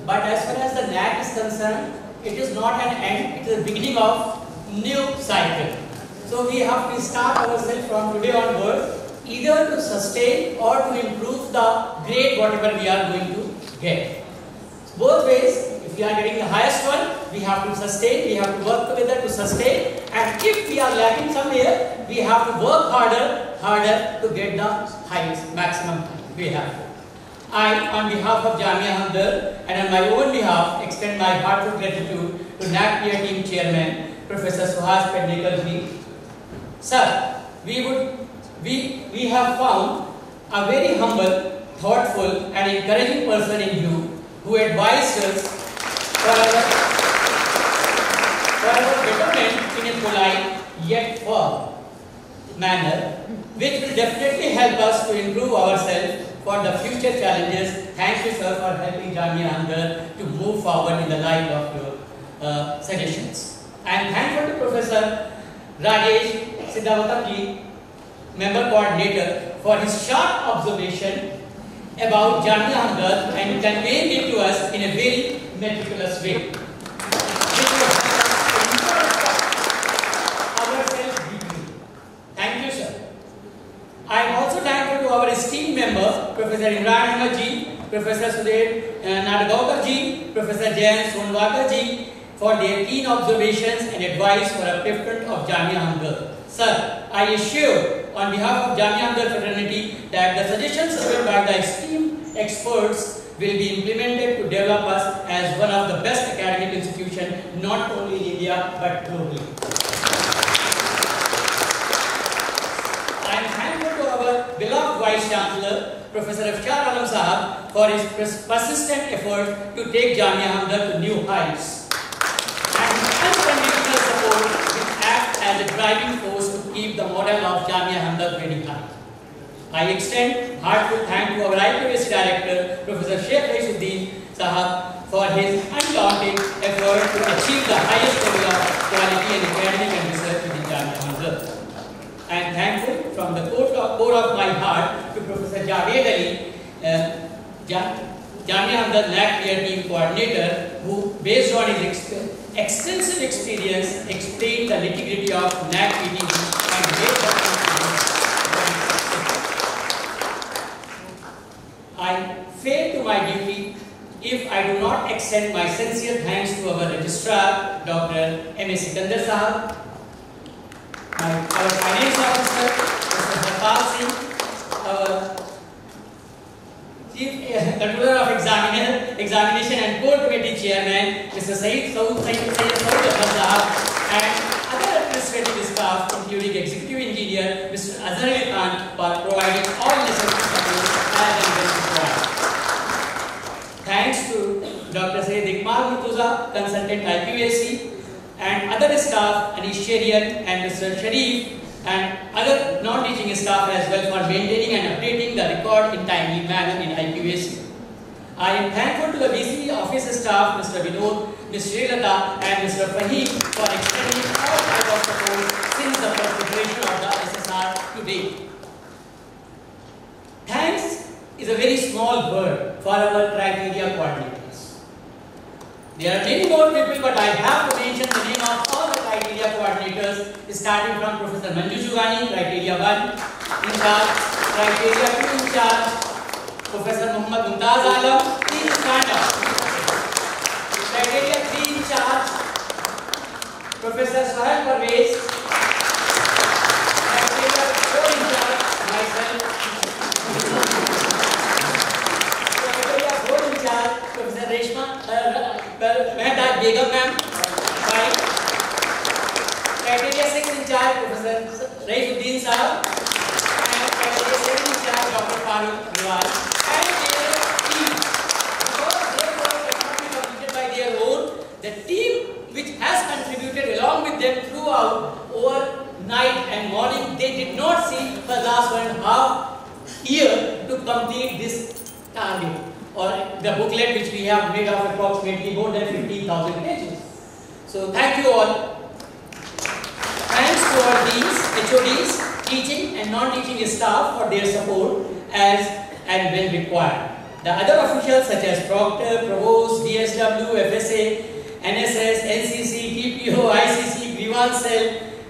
but as far as the NAAC is concerned, it is not an end, it is the beginning of new cycle. So we have to start ourselves from today onward, either to sustain or to improve the grade whatever we are going to get. Both ways, if we are getting the highest one, we have to sustain, we have to work together to sustain, and if we are lacking somewhere, we have to work harder to get the highest, maximum we have. I, on behalf of Jamia Hamdard and on my own behalf, extend my heartfelt gratitude to NAAC Peer Team Chairman, Professor Suhas Pendekar ji. Sir, we have found a very humble, thoughtful and encouraging person in you who advised us for our betterment in a polite yet firm manner, which will definitely help us to improve ourselves for the future challenges. Thank you, sir, for helping Jamia Hamdard to move forward in the light of your suggestions. I am thankful to Professor Rajesh Siddhavatamji, Member Coordinator, for his sharp observation about Jamia Hamdard and conveying it to us in a very meticulous way. Thank you, sir. I am also thankful to our esteemed member, Professor Imran Ahmed ji, Professor Sudhir Nadagaukar ji, Professor Jayan Sonwakar ji, for their keen observations and advice for upliftment of Jamia Hamdard. Sir, I assure on behalf of Jamia Hamdard fraternity that the suggestions given by the esteemed experts will be implemented to develop us as one of the best academic institutions, not only in India but globally. I am thankful to our beloved Vice Chancellor, Professor Afshar Alam Sahab, for his persistent effort to take Jamia Hamdard to new heights. And unconditional support will act as a driving force to keep the model of Jamia Hamdard very high. I extend heartfelt thanks to our IPS Director, Professor Sheikh Raisuddin Sahab, for his undaunted effort to achieve the highest level of quality and academic and research within Jamia Hamdard. I am thankful from the core of my heart to Professor Javed Ali, Jamia Hamdard NAAC Peer Team Coordinator, who, based on his extensive experience, explained the nitty-gritty of NAAC PTE and made the I fail to my duty if I do not extend my sincere thanks to our Registrar, Dr. M.A. Sikandar Sahab, our Finance Officer, Mr. Harpal Singh, our Chief Controller of Examination and Core Committee Chairman, Mr. Sayyid Sahab, and other administrative staff, including Executive Engineer, Mr. Azhar Ali Khan, for providing all necessary support as and when required. Thanks to Dr. Sayyid Iqbal Murtuza, Consultant IPUSC, and other staff, Anish Sherian and Mr. Sharif, and other non-teaching staff as well for maintaining and updating the record in timely manner in IPUSC. I am thankful to the VC office staff, Mr. Vinod, Ms. Srilata, and Mr. Fahim for extending all types of support since the preparation of the SSR to date. Thanks is a very small word for our criteria coordinators. There are many more people, but I have to mention the name of all the criteria coordinators, starting from Professor Manju Jugani, criteria 1 in charge, criteria 2 in charge, Professor Muhammad Mumtaz Alam, please stand up. Criteria 3 in charge, Professor Sohail Parvez. Criteria 4 in charge, myself. Criteria 4 in charge, Professor Reshma Mehta Begum ma'am. Criteria 6 in charge, Professor Raifuddin Sahab. And criteria 7 in charge, Dr. Farooq Riwal. And their team, because their work cannot be completed by their own, the team which has contributed along with them throughout, over night and morning, they did not see for the last 1.5 years to complete this target, or the booklet which we have made of approximately more than 15,000 pages. So thank you all. Thanks to our deans, HODs, teaching and non-teaching staff for their support as and when required. The other officials such as Proctor, Provost, DSW, FSA, NSS, NCC, TPO, ICC, Grievance Cell,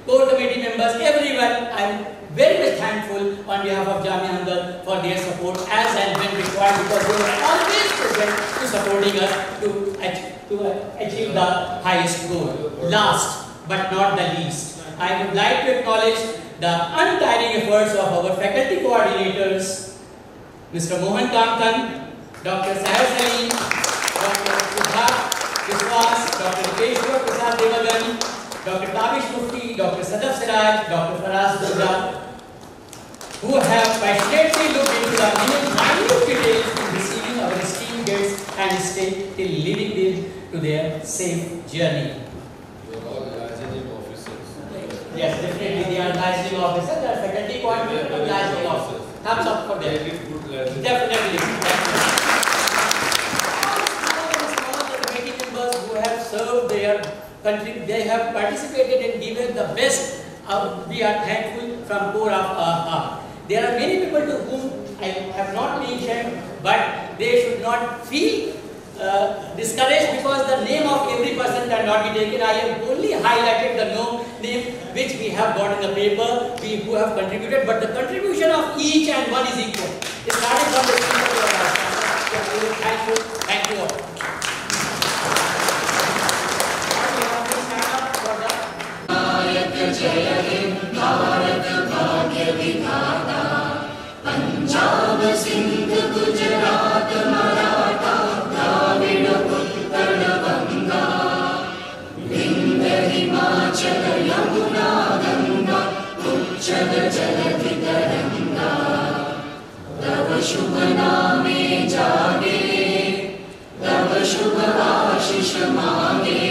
core committee members, everyone, I am very much thankful on behalf of Jamia Hamdard for their support as and when required, because they were always present to supporting us to achieve the highest goal. Last but not the least, I would like to acknowledge the untiring efforts of our faculty coordinators, Mr. Mohan Kamkan, Dr. Sahar Salim, Dr. Subha Viswas, Dr. Keshwar Prasad Devagan, Dr. Tabish Mufti, Dr. Sadaf Siraj, Dr. Faraz Durga, who have passionately looked into the minute details in receiving our esteemed guests and still leading them to their safe journey. Yes, definitely they are licensing officers, they are faculty coordinator and licensing officers. Thumbs up for them. Definitely. All the committee members who have served their country, they have participated and given the best. We are thankful from core of our heart. There are many people to whom I have not mentioned, but they should not feel discouraged because the name of every person cannot be taken. I have only highlighted the name which we have got in the paper, who have contributed, but the contribution of each and one is equal. Starting from the people to our thank you all.
Punjab Sindh Gujarat Maratha Dravida Utkal Banga Vindhya Himachal Yamuna Ganga उच्चल जलधि तरंगा तव शुभ नामे जागे तव शुभ आशीष मांगे